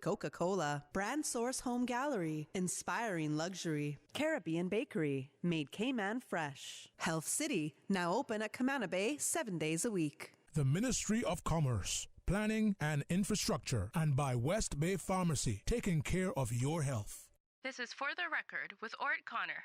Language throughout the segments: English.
with Coca-Cola. Brand Source Home Gallery, inspiring luxury. Caribbean Bakery, made Cayman fresh. Health City, now open at Camana Bay 7 days a week. The Ministry of Commerce, Planning and Infrastructure, and by West Bay Pharmacy, taking care of your health. This is For the Record with Ort Connor.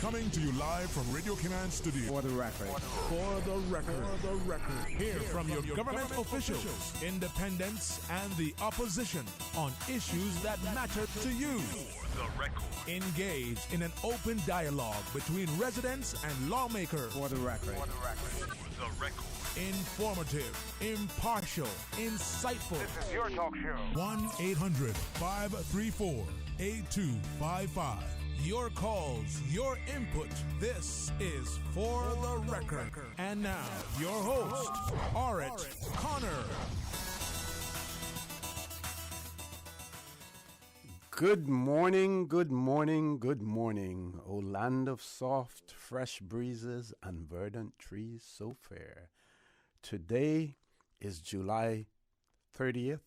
Coming to you live from Radio Cayman Studio. For the record. For the record. For the record. Hear from your government officials, independents, and the opposition on issues that matter to you. For the record. Engage in an open dialogue between residents and lawmakers. For the record. For the record. For the record. Informative, impartial, insightful. This is your talk show. 1-800-534-8255. Your calls, your input. This is For the Record. And now, your host, Ort Connor. Good morning, good morning, good morning, O land of soft, fresh breezes and verdant trees so fair. Today is July 30th,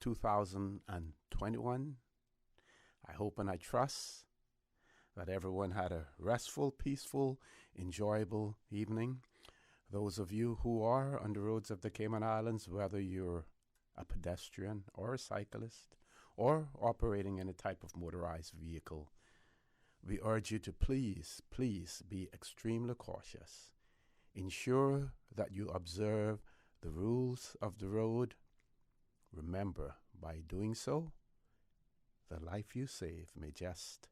2021. I hope and I trust that everyone had a restful, peaceful, enjoyable evening. Those of you who are on the roads of the Cayman Islands, whether you're a pedestrian or a cyclist or operating any type of motorized vehicle, we urge you to please be extremely cautious. Ensure that you observe the rules of the road. Remember, by doing so, the life you save may just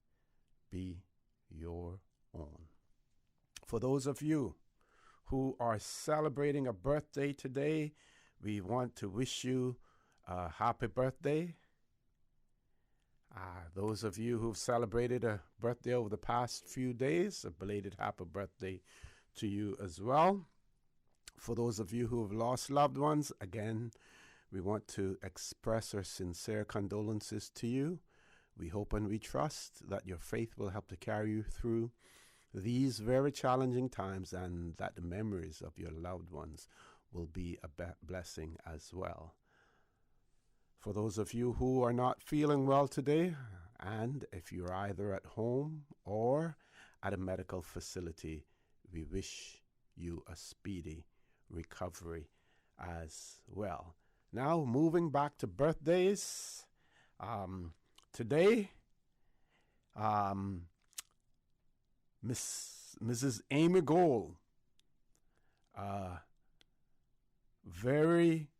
be your own. For those of you who are celebrating a birthday today, we want to wish you a happy birthday. Those of you who've celebrated a birthday over the past few days, a belated happy birthday to you as well. For those of you who have lost loved ones, again, we want to express our sincere condolences to you. We hope and we trust that your faith will help to carry you through these very challenging times and that the memories of your loved ones will be a blessing as well. For those of you who are not feeling well today, and if you're either at home or at a medical facility, we wish you a speedy recovery as well. Now, moving back to birthdays. Today, Mrs. Amy Gold, very,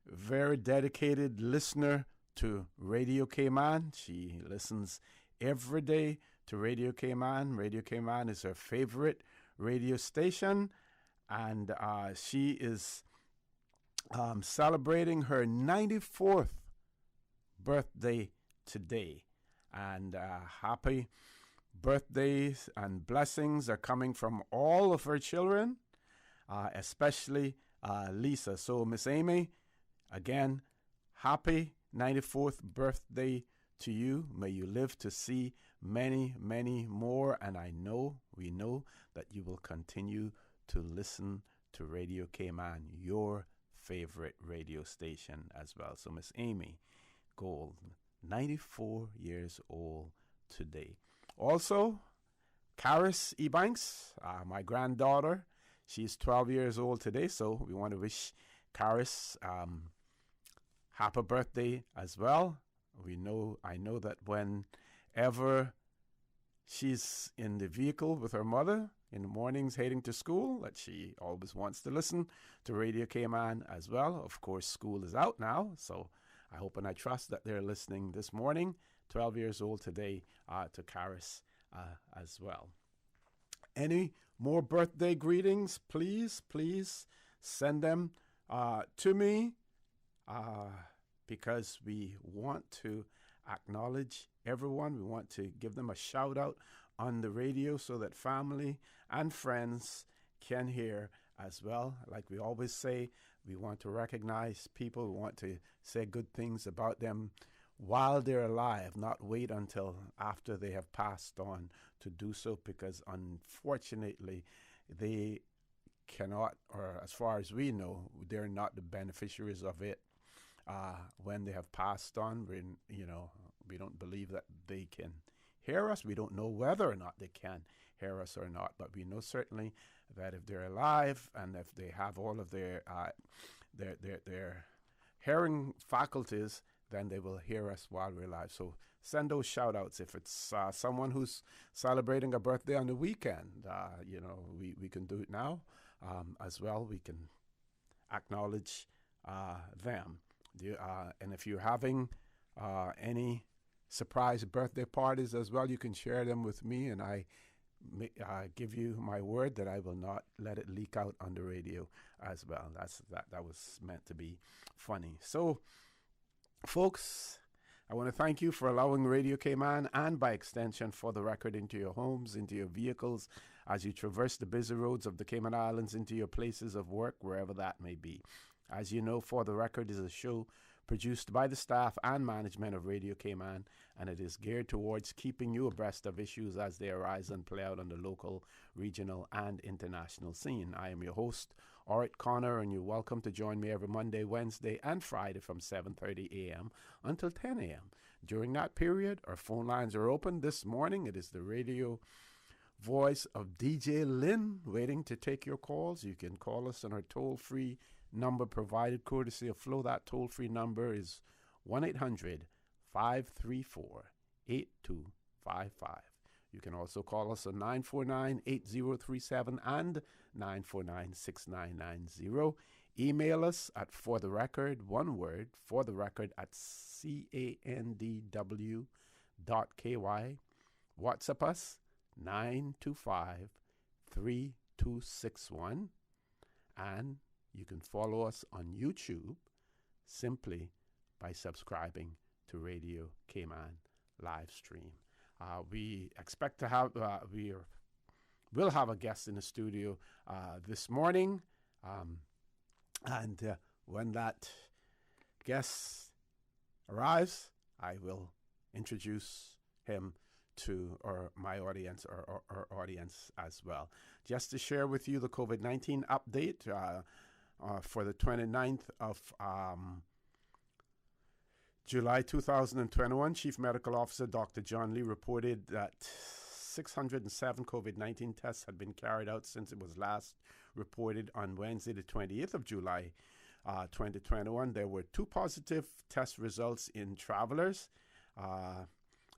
very dedicated listener to Radio Cayman. She listens every day to Radio Cayman. Radio Cayman is her favorite radio station, and she is celebrating her 94th birthday today. And happy birthdays and blessings are coming from all of her children, especially Lisa. So, Miss Amy, again, happy 94th birthday to you. May you live to see many, many more. And we know that you will continue to listen to Radio Cayman, your favorite radio station as well. So, Miss Amy Gold, 94 years old today. Also, Karis Ebanks, my granddaughter, she's 12 years old today, so we want to wish Karis happy birthday as well. I know that whenever she's in the vehicle with her mother in the mornings heading to school, that she always wants to listen to Radio Cayman as well. Of course, school is out now, so I hope and I trust that they're listening this morning, 12 years old today, to Karis as well. Any more birthday greetings, please send them to me because we want to acknowledge everyone. We want to give them a shout out on the radio so that family and friends can hear as well. Like we always say, we want to recognize people. We want to say good things about them while they're alive, not wait until after they have passed on to do so, because unfortunately they cannot, or as far as we know, they're not the beneficiaries of it. when they have passed on. We don't believe that they can hear us. We don't know whether or not they can hear us or not, but we know certainly that if they're alive and if they have all of their hearing faculties, then they will hear us while we're alive. So send those shout outs. If it's someone who's celebrating a birthday on the weekend, we can do it now as well. We can acknowledge them. And if you're having any surprise birthday parties as well, you can share them with me, and I give you my word that I will not let it leak out on the radio as well. That was meant to be funny. So, folks, I want to thank you for allowing Radio Cayman, and by extension For the Record, into your homes, into your vehicles, as you traverse the busy roads of the Cayman Islands, into your places of work, wherever that may be. As you know, For the Record is a show produced by the staff and management of Radio Cayman, and it is geared towards keeping you abreast of issues as they arise and play out on the local, regional, and international scene. I am your host, Ort Connor, and you're welcome to join me every Monday, Wednesday, and Friday from 7:30 a.m. until 10 a.m. During that period, our phone lines are open. This morning, it is the radio voice of DJ Lynn waiting to take your calls. You can call us on our toll-free number provided courtesy of Flow. That toll-free number is 1-800-534-8255. You can also call us on 949-8037 and 949-6990. Email us at fortherecord, one word, fortherecord at candw.ky. WhatsApp us 925-3261, and you can follow us on YouTube simply by subscribing to Radio Cayman live stream. We expect to have, we'll have a guest in the studio this morning. And when that guest arrives, I will introduce him to my audience, or our audience as well. Just to share with you the COVID-19 update for the 29th of July 2021, Chief Medical Officer Dr. John Lee reported that 607 COVID-19 tests had been carried out since it was last reported on Wednesday, the 28th of July 2021. There were 2 positive test results in travelers.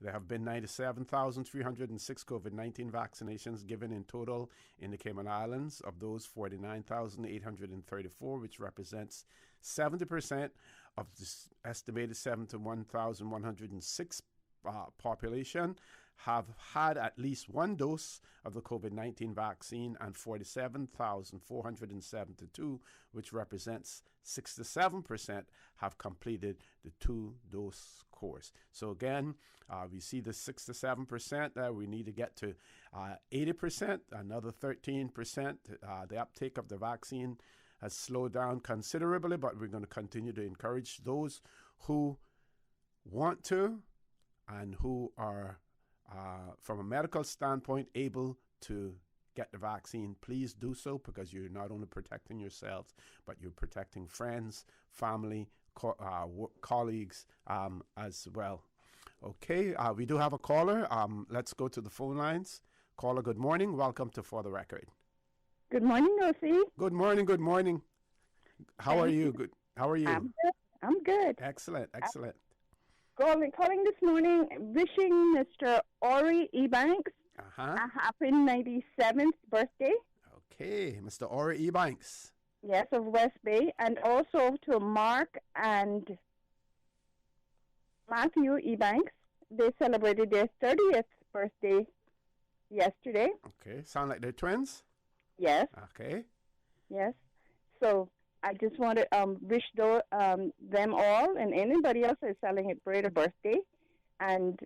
There have been 97,306 COVID-19 vaccinations given in total in the Cayman Islands. Of those, 49,834, which represents 70% of the estimated 71,106 population, have had at least one dose of the COVID-19 vaccine, and 47,472, which represents 67%, have completed the 2-dose course. So again, we see the 6 to 7% there. We need to get to 80%, another 13%. The uptake of the vaccine has slowed down considerably, but we're going to continue to encourage those who want to and who are, from a medical standpoint, able to get the vaccine. Please do so, because you're not only protecting yourselves, but you're protecting friends, family, colleagues as well. Okay, we do have a caller. Let's go to the phone lines. Caller, good morning. Welcome to For the Record. Good morning, Rosie. Good morning. Good morning. How are you? Good. How are you? I'm good. Excellent. Excellent. Calling this morning, wishing Mr. Ori Ebanks a happy 97th birthday. Okay, Mr. Ori Ebanks. Yes, of West Bay, and also to Mark and Matthew Ebanks. They celebrated their 30th birthday yesterday. Okay, sound like they're twins? Yes. Okay. Yes. So I just want to wish them all and anybody else who's celebrating a birthday. And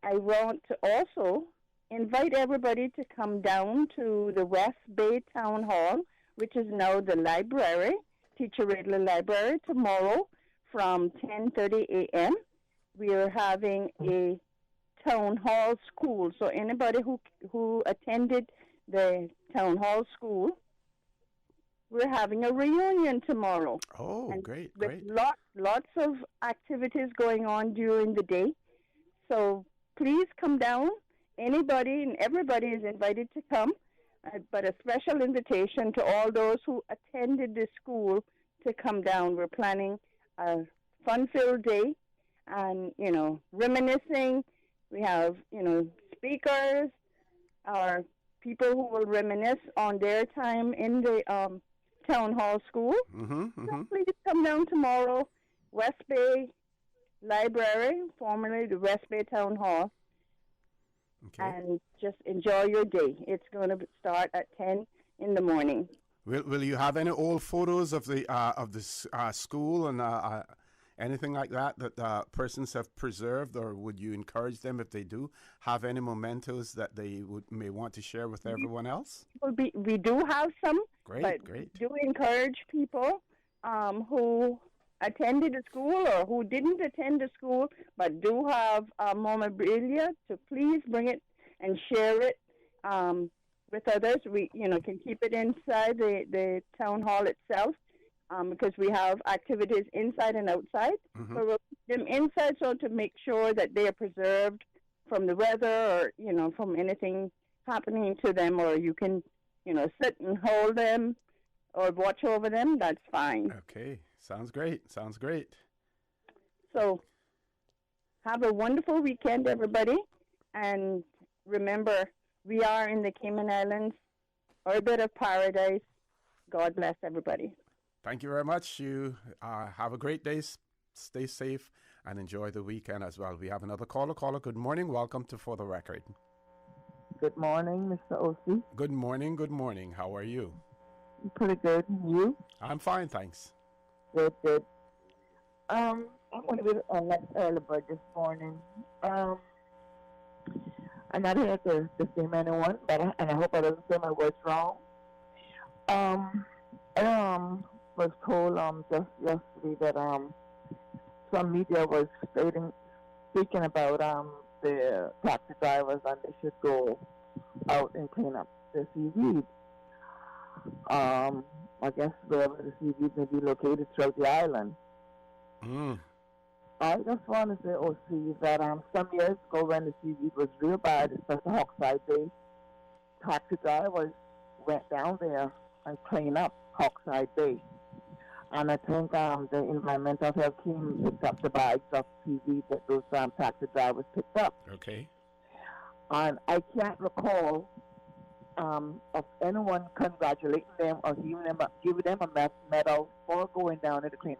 I want to also invite everybody to come down to the West Bay Town Hall, which is now the library, Teacher Riddler Library, tomorrow from 10:30 a.m. We are having a town hall school. So anybody who attended the town hall school we're having a reunion tomorrow. Oh, And great, with great. lots of activities going on during the day. So please come down. Anybody and everybody is invited to come, but a special invitation to all those who attended the school to come down. We're planning a fun-filled day and, reminiscing. We have, speakers or people who will reminisce on their time in the town hall school. So please come down tomorrow, West Bay Library, formerly the West Bay Town Hall, Okay. and just enjoy your day. It's going to start at 10 in the morning. Will you have any old photos of the school and anything like that persons have preserved, or would you encourage them, if they do, have any mementos that they may want to share with everyone else? We do have some, Great, but great. do encourage people who attended the school or who didn't attend the school but do have memorabilia to please bring it and share it with others. We can keep it inside the town hall itself because we have activities inside and outside. So we'll keep them inside so to make sure that they are preserved from the weather or from anything happening to them, or you can sit and hold them or watch over them. That's fine. Okay, sounds great. Sounds great. So have a wonderful weekend, everybody. And remember, we are in the Cayman Islands, orbit of paradise. God bless everybody. Thank you very much. You have a great day. Stay safe and enjoy the weekend as well. We have another caller. Caller, good morning. Welcome to For the Record. Good morning, Mr. O.C. Good morning. Good morning. How are you? Pretty good. You? I'm fine, thanks. Good, good. I'm going to be on that early bird this morning. I'm not here to defame anyone, and I hope I don't say my words wrong. I was told just yesterday that some media was speaking about the taxi drivers, and they should go out and clean up the seaweed. I guess wherever the seaweed may be located throughout the island. I just want to say, OC, that some years ago when the seaweed was real bad, especially Hawkside Bay, taxi drivers went down there and cleaned up Hawkside Bay. And I think the environmental health team picked up the bags of seaweed that those taxi drivers picked up. Okay. And I can't recall of anyone congratulating them or giving them a medal for going down there to clean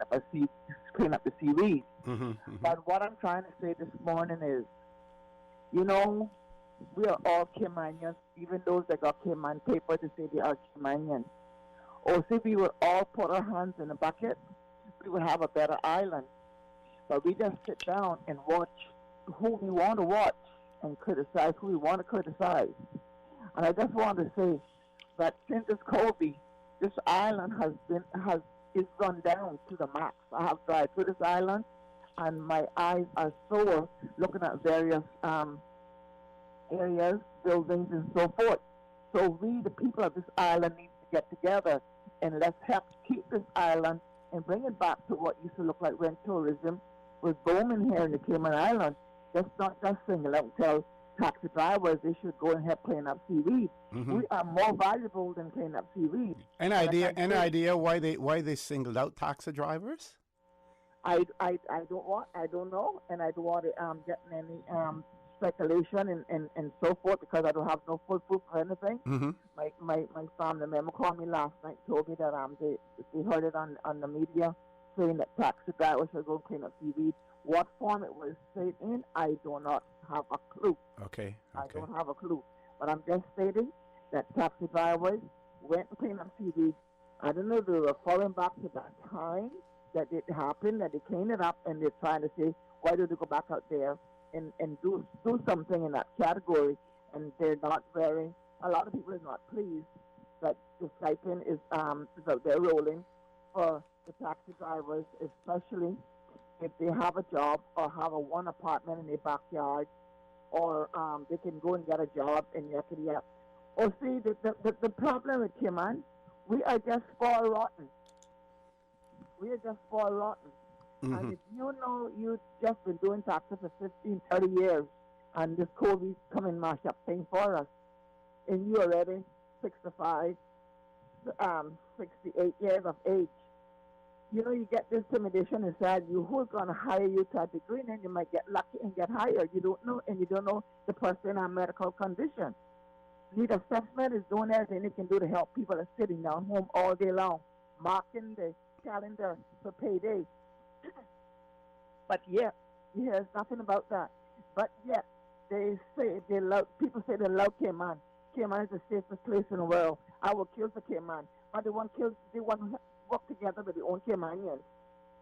up the seaweed. But what I'm trying to say this morning is, we are all Caymanians, even those that got Cayman paper to say they are Caymanians. Or if we would all put our hands in a bucket, we would have a better island. But we just sit down and watch who we want to watch and criticize who we want to criticize. And I just want to say that since this COVID, this island is run down to the max. I have drive through this island, and my eyes are sore looking at various areas, buildings, and so forth. So we, the people of this island, need to get together and let's help keep this island and bring it back to what used to look like when tourism was booming here in the Cayman Islands. Let's not just single out and tell taxi drivers they should go and help clean up seaweed. We are more valuable than cleaning up seaweed. Any idea why they singled out taxi drivers? I don't know, and I don't want to get any speculation and so forth because I don't have no full proof of anything. My family member called me last night, told me that they heard it on the media saying that taxi drivers should go clean up seaweed. What form it was said in, I do not have a clue. Okay. I don't have a clue. But I'm just stating that taxi drivers went to clean up seaweed. I don't know if they were falling back to that time that it happened, that they cleaned it up, and they're trying to say, why do they go back out there and do something in that category? And they're not a lot of people are not pleased that the stipend is out there rolling for the taxi drivers, especially if they have a job or have one apartment in their backyard, or they can go and get a job in Yakima. Or see, the problem with Cayman, We are just spoiled rotten. We are just spoiled rotten. Mm-hmm. And if you know you've just been doing taxes for 15, 30 years, and this COVID come and mash up things for us, and you already 65, 68 years of age, you know, you get this intimidation inside you. Who's going to hire you to a degree? And then you might get lucky and get hired. You don't know, and you don't know the person in a medical condition. Need assessment is doing everything it can do to help people that are sitting down home all day long, marking the calendar for payday. But yet, he hears nothing about that. But yet, they say people say they love Cayman. Cayman is the safest place in the world. I will kill for Cayman. But they want to work together with their own Caymanians.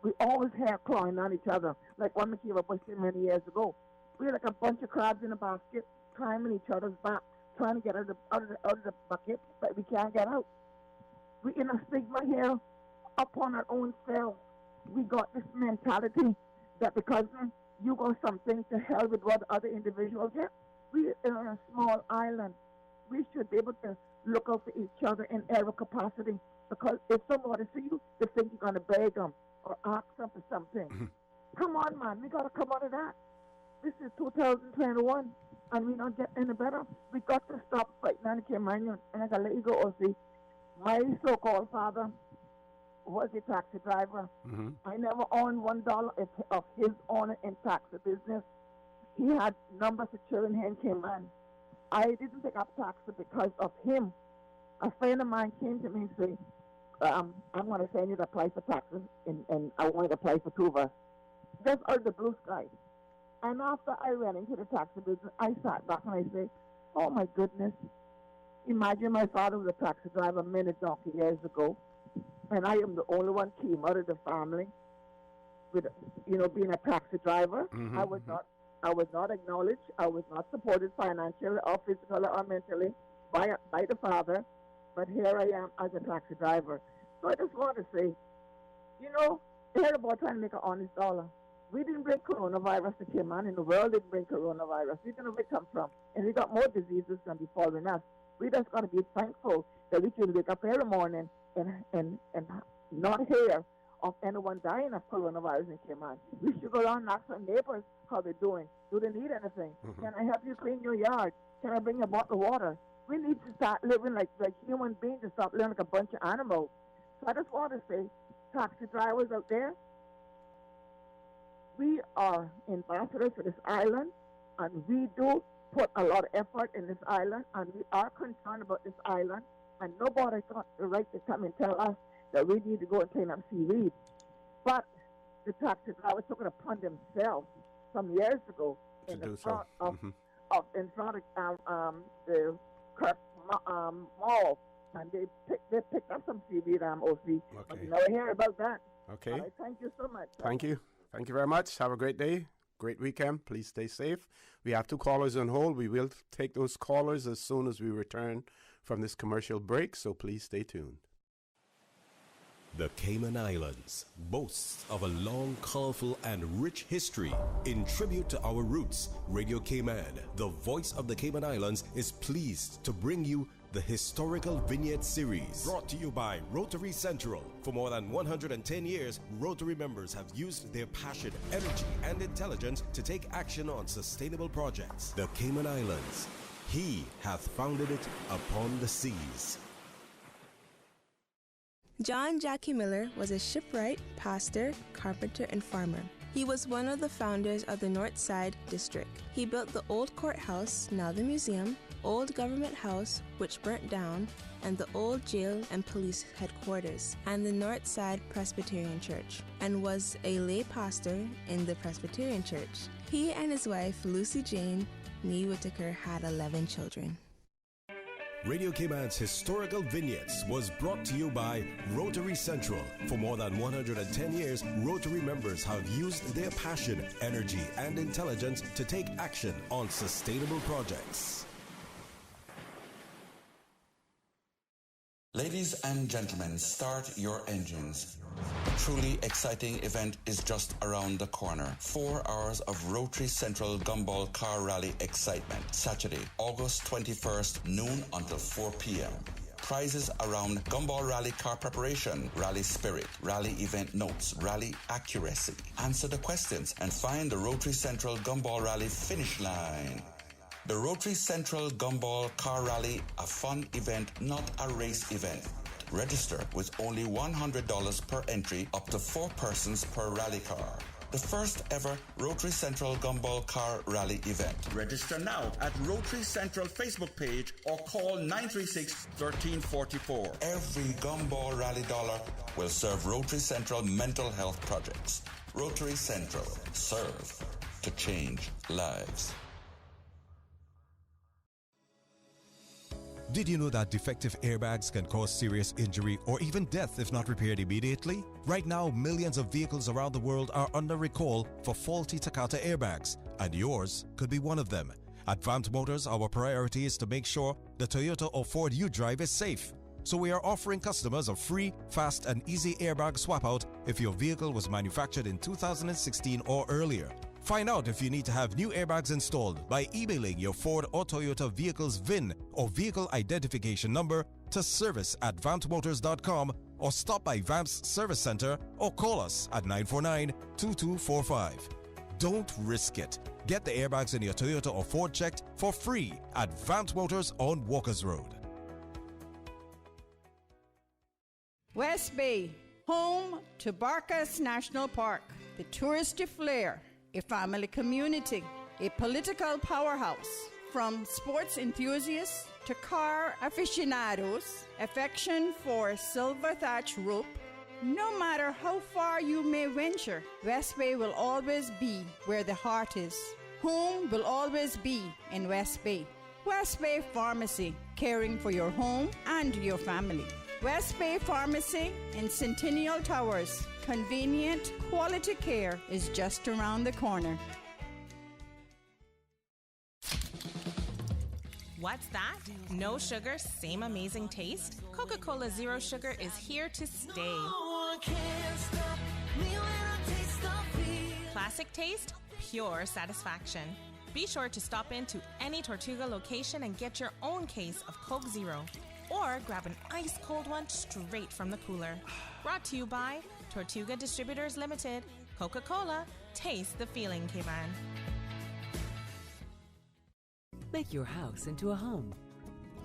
We always have clawing on each other, like one McKeever Bush did many years ago. We're like a bunch of crabs in a basket, climbing each other's back, trying to get out of the bucket, but we can't get out. We're in a stigma here upon our own selves. We got this mentality that because you got something, to hell with what other individuals get. We're in a small island. We should be able to look out for each other in every capacity, because if somebody see you, they think you're going to beg them or ask them for something. Come on, man. We got to come out of that. This is 2021, and we're not getting any better. We got to stop fighting on the Caymanian. And I got to let you go, O.C. My so-called father was a taxi driver. Mm-hmm. I never owned $1 of his own in taxi business. He had numbers of children here in Cayman. I didn't pick up taxi because of him. A friend of mine came to me and said, I'm going to send you to apply for taxes, and I want to apply for 2 of us. Just out of the blue sky. And after I ran into the taxi business, I sat back and I said, oh my goodness. Imagine my father was a taxi driver many donkey years ago, and I am the only one came out of the family with, being a taxi driver. Mm-hmm. I was not acknowledged. I was not supported financially or physically or mentally by the father. But here I am as a taxi driver. So I just want to say, they're about trying to make an honest dollar. We didn't bring coronavirus to Cayman, and the world didn't bring coronavirus. We didn't know where it come from. And we got more diseases than befalling us. We just got to be thankful that we can wake up every morning and not hear of anyone dying of coronavirus in Cayman. We should go around and ask our neighbors how they're doing. Do they need anything? Mm-hmm. Can I help you clean your yard? Can I bring you a bottle of water? We need to start living like human beings and stop living like a bunch of animals. So I just want to say, taxi drivers out there, we are ambassadors for this island, and we do put a lot of effort in this island, and we are concerned about this island, and nobody got the right to come and tell us that we need to go and clean up seaweed. But the taxi drivers took it upon themselves some years ago in front of the Kirk Mall, and they picked up some seaweed, OC. Okay. But you never hear about that. Okay. Right, thank you so much. Thank you. Thank you very much. Have a great day. Great weekend. Please stay safe. We have 2 callers on hold. We will take those callers as soon as we return from this commercial break, so please stay tuned. The Cayman Islands boasts of a long, colorful, and rich history. In tribute to our roots, Radio Cayman, the voice of the Cayman Islands, is pleased to bring you the Historical Vignette Series, brought to you by Rotary Central. For more than 110 years, Rotary members have used their passion, energy, and intelligence to take action on sustainable projects. The Cayman Islands, he hath founded it upon the seas. John Jackie Miller was a shipwright, pastor, carpenter, and farmer. He was one of the founders of the North Side District. He built the old courthouse, now the museum, old government house, which burnt down, and the old jail and police headquarters, and the North Side Presbyterian Church, and was a lay pastor in the Presbyterian Church. He and his wife, Lucy Jane Nee Whitaker, had 11 children. Radio Cayman's Historical Vignettes was brought to you by Rotary Central. For more than 110 years, Rotary members have used their passion, energy, and intelligence to take action on sustainable projects. Ladies and gentlemen, start your engines. A truly exciting event is just around the corner. 4 hours of Rotary Central Gumball Car Rally excitement. Saturday, August 21st, noon until 4 p.m. prizes around Gumball Rally car preparation, rally spirit, rally event notes, rally accuracy. Answer the questions and find the Rotary Central Gumball Rally finish line. The Rotary Central Gumball Car Rally, a fun event, not a race event. Register with only $100 per entry, up to 4 persons per rally car. The first ever Rotary Central Gumball Car Rally event. Register now at Rotary Central Facebook page or call 936-1344. Every Gumball Rally dollar will serve Rotary Central mental health projects. Rotary Central. Serve to change lives. Did you know that defective airbags can cause serious injury or even death if not repaired immediately? Right now, millions of vehicles around the world are under recall for faulty Takata airbags, and yours could be one of them. At Vant Motors, our priority is to make sure the Toyota or Ford you drive is safe. So we are offering customers a free, fast, and easy airbag swap out if your vehicle was manufactured in 2016 or earlier. Find out if you need to have new airbags installed by emailing your Ford or Toyota vehicle's VIN or vehicle identification number to service@vantmotors.com or stop by Vamp's Service Center or call us at 949-2245. Don't risk it. Get the airbags in your Toyota or Ford checked for free at Vant Motors on Walkers Road. West Bay, home to Barkas National Park, the touristy flair, a family community, a political powerhouse. From sports enthusiasts to car aficionados, affection for silver thatch rope. No matter how far you may venture, West Bay will always be where the heart is. Home will always be in West Bay. West Bay Pharmacy, caring for your home and your family. West Bay Pharmacy in Centennial Towers. Convenient, quality care is just around the corner. What's that? No sugar, same amazing taste? Coca-Cola Zero Sugar is here to stay. Classic taste, pure satisfaction. Be sure to stop into any Tortuga location and get your own case of Coke Zero. Or grab an ice-cold one straight from the cooler. Brought to you by Tortuga Distributors Limited. Coca-Cola, taste the feeling, K-Man. Make your house into a home.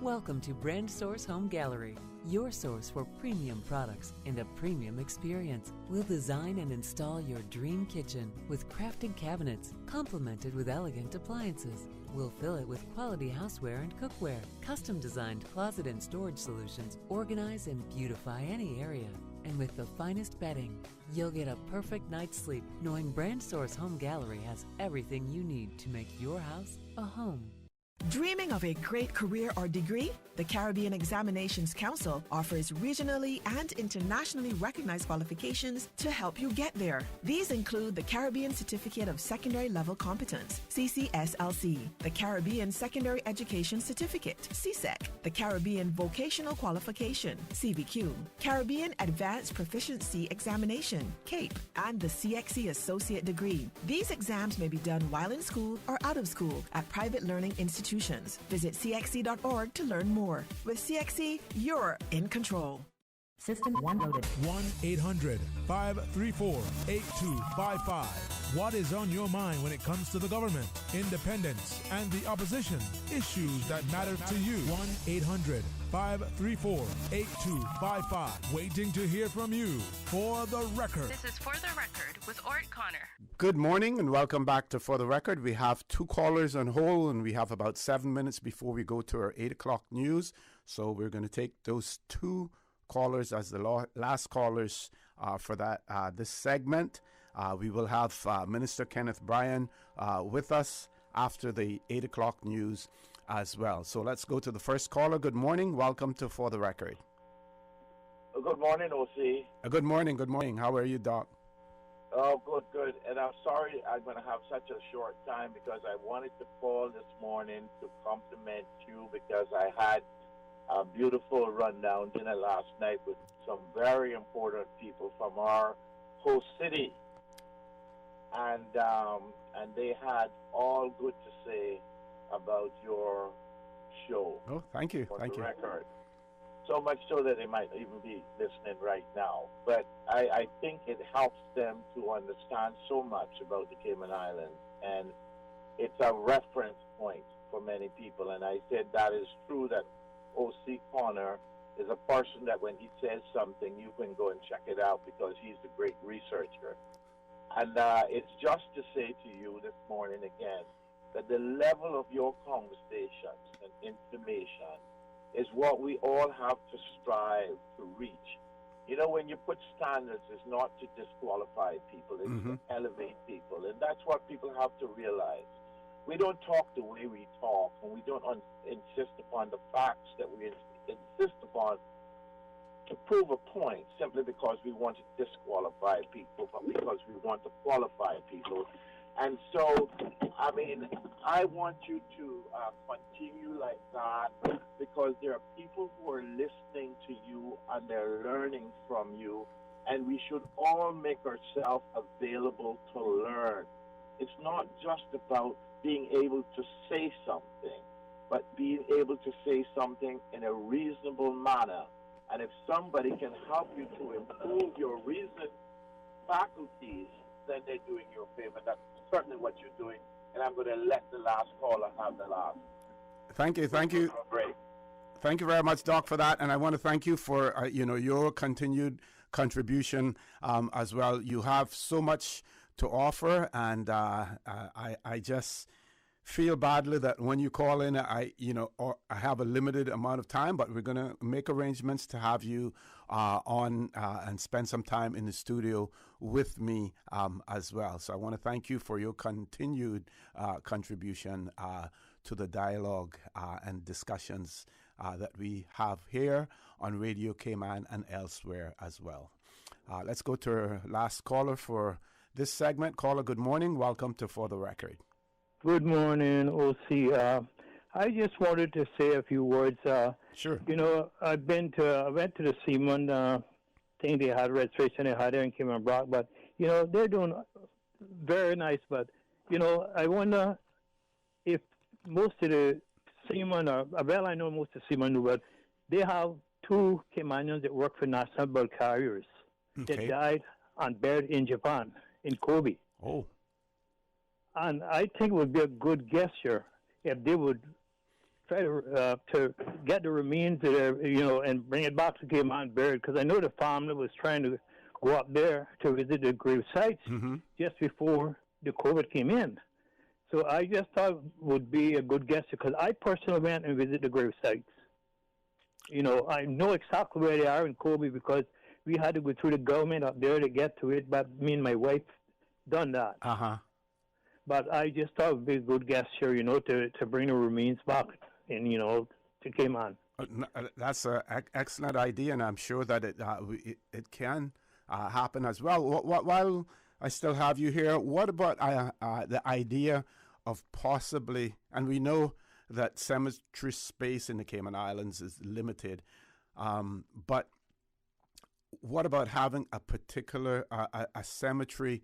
Welcome to Brand Source Home Gallery, your source for premium products and a premium experience. We'll design and install your dream kitchen with crafted cabinets, complemented with elegant appliances. We'll fill it with quality houseware and cookware. Custom-designed closet and storage solutions organize and beautify any area. And with the finest bedding, you'll get a perfect night's sleep knowing Brand Source Home Gallery has everything you need to make your house a home. Dreaming of a great career or degree? The Caribbean Examinations Council offers regionally and internationally recognized qualifications to help you get there. These include the Caribbean Certificate of Secondary Level Competence, CCSLC, the Caribbean Secondary Education Certificate, CSEC, the Caribbean Vocational Qualification, CVQ, Caribbean Advanced Proficiency Examination, CAPE, and the CXC Associate Degree. These exams may be done while in school or out of school at private learning institutions. Visit cxc.org to learn more. With CXC, you're in control. System 1 loaded. 1-800-534-8255. What is on your mind when it comes to the government, independence, and the opposition? Issues that matter to you. 1-800-534-8255. Waiting to hear from you. For the Record. This is For the Record with Ort Connor. Good morning and welcome back to For the Record. We have 2 callers on hold and we have about 7 minutes before we go to our 8 o'clock news. So we're going to take those 2 callers as the last callers for this segment. We will have Minister Kenneth Bryan with us after the 8 o'clock news as well. So let's go to the first caller. Good morning. Welcome to For the Record. Good morning, OC. Good morning. Good morning. How are you, Doc? Oh, good. And I'm sorry I'm going to have such a short time because I wanted to call this morning to compliment you because I had a beautiful rundown dinner last night with some very important people from our host city. And they had all good to say about your show. Oh, thank you. For thank the you. Record. so much so that they might even be listening right now. But I think it helps them to understand so much about the Cayman Islands, and it's a reference point for many people. And I said that is true, that O.C. Connor is a person that when he says something, you can go and check it out because he's a great researcher. And it's just to say to you this morning again that the level of your conversations and information is what we all have to strive to reach. You know, when you put standards, it's not to disqualify people, it's to elevate people. And that's what people have to realize. We don't talk the way we talk, and we don't insist upon the facts that we insist upon to prove a point simply because we want to disqualify people, but because we want to qualify people. And so, I mean, I want you to continue like that, because there are people who are listening to you and they're learning from you, and we should all make ourselves available to learn. It's not just about being able to say something, but being able to say something in a reasonable manner. And if somebody can help you to improve your reasoning faculties, then they're doing you a favor. That's certainly what you're doing. And I'm going to let the last caller have the last. Thank you. Thank you very much, Doc, for that. And I want to thank you for your continued contribution as well. You have so much to offer, and I just feel badly that when you call in, I have a limited amount of time, but we're going to make arrangements to have you on and spend some time in the studio with me as well. So I want to thank you for your continued contribution to the dialogue and discussions that we have here on Radio Cayman and elsewhere as well. Let's go to our last caller for this segment. Caller, good morning. Welcome to For the Record. Good morning, O.C. I just wanted to say a few words. Sure. You know, I went to the Seaman thing. They had registration. They had there in Cayman Brock, but you know they're doing very nice. But you know, I wonder if most of the seamen are, well, I know most of the seamen do, but they have two Caymanians that work for National Bulk Carriers that died and buried in Japan, in Kobe. Oh. And I think it would be a good gesture if they would try to get the remains, and bring it back to Cayman buried, because I know the family was trying to go up there to visit the grave sites just before the COVID came in. So I just thought it would be a good gesture, because I personally went and visited the grave sites. You know, I know exactly where they are in Kobe because we had to go through the government up there to get to it, but me and my wife done that. But I just thought it would be a good gesture, to bring the remains back and, to Cayman. That's an excellent idea, and I'm sure that it can happen as well. While I still have you here, what about the idea of possibly, and we know that cemetery space in the Cayman Islands is limited, but what about having a particular a cemetery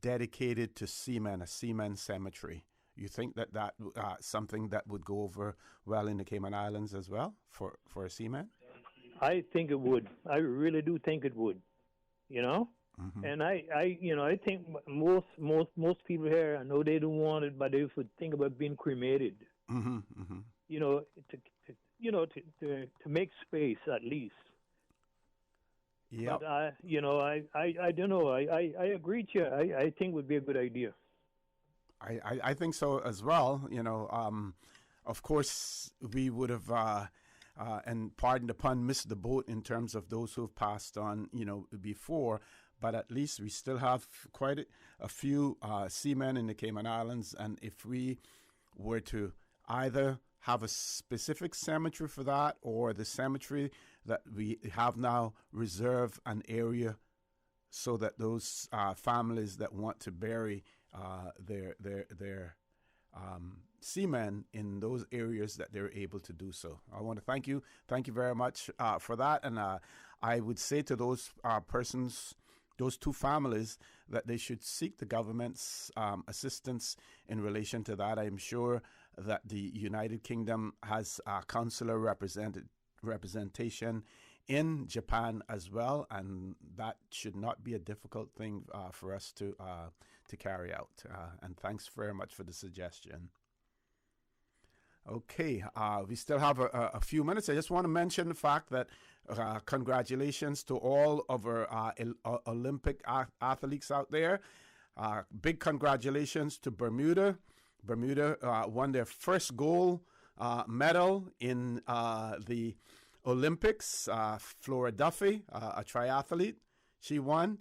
dedicated to seamen, a seamen cemetery? You think that something that would go over well in the Cayman Islands as well for a seaman? I think it would. I really do think it would. And I think most people here, I know they don't want it, but they would think about being cremated. To make space at least. Yeah. But I don't know. I agree with you. I think it would be a good idea. I think so as well. Of course, we would have, and pardon the pun, missed the boat in terms of those who have passed on, before. But at least we still have quite a few seamen in the Cayman Islands. And if we were to either have a specific cemetery for that, or the cemetery that we have now reserve an area so that those families that want to bury their seamen in those areas, that they're able to do so. I want to thank you very much for that. And I would say to those persons, those two families, that they should seek the government's assistance in relation to that. I'm sure that the United Kingdom has a consular representation in Japan as well, and that should not be a difficult thing for us to carry out. And thanks very much for the suggestion. Okay, we still have a few minutes. I just want to mention the fact that congratulations to all of our Olympic athletes out there. Big congratulations to Bermuda. Bermuda won their first gold medal in the Olympics. Flora Duffy, a triathlete, she won.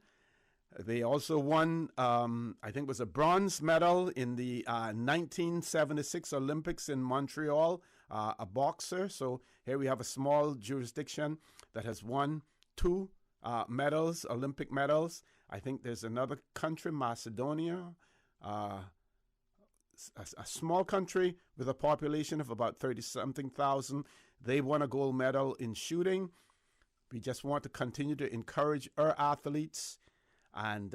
They also won, I think it was a bronze medal in the 1976 Olympics in Montreal, a boxer. So here we have a small jurisdiction that has won 2 medals, Olympic medals. I think there's another country, Macedonia, a small country with a population of about 30-something thousand. They won a gold medal in shooting. We just want to continue to encourage our athletes, and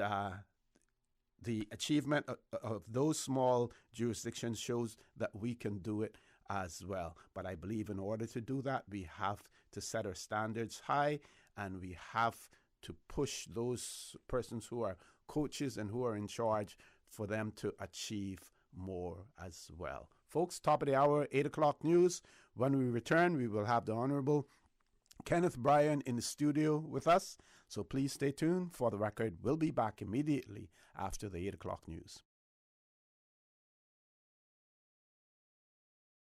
the achievement of those small jurisdictions shows that we can do it as well. But I believe in order to do that, we have to set our standards high, and we have to push those persons who are coaches and who are in charge for them to achieve more as well. Folks, top of the hour, 8 o'clock news. When we return, we will have the Honorable Kenneth Bryan in the studio with us. So please stay tuned. For the record, we'll be back immediately after the 8 o'clock news.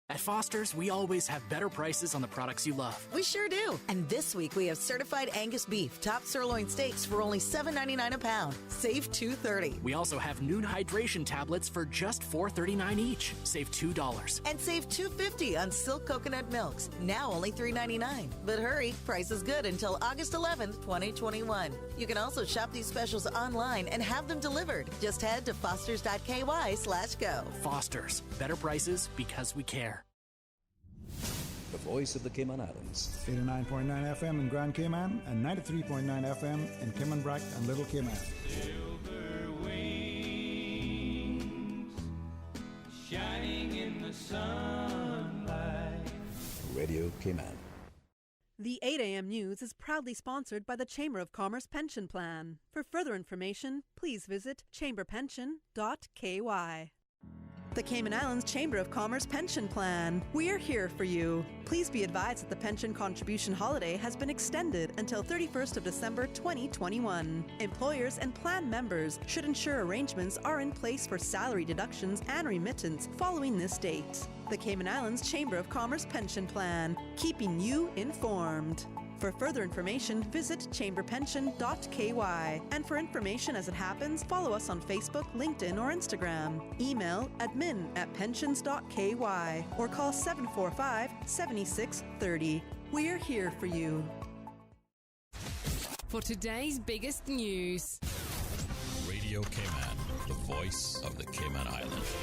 At Foster's, we always have better prices on the products you love. We sure do. And this week we have certified Angus beef, top sirloin steaks for only $7.99 a pound. Save $2.30. We also have Noon hydration tablets for just $4.39 each. Save $2. And save $2.50 on Silk coconut milks. Now only $3.99. But hurry, price is good until August 11th, 2021. You can also shop these specials online and have them delivered. Just head to fosters.ky/go. Foster's. Better prices because we care. The voice of the Cayman Islands. 89.9 FM in Grand Cayman and 93.9 FM in Cayman Brac and Little Cayman. Silver wings shining in the sunlight. Radio Cayman. The 8 a.m. news is proudly sponsored by the Chamber of Commerce Pension Plan. For further information, please visit chamberpension.ky. The Cayman Islands Chamber of Commerce Pension Plan. We are here for you. Please be advised that the pension contribution holiday has been extended until 31st of December 2021. Employers and plan members should ensure arrangements are in place for salary deductions and remittance following this date. The Cayman Islands Chamber of Commerce Pension Plan, keeping you informed. For further information, visit chamberpension.ky. And for information as it happens, follow us on Facebook, LinkedIn, or Instagram. Email admin@pensions.ky or call 745-7630. We're here for you. For today's biggest news. Radio Cayman, the voice of the Cayman Islands.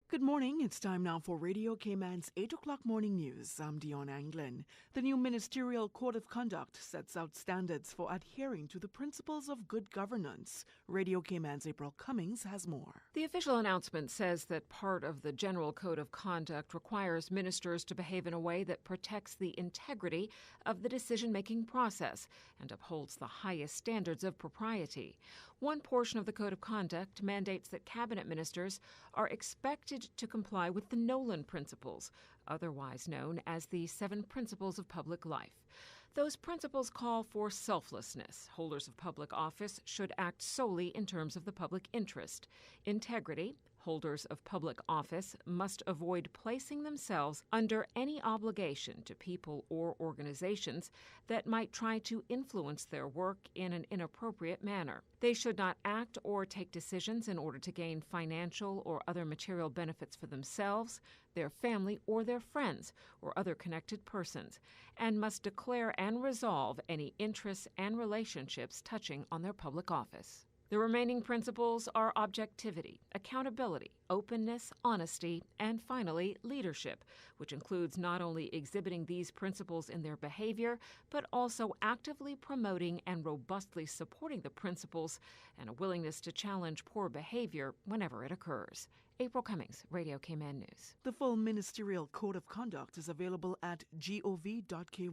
Good morning. It's time now for Radio Cayman's 8 o'clock morning news. I'm Dion Anglin. The new Ministerial Code of Conduct sets out standards for adhering to the principles of good governance. Radio Cayman's April Cummings has more. The official announcement says that part of the General Code of Conduct requires ministers to behave in a way that protects the integrity of the decision-making process and upholds the highest standards of propriety. One portion of the Code of Conduct mandates that cabinet ministers are expected to comply with the Nolan Principles, otherwise known as the 7 Principles of Public Life. Those principles call for selflessness. Holders of public office should act solely in terms of the public interest. Integrity. Holders of public office must avoid placing themselves under any obligation to people or organizations that might try to influence their work in an inappropriate manner. They should not act or take decisions in order to gain financial or other material benefits for themselves, their family, or their friends, or other connected persons, and must declare and resolve any interests and relationships touching on their public office. The remaining principles are objectivity, accountability, openness, honesty, and finally, leadership, which includes not only exhibiting these principles in their behavior, but also actively promoting and robustly supporting the principles and a willingness to challenge poor behavior whenever it occurs. April Cummings, Radio Cayman News. The full Ministerial Code of Conduct is available at gov.ky.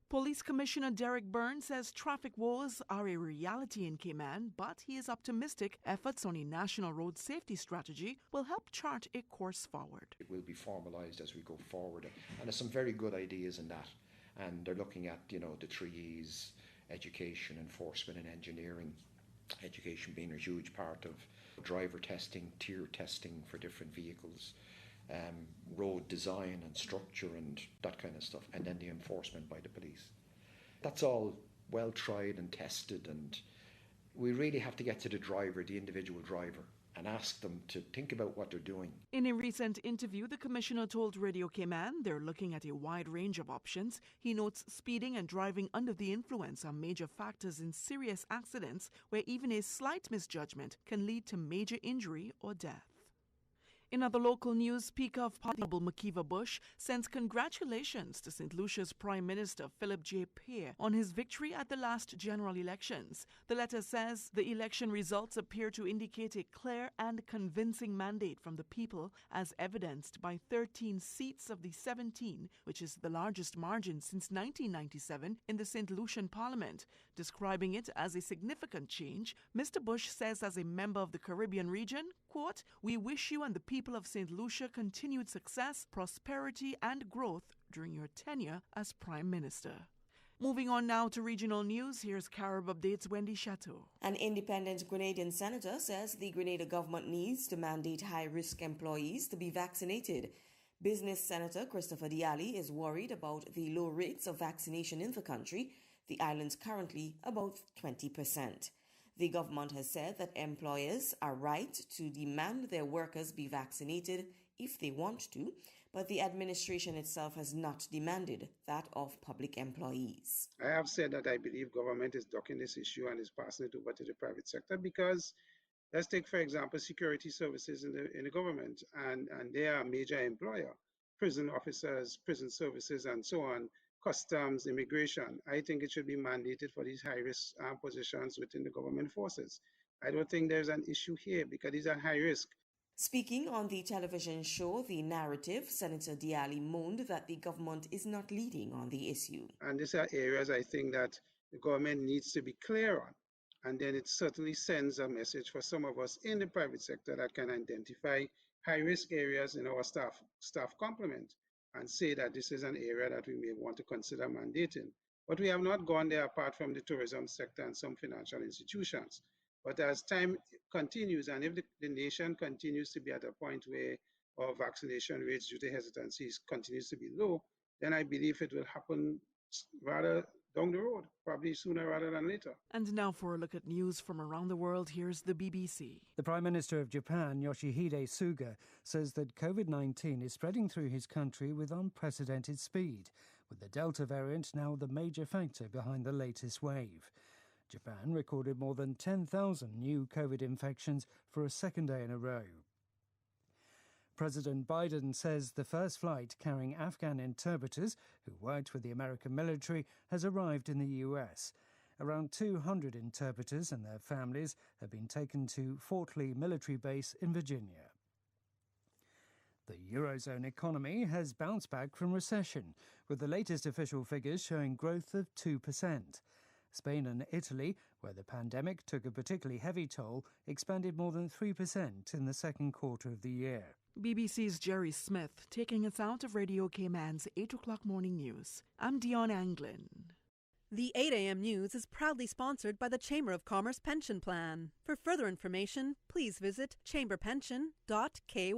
Police Commissioner Derek Byrne says traffic woes are a reality in Cayman, but he is optimistic efforts on a national road safety strategy will help chart a course forward. It will be formalised as we go forward, and there's some very good ideas in that. And they're looking at, the 3 E's, education, enforcement and engineering. Education being a huge part of driver testing, tier testing for different vehicles, road design and structure and that kind of stuff, and then the enforcement by the police. That's all well tried and tested, and we really have to get to the driver, the individual driver, and ask them to think about what they're doing. In a recent interview, the commissioner told Radio Cayman they're looking at a wide range of options. He notes speeding and driving under the influence are major factors in serious accidents where even a slight misjudgment can lead to major injury or death. In other local news, Speaker of Parliament Mkiva Bush sends congratulations to St. Lucia's Prime Minister Philip J. Peer on his victory at the last general elections. The letter says the election results appear to indicate a clear and convincing mandate from the people, as evidenced by 13 seats of the 17, which is the largest margin since 1997 in the St. Lucian Parliament. Describing it as a significant change, Mr. Bush says as a member of the Caribbean region, quote, "We wish you and the people of St. Lucia continued success, prosperity, and growth during your tenure as Prime Minister." Moving on now to regional news, here's Carib Updates' Wendy Chateau. An independent Grenadian senator says the Grenada government needs to mandate high-risk employees to be vaccinated. Business Senator Christopher Diali is worried about the low rates of vaccination in the country, the island's currently about 20%. The government has said that employers are right to demand their workers be vaccinated if they want to, but the administration itself has not demanded that of public employees. I have said that I believe government is ducking this issue and is passing it over to the private sector because let's take, for example, security services in the government, and they are a major employer. Prison officers, prison services, and so on. Customs, immigration. I think it should be mandated for these high-risk positions within the government forces. I don't think there's an issue here because these are high risk. Speaking on the television show The Narrative, Senator Diali moaned that the government is not leading on the issue. And these are areas I think that the government needs to be clear on. And then it certainly sends a message for some of us in the private sector that can identify high-risk areas in our staff complement and say that this is an area that we may want to consider mandating. But we have not gone there apart from the tourism sector and some financial institutions. But as time continues, and if the nation continues to be at a point where our vaccination rates due to hesitancies continues to be low, then I believe it will happen rather down the road, probably sooner rather than later. And now for a look at news from around the world, here's the BBC. The Prime Minister of Japan, Yoshihide Suga, says that COVID-19 is spreading through his country with unprecedented speed, with the Delta variant now the major factor behind the latest wave. Japan recorded more than 10,000 new COVID infections for a second day in a row. President Biden says the first flight carrying Afghan interpreters who worked with the American military has arrived in the U.S. Around 200 interpreters and their families have been taken to Fort Lee military base in Virginia. The Eurozone economy has bounced back from recession, with the latest official figures showing growth of 2%. Spain and Italy, where the pandemic took a particularly heavy toll, expanded more than 3% in the second quarter of the year. BBC's Jerry Smith taking us out of Radio Cayman's 8 o'clock morning news. I'm Dion Anglin. The 8 a.m. news is proudly sponsored by the Chamber of Commerce Pension Plan. For further information, please visit chamberpension.ky.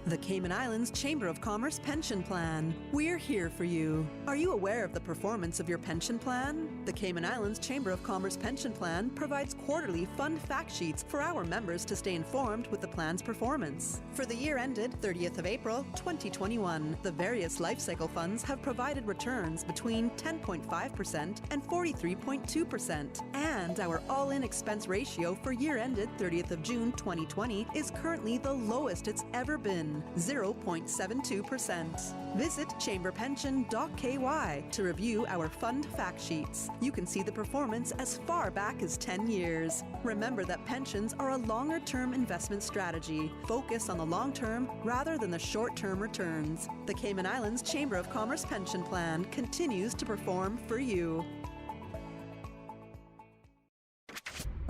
The Cayman Islands Chamber of Commerce Pension Plan. We're here for you. Are you aware of the performance of your pension plan? The Cayman Islands Chamber of Commerce Pension Plan provides quarterly fund fact sheets for our members to stay informed with the plan's performance. For the year ended 30th of April 2021, the various life cycle funds have provided returns between 10.5% and 43.2%, and our all-in expense ratio for year ended 30th of June 2020 is currently the lowest it's ever been, 0.72%. Visit chamberpension.ky to review our fund fact sheets. You can see the performance as far back as 10 years. Remember that pensions are a longer-term investment strategy. Focus on the long term rather than the short-term returns. The Cayman Islands Chamber of Commerce Pension Plan continues to perform for you.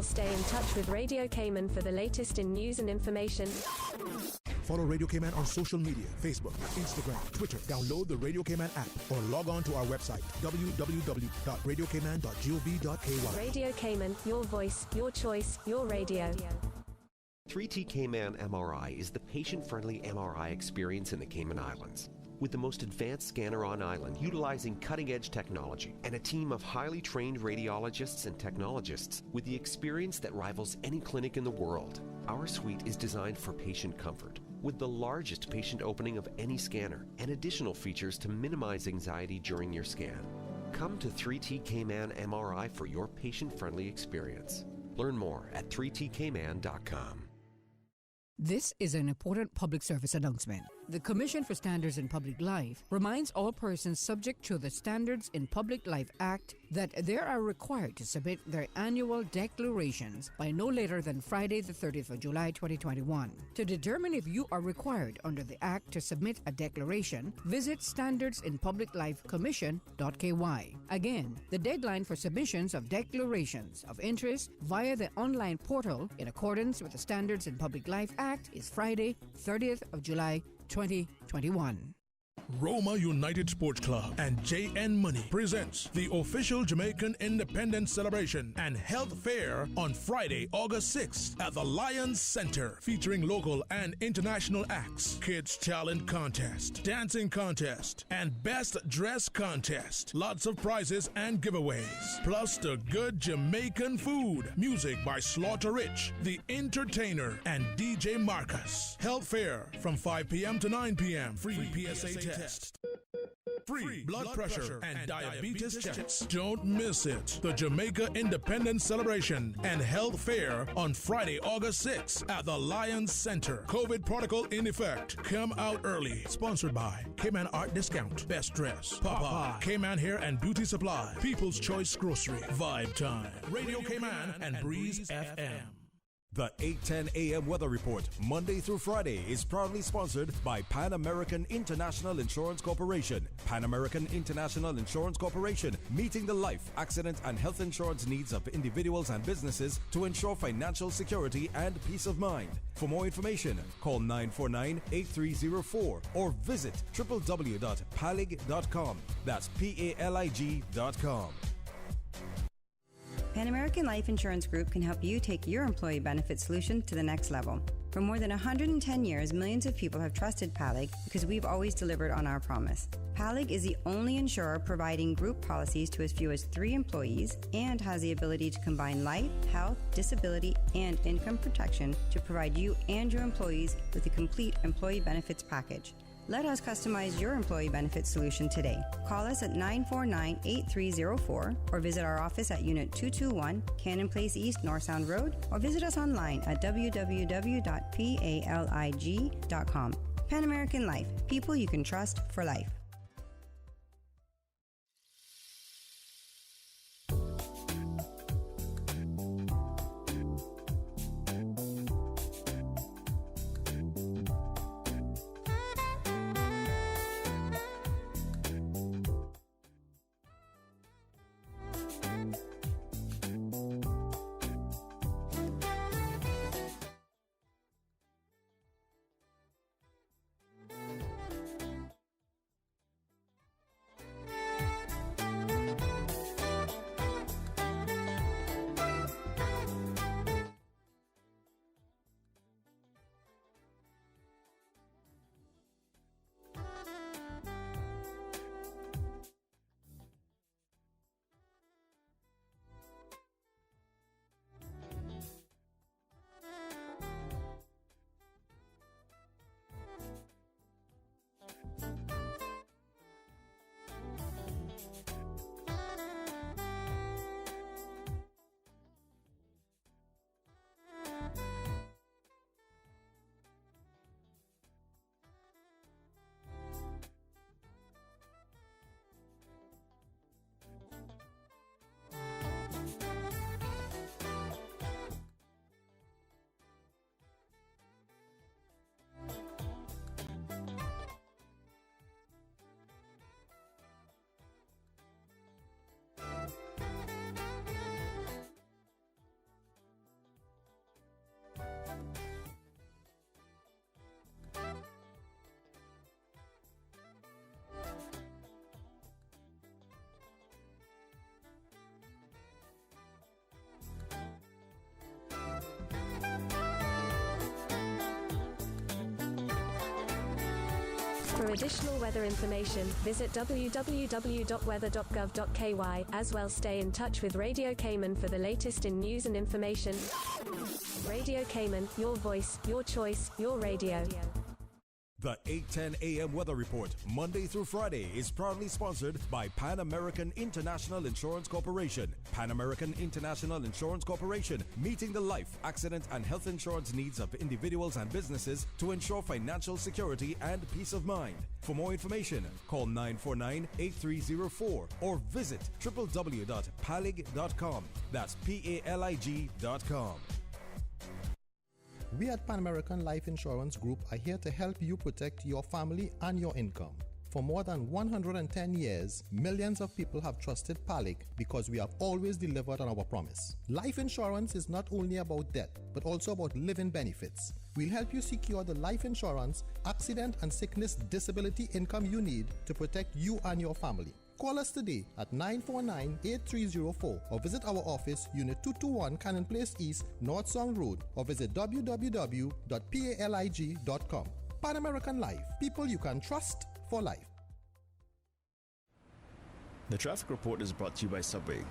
Stay in touch with Radio Cayman for the latest in news and information. Follow Radio Cayman on social media, Facebook, Instagram, Twitter. Download the Radio Cayman app or log on to our website, www.radiocayman.gov.ky. Radio Cayman, your voice, your choice, your radio. 3T Cayman MRI is the patient-friendly MRI experience in the Cayman Islands. With the most advanced scanner on island, utilizing cutting-edge technology, and a team of highly trained radiologists and technologists with the experience that rivals any clinic in the world. Our suite is designed for patient comfort, with the largest patient opening of any scanner, and additional features to minimize anxiety during your scan. Come to 3T Cayman MRI for your patient-friendly experience. Learn more at 3tcayman.com. This is an important public service announcement. The Commission for Standards in Public Life reminds all persons subject to the Standards in Public Life Act that they are required to submit their annual declarations by no later than Friday the 30th of July 2021. To determine if you are required under the Act to submit a declaration, visit standardsinpubliclifecommission.ky. Again, the deadline for submissions of declarations of interest via the online portal in accordance with the Standards in Public Life Act is Friday, 30th of July 2021. Roma United Sports Club and JN Money presents the official Jamaican Independence Celebration and Health Fair on Friday, August 6th at the Lions Center, featuring local and international acts, kids talent contest, dancing contest, and best dress contest. Lots of prizes and giveaways, plus the good Jamaican food, music by Slaughter Rich, The Entertainer, and DJ Marcus. Health Fair from 5 p.m. to 9 p.m. Free PSA test. Free blood pressure and diabetes checks. Don't miss it. The Jamaica Independence Celebration and Health Fair on Friday, August 6th at the Lions Center. COVID protocol in effect. Come out early. Sponsored by Cayman Art Discount, Best Dress, Papa, Cayman Hair and Beauty Supply, People's Choice Grocery, Vibe Time, Radio Cayman, and Breeze FM. The 8:10 a.m. weather report, Monday through Friday, is proudly sponsored by Pan American International Insurance Corporation. Pan American International Insurance Corporation, meeting the life, accident, and health insurance needs of individuals and businesses to ensure financial security and peace of mind. For more information, call 949-8304 or visit www.palig.com. That's PALIG.com. Pan American Life Insurance Group can help you take your employee benefit solution to the next level. For more than 110 years, millions of people have trusted PALIG because we've always delivered on our promise. PALIG is the only insurer providing group policies to as few as 3 employees and has the ability to combine life, health, disability, and income protection to provide you and your employees with a complete employee benefits package. Let us customize your employee benefit solution today. Call us at 949-8304 or visit our office at Unit 221, Cannon Place East, North Sound Road, or visit us online at www.palig.com. Pan American Life, people you can trust for life. For additional weather information, visit www.weather.gov.ky. As well, stay in touch with Radio Cayman for the latest in news and information. Radio Cayman, your voice, your choice, your radio. The 8:10 a.m. Weather Report, Monday through Friday, is proudly sponsored by Pan American International Insurance Corporation. Pan American International Insurance Corporation, meeting the life, accident, and health insurance needs of individuals and businesses to ensure financial security and peace of mind. For more information, call 949-8304 or visit www.palig.com. That's PALIG.com. We at Pan American Life Insurance Group are here to help you protect your family and your income. For more than 110 years, millions of people have trusted PALIG because we have always delivered on our promise. Life insurance is not only about death, but also about living benefits. We'll help you secure the life insurance, accident and sickness disability income you need to protect you and your family. Call us today at 949-8304 or visit our office, Unit 221 Cannon Place East, North Song Road, or visit www.palig.com. Pan American Life, people you can trust for life. The traffic report is brought to you by Subway.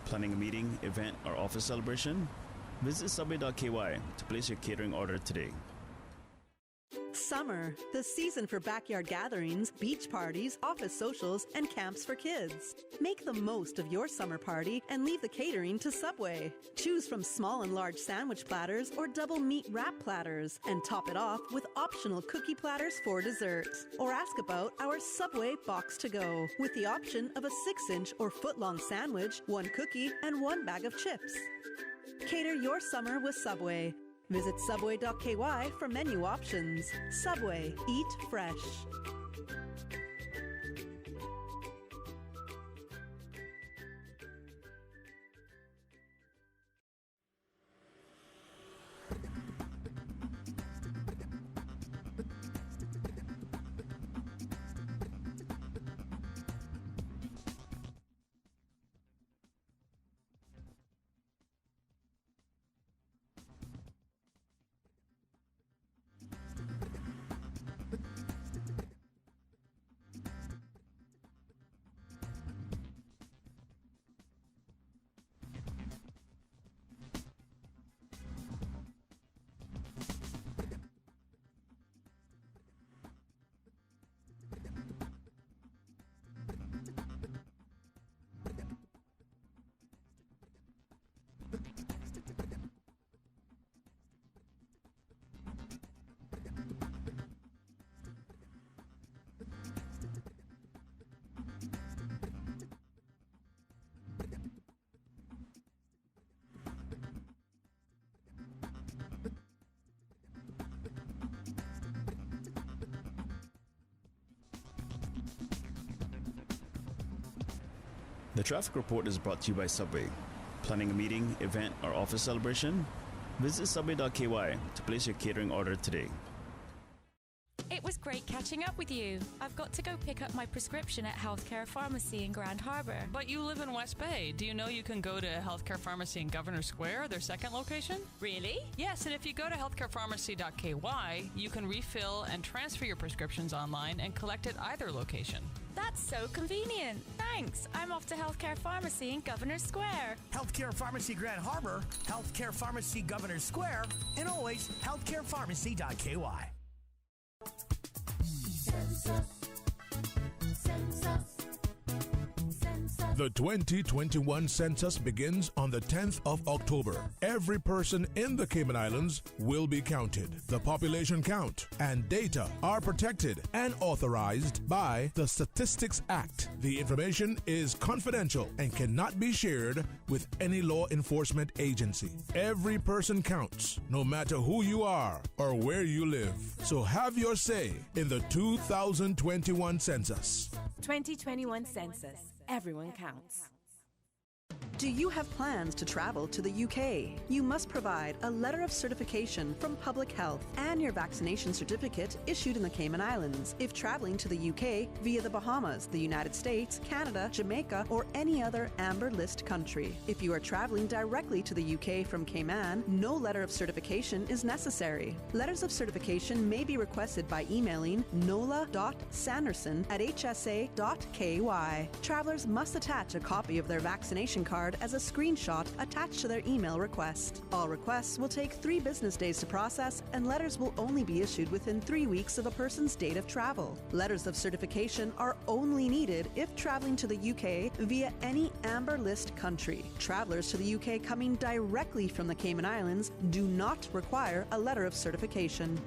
Planning a meeting, event, or office celebration? Visit subway.ky to place your catering order today. Summer, the season for backyard gatherings, beach parties, office socials, and camps for kids. Make the most of your summer party and leave the catering to Subway. Choose from small and large sandwich platters or double meat wrap platters, and top it off with optional cookie platters for dessert. Or ask about our Subway Box to Go, with the option of a 6-inch or foot-long sandwich, 1 cookie, and 1 bag of chips. Cater your summer with Subway. Visit subway.ky for menu options. Subway, eat fresh. The traffic report is brought to you by Subway. Planning a meeting, event, or office celebration? Visit subway.ky to place your catering order today. It was great catching up with you. I've got to go pick up my prescription at Healthcare Pharmacy in Grand Harbor. But you live in West Bay. Do you know you can go to Healthcare Pharmacy in Governor Square, their second location? Really? Yes, and if you go to healthcarepharmacy.ky, you can refill and transfer your prescriptions online and collect at either location. That's so convenient. Thanks. I'm off to Healthcare Pharmacy in Governor Square. Healthcare Pharmacy Grand Harbor, Healthcare Pharmacy Governor Square, and always healthcarepharmacy.ky. The 2021 census begins on the 10th of October. Every person in the Cayman Islands will be counted. The population count and data are protected and authorized by the Statistics Act. The information is confidential and cannot be shared with any law enforcement agency. Every person counts, no matter who you are or where you live. So have your say in the 2021 census. 2021 census. Everyone counts. Do you have plans to travel to the UK? You must provide a letter of certification from Public Health and your vaccination certificate issued in the Cayman Islands if traveling to the UK via the Bahamas, the United States, Canada, Jamaica, or any other Amber List country. If you are traveling directly to the UK from Cayman, no letter of certification is necessary. Letters of certification may be requested by emailing nola.sanderson@hsa.ky. Travelers must attach a copy of their vaccination card as a screenshot attached to their email request. All requests will take 3 business days to process, and letters will only be issued within 3 weeks of a person's date of travel. Letters of certification are only needed if traveling to the UK via any Amber List country. Travelers to the UK coming directly from the Cayman Islands do not require a letter of certification.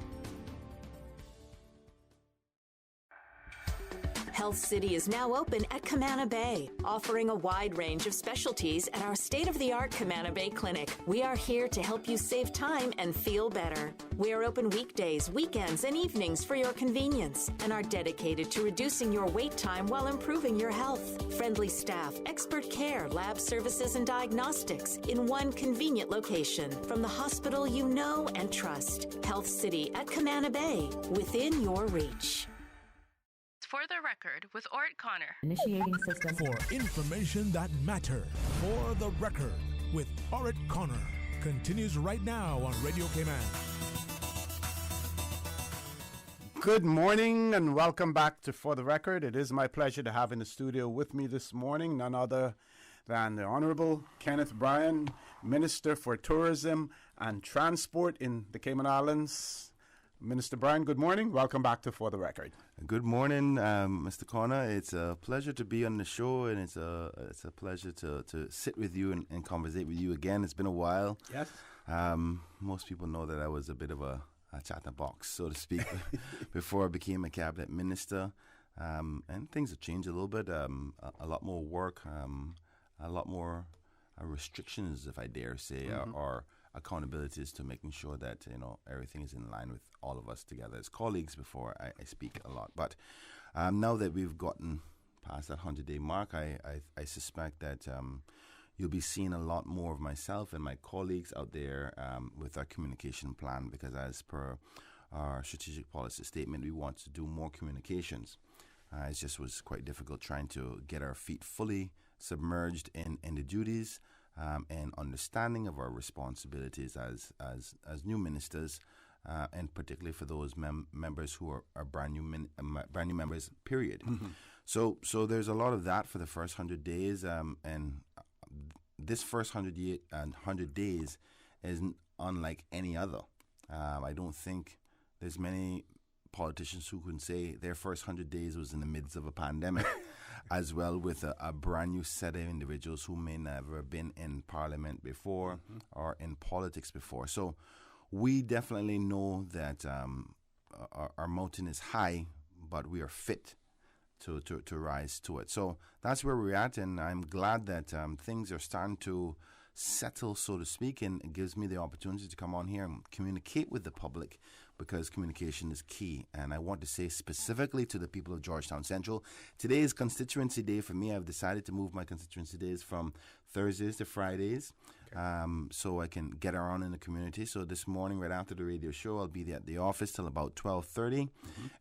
Health City is now open at Camana Bay, offering a wide range of specialties at our state-of-the-art Camana Bay Clinic. We are here to help you save time and feel better. We are open weekdays, weekends, and evenings for your convenience and are dedicated to reducing your wait time while improving your health. Friendly staff, expert care, lab services, and diagnostics in one convenient location from the hospital you know and trust. Health City at Camana Bay, within your reach. For the record, with Ort Connor. Initiating system. For information that matters. For the record, with Ort Connor. Continues right now on Radio Cayman. Good morning and welcome back to For the Record. It is my pleasure to have in the studio with me this morning none other than the Honorable Kenneth Bryan, Minister for Tourism and Transport in the Cayman Islands. Minister Bryan, good morning. Welcome back to For the Record. Good morning, Mr. Connor. It's a pleasure to be on the show, and it's a pleasure to sit with you and conversate with you again. It's been a while. Yes. Most people know that I was a bit of a chatterbox, so to speak, before I became a cabinet minister. And things have changed a little bit. A lot more work, a lot more restrictions, if I dare say, or accountabilities to making sure that everything is in line with all of us together as colleagues before I speak a lot. But now that we've gotten past that 100-day mark, I suspect that you'll be seeing a lot more of myself and my colleagues out there with our communication plan, because as per our strategic policy statement, we want to do more communications. It just was quite difficult trying to get our feet fully submerged in the duties and understanding of our responsibilities as new ministers, and particularly for those members who are brand new members, period. So there's a lot of that for the first 100 days, and this first 100 days is unlike any other. I don't think there's many politicians who can say their first 100 days was in the midst of a pandemic, as well with a brand new set of individuals who may never have been in parliament before or in politics before. So we definitely know that our mountain is high, but we are fit to rise to it. So that's where we're at, and I'm glad that things are starting to settle, so to speak, and it gives me the opportunity to come on here and communicate with the public, because communication is key. And I want to say specifically to the people of Georgetown Central, today is constituency day for me. I've decided to move my constituency days from Thursdays to Fridays, so I can get around in the community. So this morning, right after the radio show, I'll be at the office till about 12:30,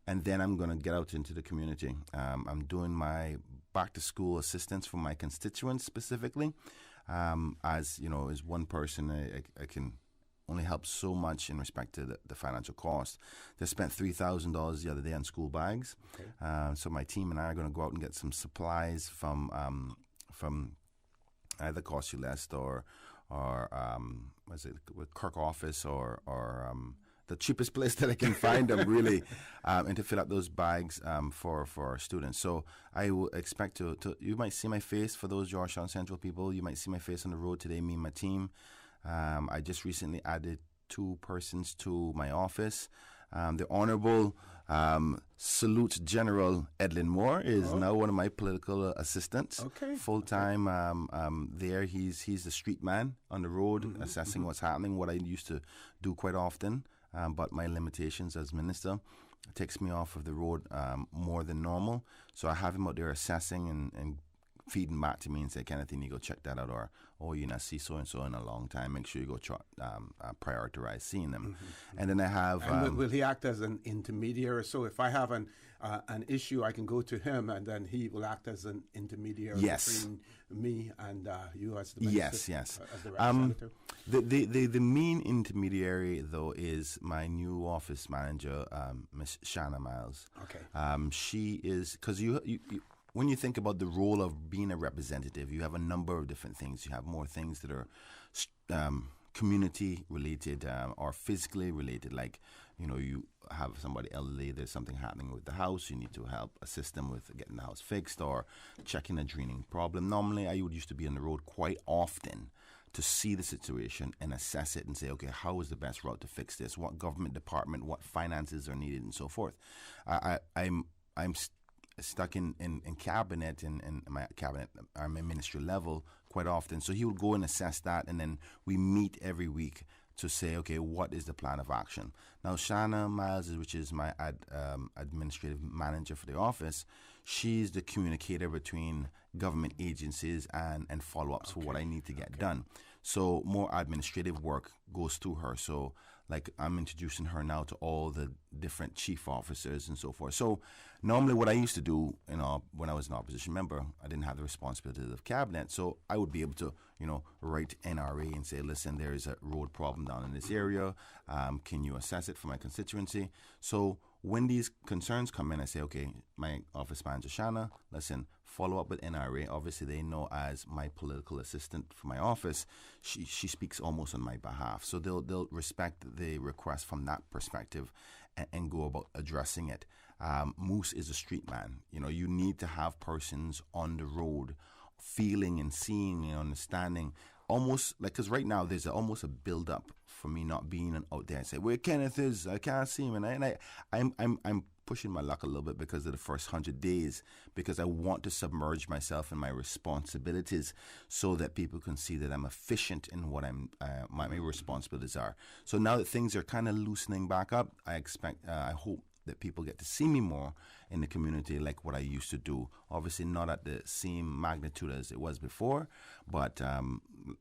and then I'm going to get out into the community. I'm doing my back-to-school assistance for my constituents specifically. As you know, as one person, I can only help so much in respect to the financial cost. They spent $3,000 the other day on school bags. So my team and I are going to go out and get some supplies from either Cost Less or Kirk Office or the cheapest place that I can find them, really, and to fill up those bags for our students. So I will expect to you might see my face, for those Georgetown Central people, you might see my face on the road today, me and my team. I just recently added 2 persons to my office. The Honorable Salute General Edlin Moore is now one of my political assistants. Full-time there. He's the street man on the road, assessing what's happening, what I used to do quite often. But my limitations as minister takes me off of the road more than normal. So I have him out there assessing and feeding back to me and say, Kenneth, you need to go check that out, or, oh, you not see so-and-so in a long time, make sure you go prioritize seeing them. And then I have... And will he act as an intermediary? So if I have an issue, I can go to him, and then he will act as an intermediary between me and you as the minister? Yes. As the representative? The main intermediary, though, is my new office manager, Miss Shanna Miles. Okay. She is... Because you when you think about the role of being a representative, you have a number of different things. You have more things that are community related or physically related, like, you know, you have somebody elderly, there's something happening with the house, you need to help assist them with getting the house fixed or checking a draining problem. Normally, I used to be on the road quite often to see the situation and assess it and say, okay, how is the best route to fix this? What government department, what finances are needed, and so forth. I'm stuck in cabinet and my cabinet, my ministry level quite often. So he will go and assess that, and then we meet every week to say, okay, what is the plan of action? Now, Shanna Miles, which is my administrative manager for the office, she's the communicator between government agencies and follow-ups for what I need to get done. So more administrative work goes through her. So like I'm introducing her now to all the different chief officers and so forth. So normally what I used to do, you know, when I was an opposition member, I didn't have the responsibilities of cabinet. So I would be able to, you know, write NRA and say, listen, there is a road problem down in this area. Can you assess it for my constituency? So when these concerns come in, I say, okay, my office manager, Shanna, listen, follow up with NRA. Obviously, they know as my political assistant for my office, she speaks almost on my behalf. So they'll respect the request from that perspective and go about addressing it. Moose is a street man. You know, you need to have persons on the road feeling and seeing and understanding. Almost like, because right now there's almost a build up for me not being out there and say, where Kenneth is, I can't see him, and I'm pushing my luck a little bit because of the first 100 days, because I want to submerge myself in my responsibilities so that people can see that I'm efficient in what my responsibilities are. So now that things are kind of loosening back up, I hope that people get to see me more in the community like what I used to do. Obviously not at the same magnitude as it was before, but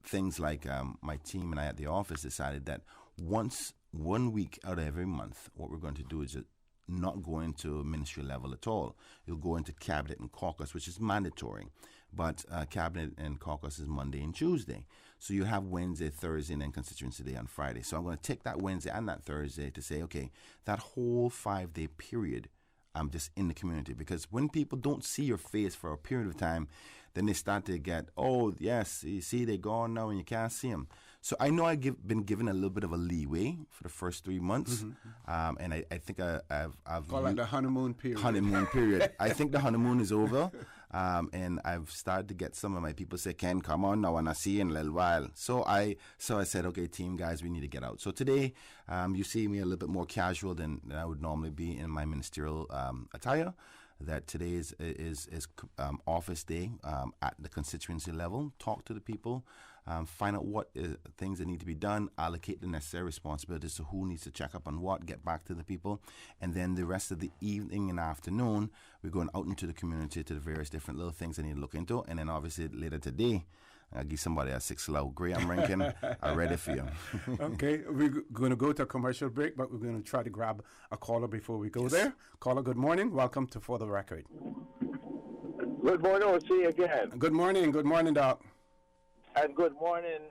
things like my team and I at the office decided that 1 week out of every month, what we're going to do is just not go into ministry level at all. You'll go into cabinet and caucus, which is mandatory. But cabinet and caucus is Monday and Tuesday. So you have Wednesday, Thursday, and then constituency day on Friday. So I'm going to take that Wednesday and that Thursday to say, okay, that whole 5-day period, I'm just in the community. Because when people don't see your face for a period of time, then they start to get, oh, yes, you see, they're gone now and you can't see them. So I know I've been given a little bit of a leeway for the first 3 months. And I think I've call it the honeymoon period. Honeymoon period. I think the honeymoon is over. And I've started to get some of my people say, Ken, come on now, and I see you in a little while. So I said, okay, team, guys, we need to get out. So today, you see me a little bit more casual than I would normally be in my ministerial attire. That today is office day at the constituency level. Talk to the people, find out what things that need to be done, allocate the necessary responsibilities to who needs to check up on what, get back to the people, and then the rest of the evening and afternoon, we're going out into the community to the various different little things I need to look into, and then obviously later today, I'll give somebody a 6 loud gray I'm ranking. I'm ready for you. Okay, we're going to go to a commercial break, but we're going to try to grab a caller before we go there. Caller, good morning. Welcome to For the Record. Good morning. We'll see you again. Good morning. Good morning, Doc. And good morning,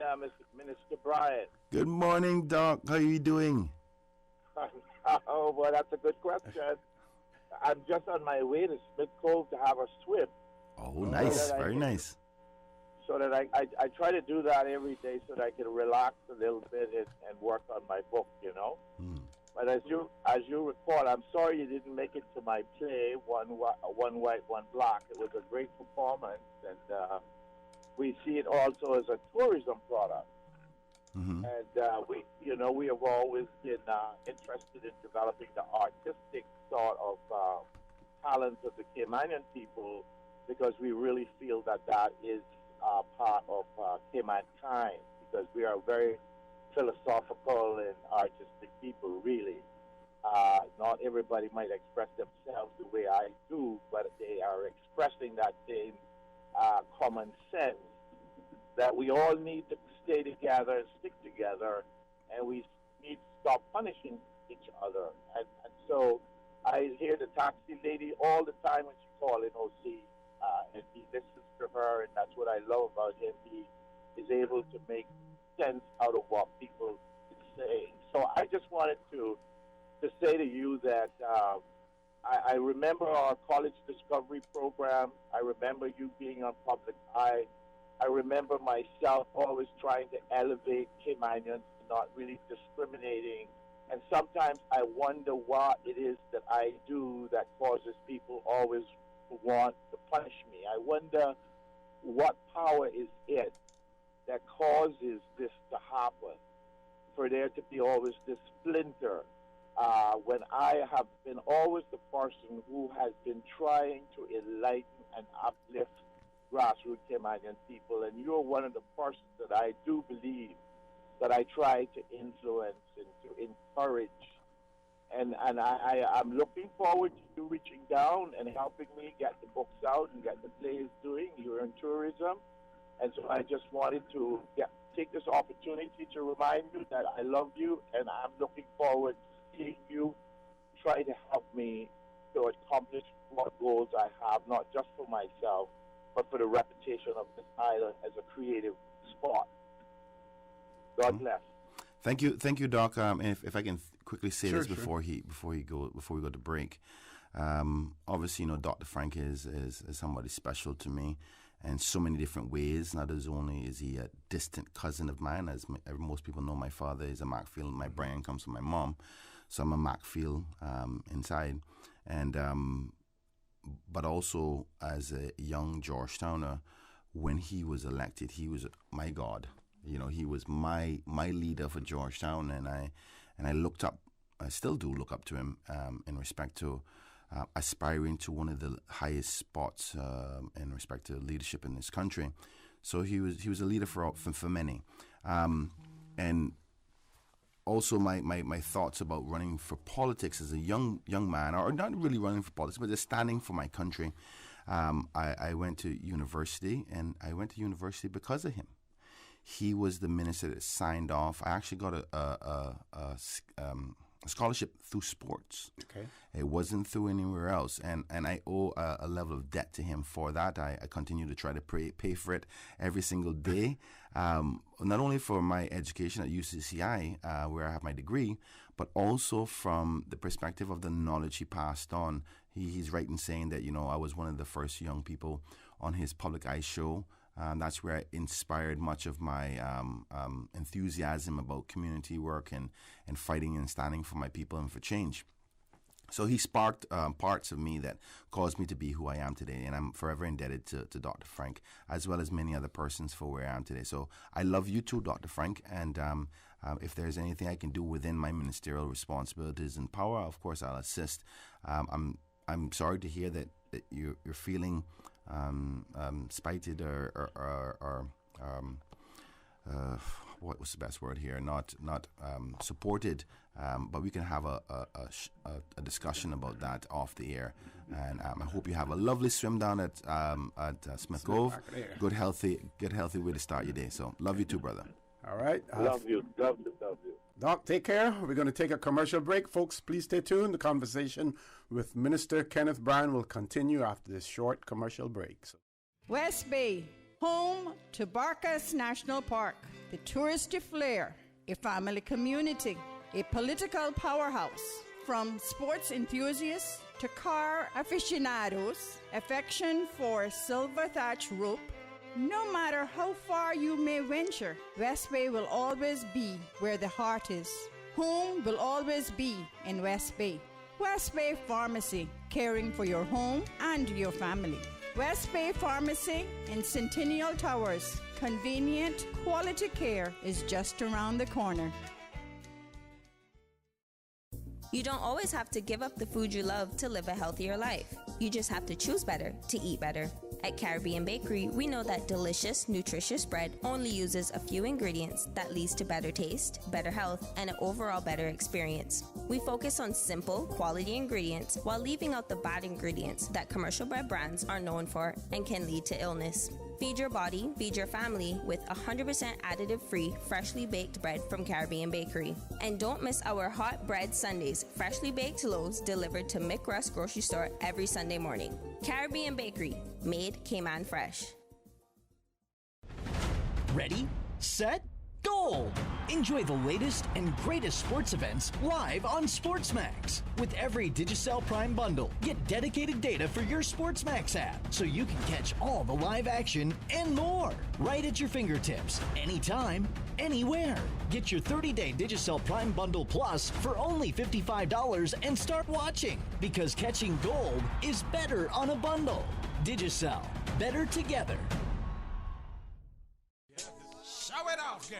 Minister Bryant. Good morning, Doc. How are you doing? Oh, well, that's a good question. I'm just on my way to Smith Cove to have a swim. Oh, nice. Very nice. So that I try to do that every day so that I can relax a little bit and work on my book, you know. But as you recall, I'm sorry you didn't make it to my play, One White, One Black. It was a great performance, and we see it also as a tourism product. And we have always been interested in developing the artistic sort of talents of the Caymanian people, because we really feel that is part of Caymankind, because we are very philosophical and artistic people, really. Not everybody might express themselves the way I do, but they are expressing that same common sense that we all need to stay together and stick together, and we need to stop punishing each other. And so I hear the taxi lady all the time when she calls in OC, and he listens to her, and that's what I love about him. He is able to make sense out of what people say. So I just wanted to say to you that I remember our college discovery program. I remember you being on public eye. I remember myself always trying to elevate Caymanians, not really discriminating. And sometimes I wonder what it is that I do that causes people always want to punish me. I wonder what power is it that causes this to happen, for there to be always this splinter, when I have been always the person who has been trying to enlighten and uplift grassroots Caymanian people, and you're one of the persons that I do believe that I try to influence and to encourage. And I'm looking forward to you reaching down and helping me get the books out and get the plays doing. You're in tourism. And so I just wanted to take this opportunity to remind you that I love you, and I'm looking forward to seeing you try to help me to accomplish what goals I have, not just for myself, but for the reputation of this island as a creative spot. God bless. Thank you, Doc. If I can quickly say this before we go to break. Obviously, Dr. Frank is somebody special to me in so many different ways. Not as only is he a distant cousin of mine, as most people know, my father is a Macfield. My Brian comes from my mom, so I'm a Macfield inside, and but also as a young Georgetowner, when he was elected, he was my God. He was my leader for Georgetown, and I looked up. I still do look up to him in respect to aspiring to one of the highest spots in respect to leadership in this country. So he was a leader for many, and also my thoughts about running for politics as a young man, or not really running for politics, but just standing for my country. I went to university, and I went to university because of him. He was the minister that signed off. I actually got a scholarship through sports. Okay. It wasn't through anywhere else, and I owe a level of debt to him for that. I continue to try to pay for it every single day, not only for my education at UCCI, where I have my degree, but also from the perspective of the knowledge he passed on. He's right in saying that, I was one of the first young people on his Public Eye show. That's where I inspired much of my enthusiasm about community work and fighting and standing for my people and for change. So he sparked parts of me that caused me to be who I am today, and I'm forever indebted to Dr. Frank, as well as many other persons for where I am today. So I love you too, Dr. Frank, and if there's anything I can do within my ministerial responsibilities and power, of course I'll assist. I'm sorry to hear that you're feeling spited or what was the best word here? Not supported, but we can have a discussion about that off the air. And I hope you have a lovely swim down at Smith Cove. Good healthy way to start your day. So love you too, brother. All right. Love you. Doc, take care. We're going to take a commercial break. Folks, please stay tuned. The conversation with Minister Kenneth Bryan will continue after this short commercial break. West Bay, home to Barkas National Park, the touristy flair, a family community, a political powerhouse. From sports enthusiasts to car aficionados, affection for silver thatch rope. No matter how far you may venture, West Bay will always be where the heart is. Home will always be in West Bay. West Bay Pharmacy, caring for your home and your family. West Bay Pharmacy in Centennial Towers. Convenient, quality care is just around the corner. You don't always have to give up the food you love to live a healthier life. You just have to choose better to eat better. At Caribbean Bakery, we know that delicious, nutritious bread only uses a few ingredients that leads to better taste, better health, and an overall better experience. We focus on simple, quality ingredients while leaving out the bad ingredients that commercial bread brands are known for and can lead to illness. Feed your body, feed your family with 100% additive-free, freshly baked bread from Caribbean Bakery. And don't miss our hot bread Sundays, freshly baked loaves delivered to McRuss grocery store every Sunday morning. Caribbean Bakery, made Cayman fresh. Ready, set, goal! Enjoy the latest and greatest sports events live on SportsMax. With every Digicel Prime bundle, get dedicated data for your SportsMax app so you can catch all the live action and more right at your fingertips, anytime, anywhere. Get your 30-day Digicel Prime Bundle Plus for only $55 and start watching, because catching gold is better on a bundle. Digicel, better together. Show it off, girl!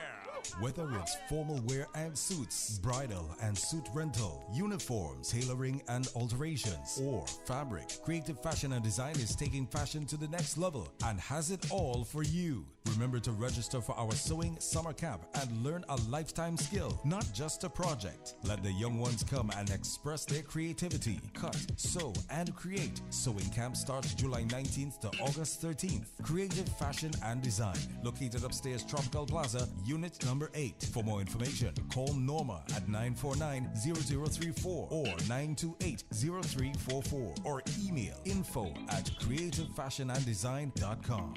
Whether it's formal wear and suits, bridal and suit rental, uniforms, tailoring and alterations, or fabric, Creative Fashion and Design is taking fashion to the next level and has it all for you. Remember to register for our sewing summer camp and learn a lifetime skill, not just a project. Let the young ones come and express their creativity. Cut, sew, and create. Sewing camp starts July 19th to August 13th. Creative Fashion and Design, located upstairs Tropical Plaza, Unit number 8. For more information, call Norma at 949-0034 or 928-0344 or email info@creativefashionanddesign.com.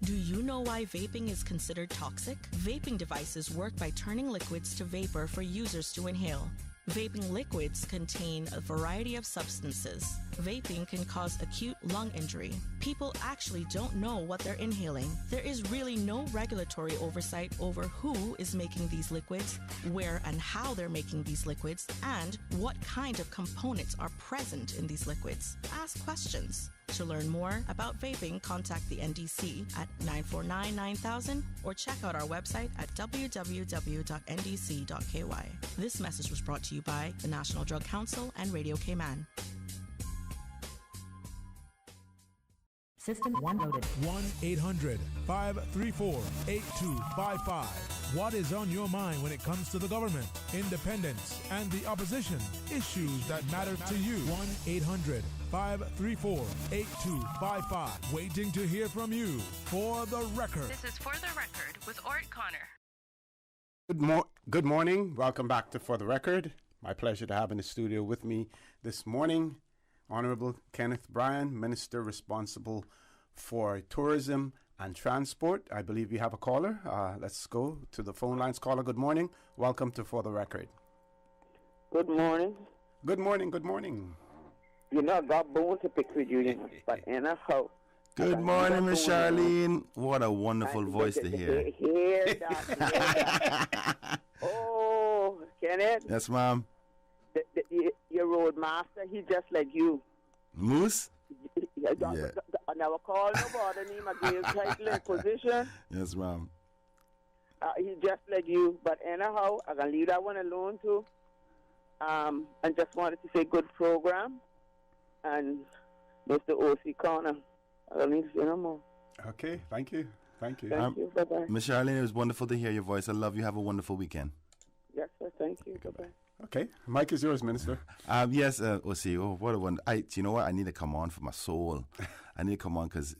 Do you know why vaping is considered toxic? Vaping devices work by turning liquids to vapor for users to inhale. Vaping liquids contain a variety of substances. Vaping can cause acute lung injury. People actually don't know what they're inhaling. There is really no regulatory oversight over who is making these liquids, where and how they're making these liquids, and what kind of components are present in these liquids. Ask questions. To learn more about vaping, contact the NDC at 949-9000 or check out our website at www.ndc.ky. This message was brought to you by the National Drug Council and Radio Cayman. System 1 loaded. 1-800-534-8255. What is on your mind when it comes to the government, independence, and the opposition? Issues that matter to you. 1-800-534-8255. Waiting to hear from you. For the record. This is For the Record with Ort Connor. Good morning. Welcome back to For the Record. My pleasure to have in the studio with me this morning Honorable Kenneth Bryan, Minister responsible for tourism and transport. I believe we have a caller. Let's go to the phone lines. Caller, good morning. Welcome to For the Record. Good morning. Good morning. Good morning. You know, I got bone to pick with you, but anyhow. Good morning, Miss Charlene. What a wonderful voice to hear. Hear that. Oh, Kenneth. Yes, ma'am. Your roadmaster, he just like you. Moose? I never called nobody name. I gave title and position. Yes, ma'am. He just like you. But anyhow, I can leave that one alone too. And just wanted to say good program. And Mr. O.C. Connor, I don't need to say no more. Okay, thank you. Thank you. Thank you. Bye-bye. Miss Charlene, it was wonderful to hear your voice. I love you. Have a wonderful weekend. Yes, sir. Thank you. Bye-bye. Okay, mic is yours, Minister. Yes, OC. Oh, what a one! You know what? I need to come on for my soul. I need to come on because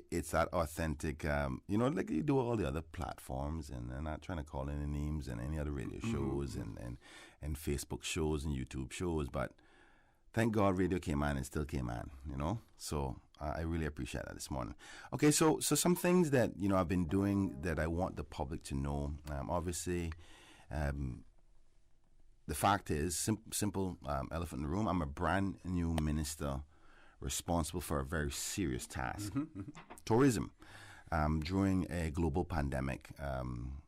it's that authentic. Like you do all the other platforms, and I'm not trying to call any names and any other radio shows and Facebook shows and YouTube shows, but thank God Radio Cayman is still Cayman. So I really appreciate that this morning. Okay, so some things that I've been doing that I want the public to know. Obviously. The fact is, simple elephant in the room, I'm a brand new minister responsible for a very serious task, tourism, during a global pandemic.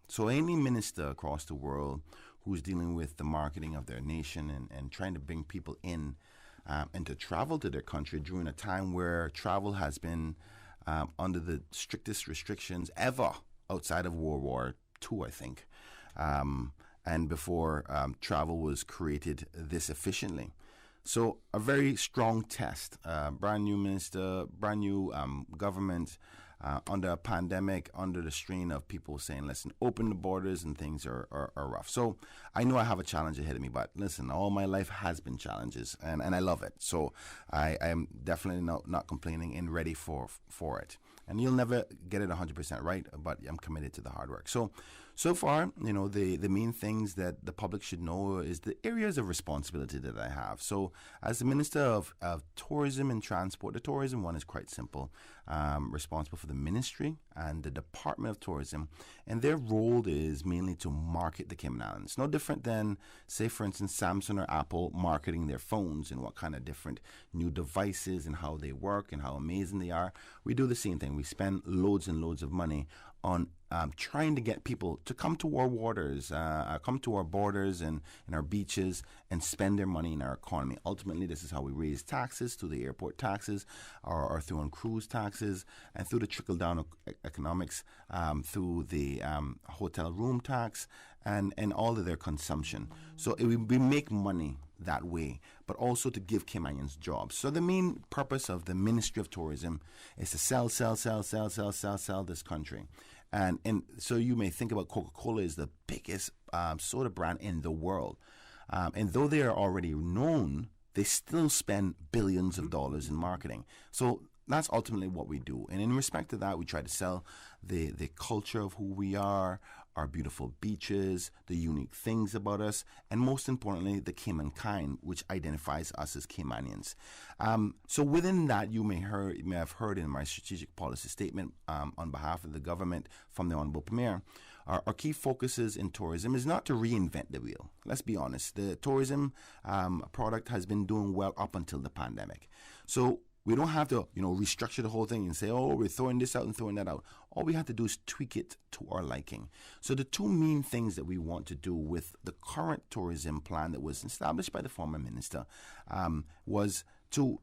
So any minister across the world who's dealing with the marketing of their nation and trying to bring people in and to travel to their country during a time where travel has been under the strictest restrictions ever outside of World War II, I think. And before travel was created this efficiently. So a very strong test, brand new minister, brand new government, under a pandemic, under the strain of people saying, listen, open the borders and things are rough. So I know I have a challenge ahead of me, but listen, all my life has been challenges, and I love it. So I am definitely not complaining and ready for it. And you'll never get it 100% right, but I'm committed to the hard work. So far, the main things that the public should know is the areas of responsibility that I have. So as the Minister of Tourism and Transport, the tourism one is quite simple. Responsible for the ministry and the Department of Tourism, and their role is mainly to market the Cayman Islands. No different than, say, for instance, Samsung or Apple marketing their phones and what kind of different new devices and how they work and how amazing they are. We do the same thing. We spend loads and loads of money on trying to get people to come to our waters, come to our borders and our beaches and spend their money in our economy. Ultimately, this is how we raise taxes, through the airport taxes or through on cruise taxes, and through the trickle-down economics, through the hotel room tax and all of their consumption. So we make money that way, but also to give Caymanians jobs. So the main purpose of the Ministry of Tourism is to sell this country. And so you may think about Coca-Cola is the biggest soda brand in the world. And though they are already known, they still spend billions of dollars in marketing. So that's ultimately what we do. And in respect to that, we try to sell the culture of who we are, our beautiful beaches, the unique things about us, and most importantly, the Cayman kind, which identifies us as Caymanians. So within that, you may have heard in my strategic policy statement on behalf of the government from the Honorable Premier, our key focuses in tourism is not to reinvent the wheel. Let's be honest. The tourism product has been doing well up until the pandemic. So we don't have to, restructure the whole thing and say, oh, we're throwing this out and throwing that out. All we have to do is tweak it to our liking. So the two main things that we want to do with the current tourism plan that was established by the former minister was to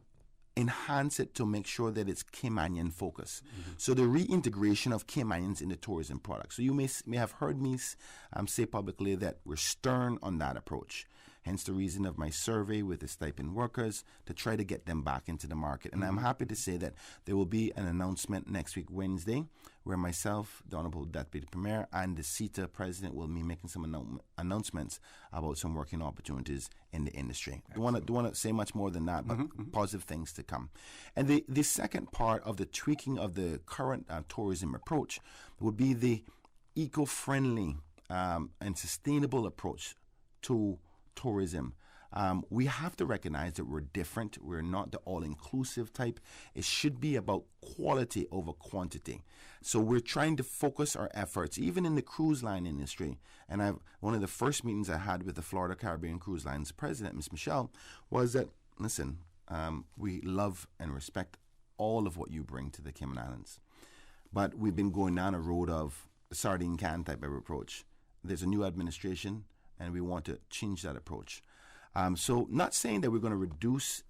enhance it to make sure that it's Caymanian focus. Mm-hmm. So the reintegration of Caymanians in the tourism product. So you may have heard me say publicly that we're stern on that approach. Hence the reason of my survey with the stipend workers to try to get them back into the market. And I'm happy to say that there will be an announcement next week, Wednesday, where myself, the Honorable Deputy Premier, and the CETA President will be making some announcements about some working opportunities in the industry. Don't want to say much more than that, but positive things to come. And the second part of the tweaking of the current tourism approach would be the eco-friendly and sustainable approach to tourism. We have to recognize that we're different. We're not the all-inclusive type. It should be about quality over quantity. So we're trying to focus our efforts, even in the cruise line industry. And one of the first meetings I had with the Florida Caribbean Cruise Line's president, Ms. Michelle, was that, listen, we love and respect all of what you bring to the Cayman Islands. But we've been going down a road of sardine can type of approach. There's a new administration, and we want to change that approach. So not saying that we're going to reduce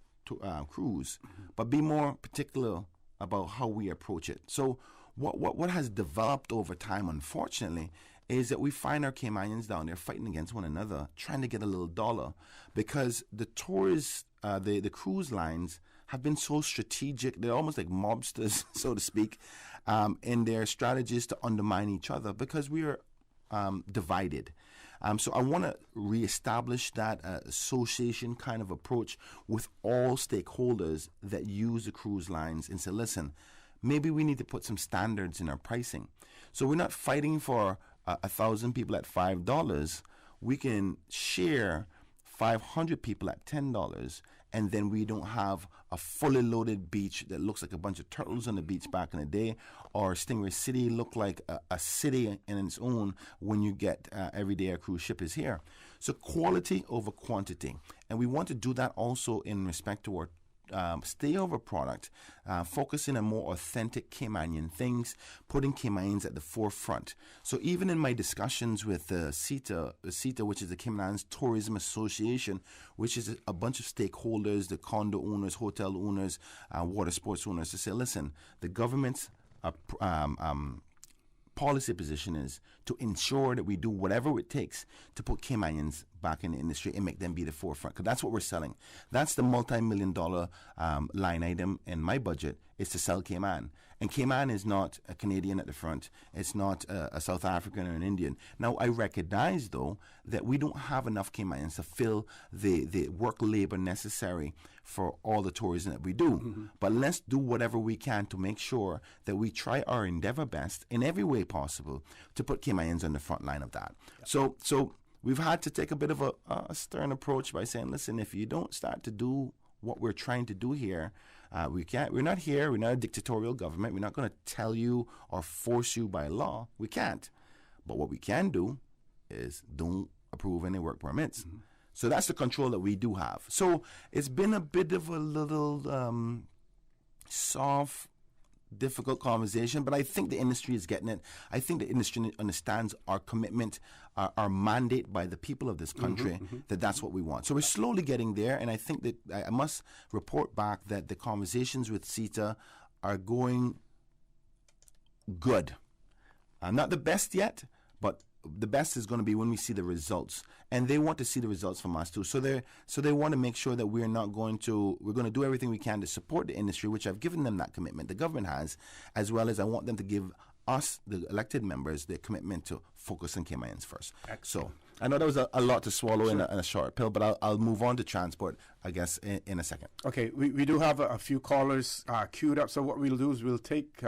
cruise, but be more particular about how we approach it. So what has developed over time, unfortunately, is that we find our Caymanians down there fighting against one another, trying to get a little dollar, because the tourists, the cruise lines have been so strategic. They're almost like mobsters, so to speak, in their strategies to undermine each other because we are divided. So I want to reestablish that association kind of approach with all stakeholders that use the cruise lines and say, listen, maybe we need to put some standards in our pricing. So we're not fighting for 1,000 people at $5. We can share 500 people at $10, and then we don't have a fully loaded beach that looks like a bunch of turtles on the beach back in the day, or Stingray City look like a city in its own when you get every day a cruise ship is here. So quality over quantity. And we want to do that also in respect to our stayover product, focusing on more authentic Caymanian things, putting Caymanians at the forefront. So even in my discussions with the CETA, which is the Cayman Islands Tourism Association, which is a bunch of stakeholders, the condo owners, hotel owners, water sports owners, to say, listen, the government's policy position is to ensure that we do whatever it takes to put Caymanians back in the industry and make them be the forefront, because that's what we're selling. That's the multi-million-dollar line item in my budget, is to sell Cayman. And Cayman is not a Canadian at the front. It's not a South African or an Indian. Now, I recognize, though, that we don't have enough Caymanians to fill the work labor necessary for all the tourism that we do. Mm-hmm. But let's do whatever we can to make sure that we try our endeavor best in every way possible to put Caymanians on the front line of that. Yep. So we've had to take a bit of a stern approach by saying, listen, if you don't start to do what we're trying to do here, we're not here, we're not a dictatorial government, we're not going to tell you or force you by law. We can't. But what we can do is don't approve any work permits. Mm-hmm. So that's the control that we do have. So it's been a bit of a little soft, difficult conversation, but I think the industry is getting it. I think the industry understands our commitment, our mandate by the people of this country, that's what we want. So we're slowly getting there, and I think that I must report back that the conversations with CETA are going good. Not the best yet, but the best is going to be when we see the results, and they want to see the results from us too. So they want to make sure that we're going to do everything we can to support the industry, which I've given them that commitment. The government has, as well as I want them to give us, the elected members, the commitment to focus on Caymanians first. Excellent. So I know that was a lot to swallow in a short pill, but I'll move on to transport, I guess, in a second. Okay, we do have a few callers queued up. So what we'll do is we'll take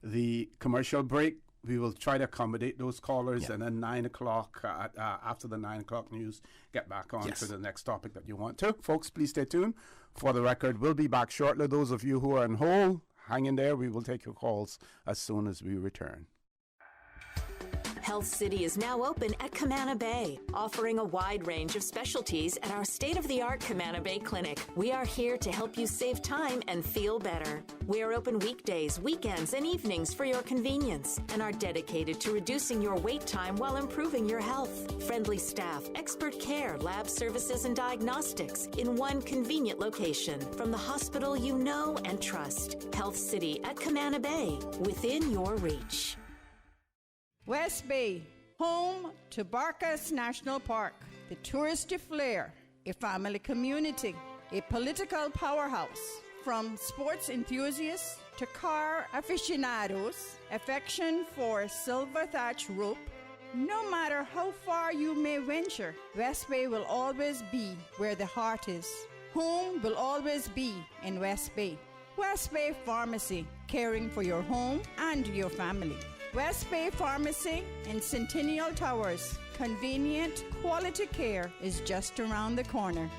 the commercial break. We will try to accommodate those callers, and then 9 o'clock, after the 9 o'clock news, get back on to the next topic that you want to. Folks, please stay tuned. For the record, we'll be back shortly. Those of you who are on hold, hang in there. We will take your calls as soon as we return. Health City is now open at Camana Bay, offering a wide range of specialties at our state-of-the-art Camana Bay Clinic. We are here to help you save time and feel better. We are open weekdays, weekends, and evenings for your convenience and are dedicated to reducing your wait time while improving your health. Friendly staff, expert care, lab services, and diagnostics in one convenient location from the hospital you know and trust. Health City at Camana Bay, within your reach. West Bay, home to Barkas National Park, the touristy flair, a family community, a political powerhouse. From sports enthusiasts to car aficionados, affection for silver thatch rope. No matter how far you may venture, West Bay will always be where the heart is. Home will always be in West Bay. West Bay Pharmacy, caring for your home and your family. West Bay Pharmacy in Centennial Towers. Convenient, quality care is just around the corner.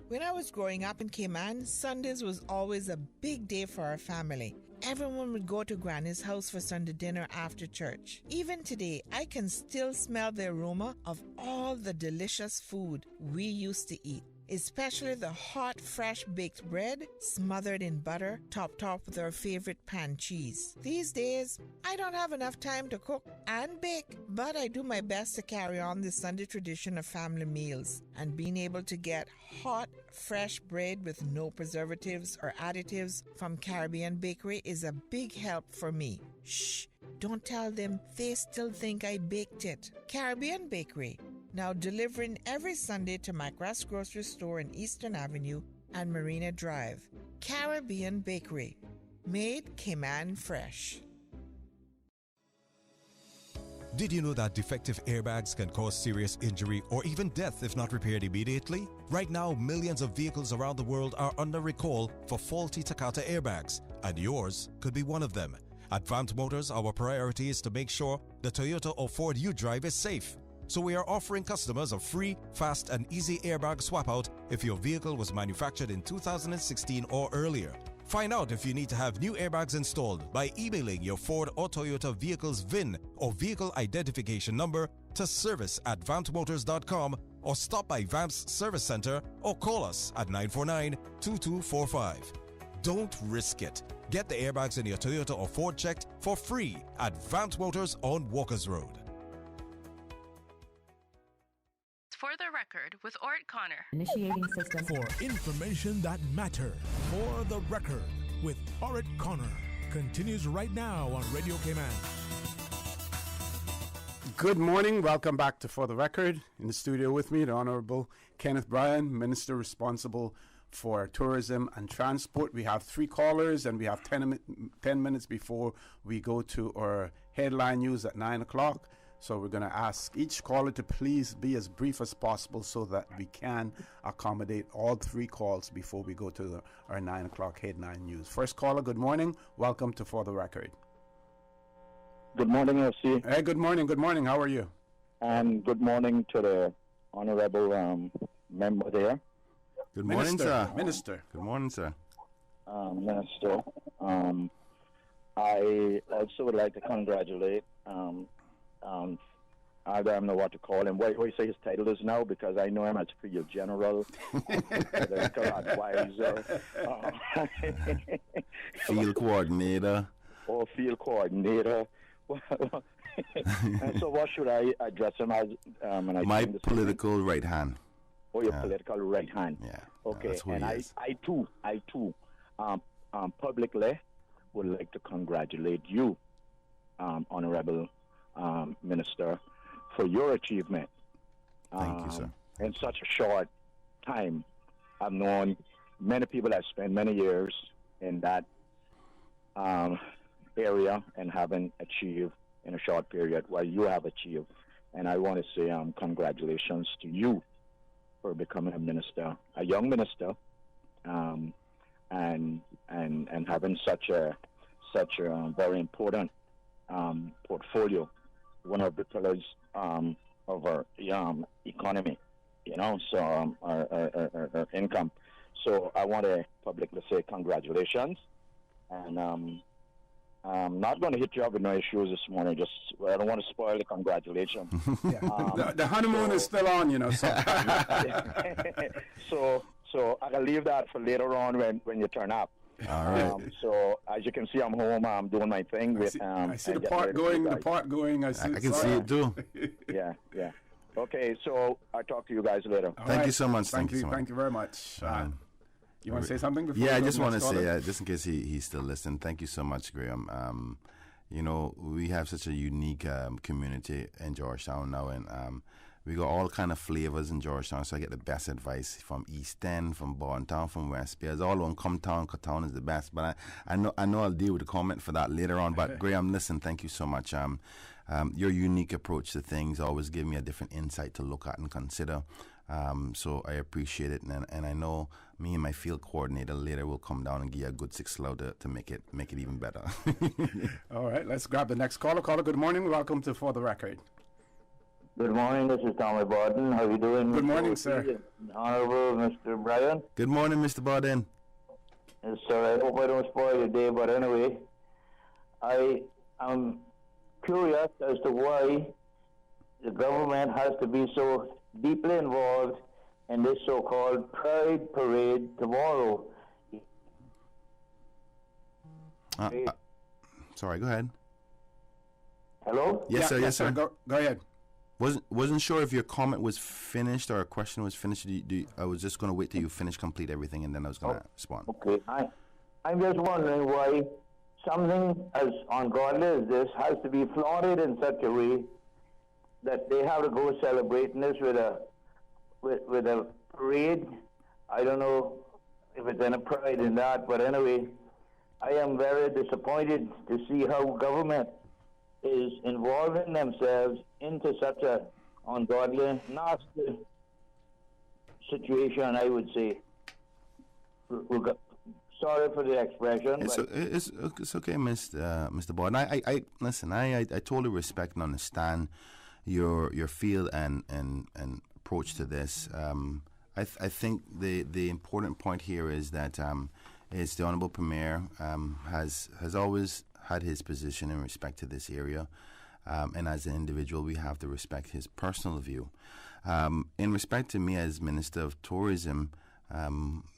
When I was growing up in Cayman, Sundays was always a big day for our family. Everyone would go to Granny's house for Sunday dinner after church. Even today, I can still smell the aroma of all the delicious food we used to eat, especially the hot, fresh baked bread smothered in butter, topped off with our favorite pan cheese. These days, I don't have enough time to cook and bake, but I do my best to carry on the Sunday tradition of family meals, and being able to get hot, fresh bread with no preservatives or additives from Caribbean Bakery is a big help for me. Shh, don't tell them, they still think I baked it. Caribbean Bakery, now delivering every Sunday to McGrath's grocery store in Eastern Avenue and Marina Drive. Caribbean Bakery, made Cayman fresh. Did you know that defective airbags can cause serious injury or even death if not repaired immediately? Right now, millions of vehicles around the world are under recall for faulty Takata airbags, and yours could be one of them. At Vamt Motors, our priority is to make sure the Toyota or Ford you drive is safe. So we are offering customers a free, fast, and easy airbag swap out if your vehicle was manufactured in 2016 or earlier. Find out if you need to have new airbags installed by emailing your Ford or Toyota vehicle's VIN or vehicle identification number to service@vampmotors.com, or stop by Vamp's service center or call us at 949-2245. Don't risk it. Get the airbags in your Toyota or Ford checked for free at Vamp Motors on Walkers Road. For the record, with Ort Connor. Initiating system. For information that matters. For the record, with Ort Connor. Continues right now on Radio Cayman. Good morning. Welcome back to For the Record. In the studio with me, the Honorable Kenneth Bryan, Minister responsible for tourism and transport. We have 3 callers and we have 10 minutes before we go to our headline news at 9 o'clock. So we're going to ask each caller to please be as brief as possible so that we can accommodate all 3 calls before we go to our 9 o'clock headline news. First caller, good morning. Welcome to For the Record. Good morning, FC. Hey, good morning. Good morning. How are you? And good morning to the honorable member there. Good morning, sir. Minister. Good morning, sir. Minister. I also would like to congratulate I don't know what to call him. What do you say his title is now? Because I know him as Field General, political advisor, Field Coordinator. Or Field Coordinator. And so what should I address him as? My political right hand. Oh, your political right hand. Yeah. Okay. And I too, publicly would like to congratulate you, Honorable Minister, for your achievement. Thank you, sir. In such a short time, I've known many people that spent many years in that area and haven't achieved in a short period what you have achieved. And I want to say congratulations to you for becoming a minister, a young minister, and having such a very important portfolio, one of the pillars of our economy, so our income. So I want to publicly say congratulations, and I'm not going to hit you up with no issues this morning. I don't want to spoil the congratulations. The honeymoon is still on, So. So I'll leave that for later on when you turn up. All right. So as you can see, I'm home. I'm doing my thing. I see the part going. I can see it too. Yeah. Okay, so I'll talk to you guys later. Thank you so much. Thank you very much. You want to say something before? Yeah, I just want to say, just in case he's still listening, thank you so much, Graham. We have such a unique community in Georgetown now, and we got all kind of flavors in Georgetown, so I get the best advice from East End, from Bontown, from West Piers. All on come town, cause town is the best. But I know I'll deal with the comment for that later on. But Graham, listen, thank you so much. Your unique approach to things always give me a different insight to look at and consider. So I appreciate it, and I know me and my field coordinator later will come down and give you a good 6 loud to make it even better. All right, let's grab the next caller. Caller, good morning. Welcome to For the Record. Good morning, this is Tommy Borden. How are you doing? Good morning, sir. Honorable Mr. Bryan. Good morning, Mr. Borden. Yes, sir. I hope I don't spoil your day, but anyway, I am curious as to why the government has to be so deeply involved in this so-called Pride Parade tomorrow. Sorry, go ahead. Hello? Yes, sir. Go ahead. Wasn't sure if your comment was finished or a question was finished. I was just going to wait till you complete everything, and then I was going to respond. Okay. I'm just wondering why something as ungodly as this has to be flaunted in such a way that they have to go celebrating this with a parade. I don't know if it's any pride in that, but anyway, I am very disappointed to see how government is involving themselves into such a ungodly, nasty situation, I would say. Sorry for the expression. It's okay, Mr. Borden. I listen. I totally respect and understand your feel and approach to this. I think the important point here is that is the Honourable Premier has always had his position in respect to this area, and as an individual, we have to respect his personal view. In respect to me as Minister of Tourism,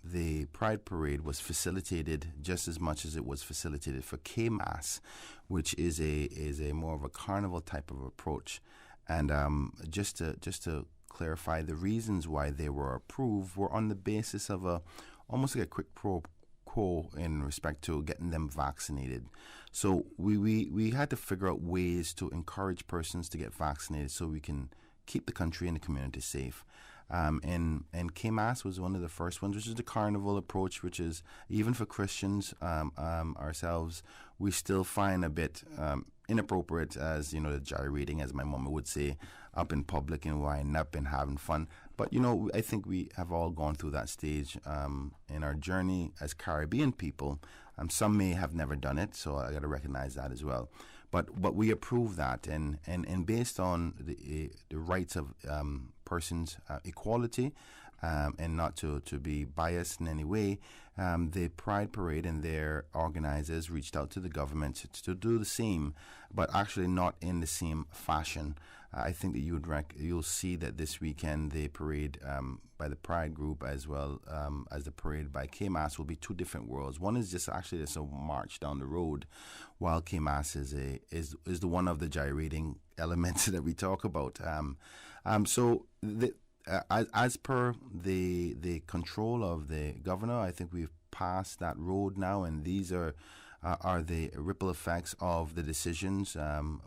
the Pride Parade was facilitated just as much as it was facilitated for KMAS, which is a more of a carnival type of approach. And just to clarify, the reasons why they were approved were on the basis of almost like a quick pro quo in respect to getting them vaccinated. So we had to figure out ways to encourage persons to get vaccinated so we can keep the country and the community safe. And KMAS was one of the first ones, which is the carnival approach, which is, even for Christians ourselves, we still find a bit inappropriate, as, you know, the gyrating, as my mama would say, up in public and winding up and having fun. But, you know, I think we have all gone through that stage in our journey as Caribbean people. Some may have never done it, so I got to recognize that as well. But we approve that, and based on the rights of persons, equality, and not to be biased in any way, the Pride Parade and their organizers reached out to the government to do the same, but actually not in the same fashion. I think that you'll see that this weekend the parade by the Pride group as well as the parade by KMAS will be two different worlds. One is just actually a march down the road, while KMAS is the one of the gyrating elements that we talk about. So as per the control of the governor, I think we've passed that road now, and these are the ripple effects of the decisions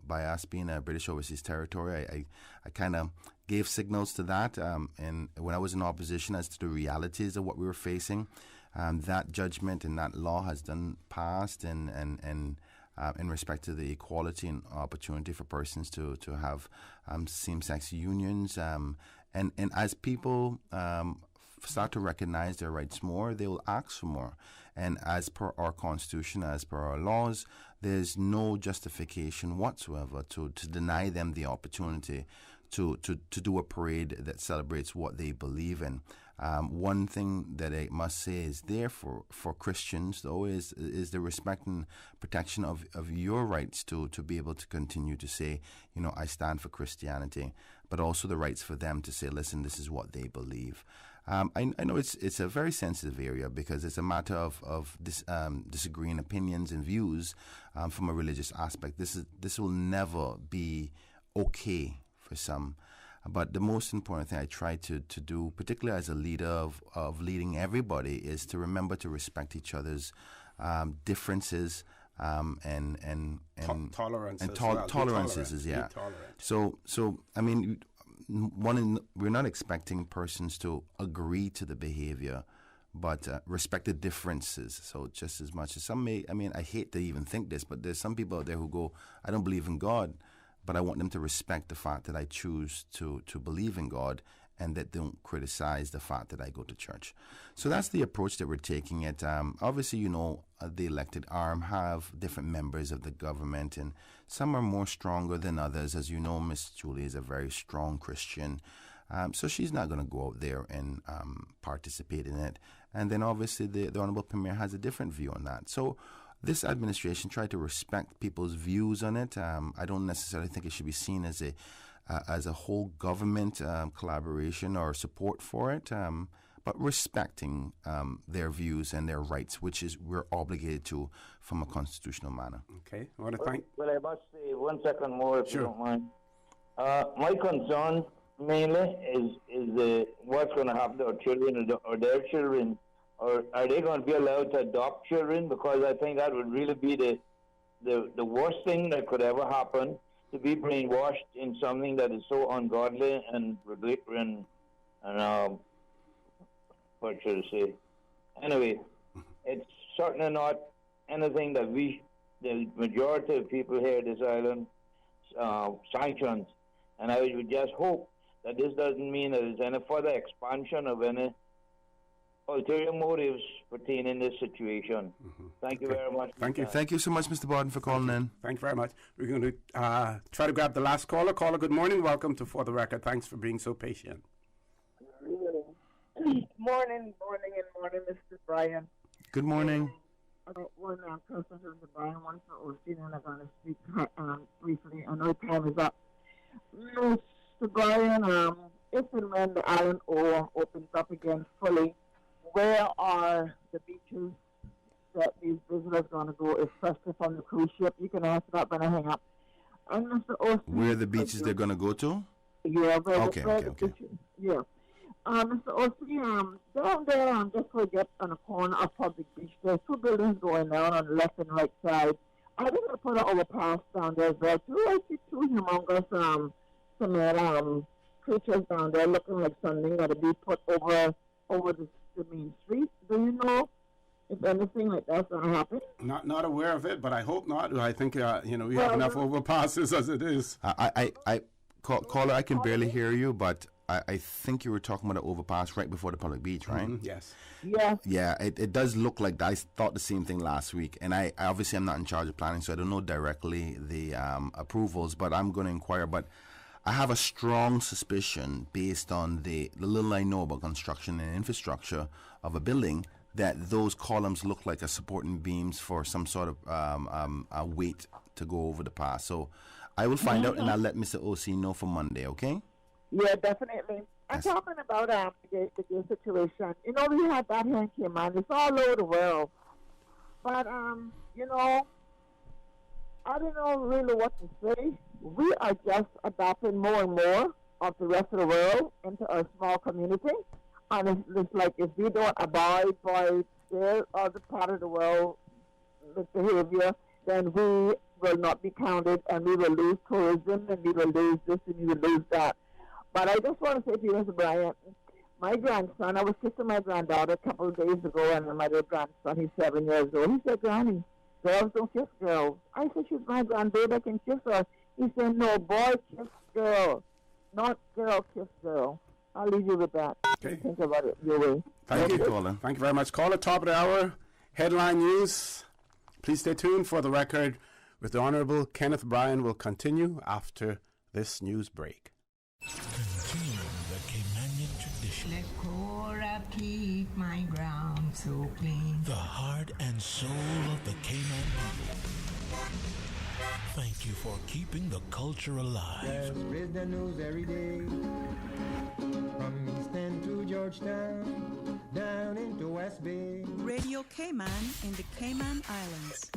by us being a British Overseas Territory. I kind of gave signals to that, and when I was in opposition as to the realities of what we were facing, that judgment and that law has passed, and in respect to the equality and opportunity for persons to have same-sex unions, and as people start to recognize their rights more, they will ask for more. And as per our Constitution, as per our laws, there's no justification whatsoever to deny them the opportunity to do a parade that celebrates what they believe in. One thing that I must say is there for Christians, though, is the respect and protection of your rights to be able to continue to say, you know, I stand for Christianity, but also the rights for them to say, listen, this is what they believe. I know it's a very sensitive area because it's a matter of disagreeing opinions and views from a religious aspect. This will never be okay for some. But the most important thing I try to do, particularly as a leader of leading everybody, is to remember to respect each other's differences and tolerance and as well. tolerances. Yeah. So I mean, we're not expecting persons to agree to the behavior, but respect the differences. So just as much as some may, I mean, I hate to even think this, but there's some people out there who go, I don't believe in God, but I want them to respect the fact that I choose to believe in God, and that don't criticize the fact that I go to church. So that's the approach that we're taking it. Obviously, you know, the elected arm have different members of the government, and some are more stronger than others. As you know, Miss Julie is a very strong Christian, so she's not going to go out there and participate in it. And then obviously the Honorable Premier has a different view on that. So this administration tried to respect people's views on it. I don't necessarily think it should be seen as a whole government collaboration or support for it, but respecting their views and their rights, which is we're obligated to from a constitutional manner. Okay, I want to thank. Well, I must say 1 second more, if Sure. you don't mind. My concern mainly is what's going to happen to our children or their children. Or are they going to be allowed to adopt children? Because I think that would really be the worst thing that could ever happen, to be brainwashed in something that is so ungodly and what should I say? Anyway, it's certainly not anything that the majority of people here at this island, sanctions. And I would just hope that this doesn't mean that there's any further expansion of any ulterior motives pertaining to this situation. Thank you very much. Thank you. Thank you so much, Mr. Barton, for calling in. Thank you very much. We're going to try to grab the last caller. Caller, good morning. Welcome to For the Record. Thanks for being so patient. Morning, Mr. Brian. Good morning. I got one person for Mr. Brian, one for Austin, and I'm going to speak briefly. I know time is up. Mr. Brian, if and when the Island O opens up again fully, where are the beaches that these visitors going to go, especially from the cruise ship? You can answer that when I hang up. And Mr. Austin, Where are the beaches they're going to go to? Yeah, Okay. Yeah. Mr. Austin, down there, just forget on the corner of Public Beach, there's two buildings going down on the left and right side. I think I put an overpass down there as well too. I see two humongous cement creatures down there looking like something that to be put over the main street. Do you know if anything like that's going to happen? Not aware of it, but I hope not. I think we have enough overpasses as it is. Caller, I can barely hear you, but I think you were talking about the overpass right before the public beach, right? Mm-hmm. Yes. Yeah. Yeah, it does look like that. I thought the same thing last week, and I obviously I'm not in charge of planning, so I don't know directly the approvals, but I'm going to inquire. But I have a strong suspicion, based on the little I know about construction and infrastructure of a building, that those columns look like a supporting beams for some sort of a weight to go over the pass. So I will find out, and I'll let Mr. O.C. know for Monday, okay? Yeah, definitely. I'm talking about the gay situation. You know, we had that here in Cayman. It's all over the world. But, you know, I don't know really what to say. We are just adopting more and more of the rest of the world into our small community. And it's like if we don't abide by their other part of the world with behavior, then we will not be counted, and we will lose tourism, and we will lose this, and we will lose that. But I just want to say to you, Mr. Bryant, my grandson, I was kissing my granddaughter a couple of days ago, and my other grandson, he's 7 years old. He said, Granny, girls don't kiss girls. I said, she's my grandbaby, I can kiss her. He said, no, boy kiss girl, not girl kiss girl. I'll leave you with that. Okay. Think about it your way. Thank you, caller. Thank you very much. Caller, top of the hour, headline news. Please stay tuned for the record with the Honorable Kenneth Bryan. Will continue after this news break. Continuing the Caymanian tradition. Let Cora keep my ground so clean. The heart and soul of the Cayman people. Thank you for keeping the culture alive. There's business news every day. From East End to Georgetown, down into West Bay. Radio Cayman in the Cayman Islands.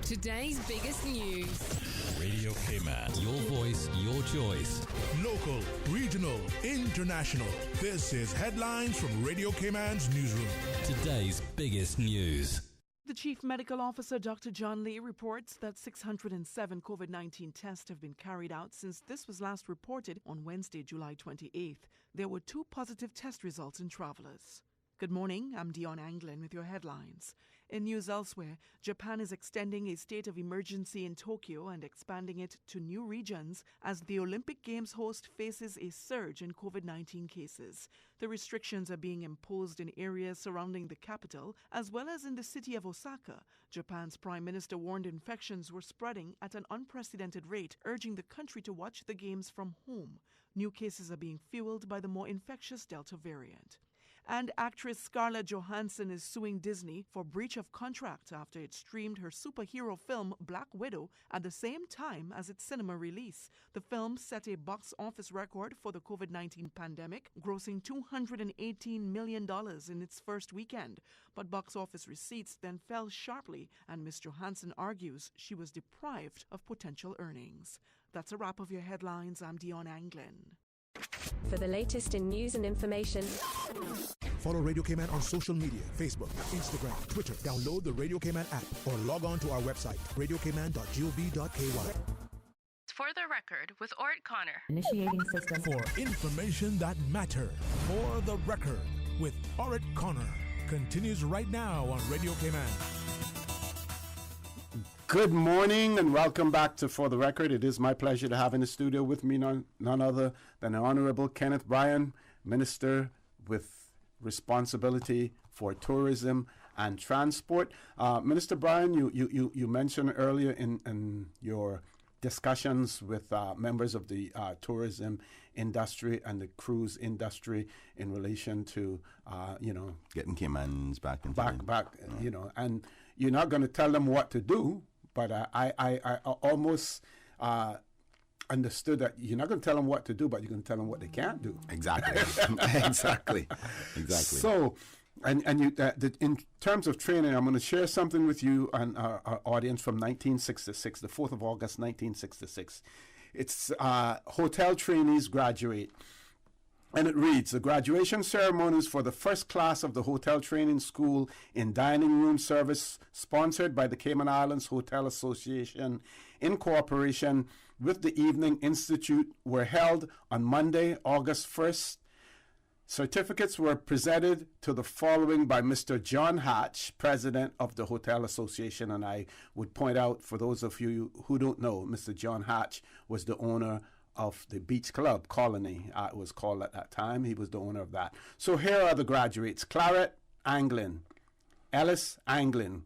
Today's biggest news. Radio Cayman. Your voice, your choice. Local, regional, international. This is Headlines from Radio Cayman's newsroom. Today's biggest news. The Chief Medical Officer, Dr. John Lee, reports that 607 COVID-19 tests have been carried out since this was last reported on Wednesday, July 28th. There were 2 positive test results in travelers. Good morning, I'm Dion Anglin with your headlines. In news elsewhere, Japan is extending a state of emergency in Tokyo and expanding it to new regions as the Olympic Games host faces a surge in COVID-19 cases. The restrictions are being imposed in areas surrounding the capital as well as in the city of Osaka. Japan's prime minister warned infections were spreading at an unprecedented rate, urging the country to watch the games from home. New cases are being fueled by the more infectious Delta variant. And actress Scarlett Johansson is suing Disney for breach of contract after it streamed her superhero film Black Widow at the same time as its cinema release. The film set a box office record for the COVID-19 pandemic, grossing $218 million in its first weekend. But box office receipts then fell sharply, and Ms. Johansson argues she was deprived of potential earnings. That's a wrap of your headlines. I'm Dion Anglin. For the latest in news and information, follow Radio Cayman on social media, Facebook, Instagram, Twitter. Download the Radio Cayman app or log on to our website, radiocayman.gov.ky. For the record, with Ort Connor. Initiating system. For information that matters. For the record, with Ort Connor. Continues right now on Radio Cayman. Good morning and welcome back to For the Record. It is my pleasure to have in the studio with me none other than the Honorable Kenneth Bryan, Minister with responsibility for tourism and transport. Minister Bryan, you mentioned earlier in your discussions with members of the tourism industry and the cruise industry in relation to, getting Caymans back into and you're not going to tell them what to do. But I almost understood that you're not going to tell them what to do, but you're going to tell them what they can't do. Exactly. Exactly. So, and you, in terms of training, I'm going to share something with you and our audience from 1966, the 4th of August, 1966. It's hotel trainees graduate. And it reads, the graduation ceremonies for the first class of the Hotel Training School in Dining Room Service, sponsored by the Cayman Islands Hotel Association in cooperation with the Evening Institute, were held on Monday, August 1st. Certificates were presented to the following by Mr. John Hatch, president of the Hotel Association. And I would point out, for those of you who don't know, Mr. John Hatch was the owner of the Beach Club, Colony, it was called at that time. He was the owner of that. So here are the graduates. Claret Anglin, Ellis Anglin,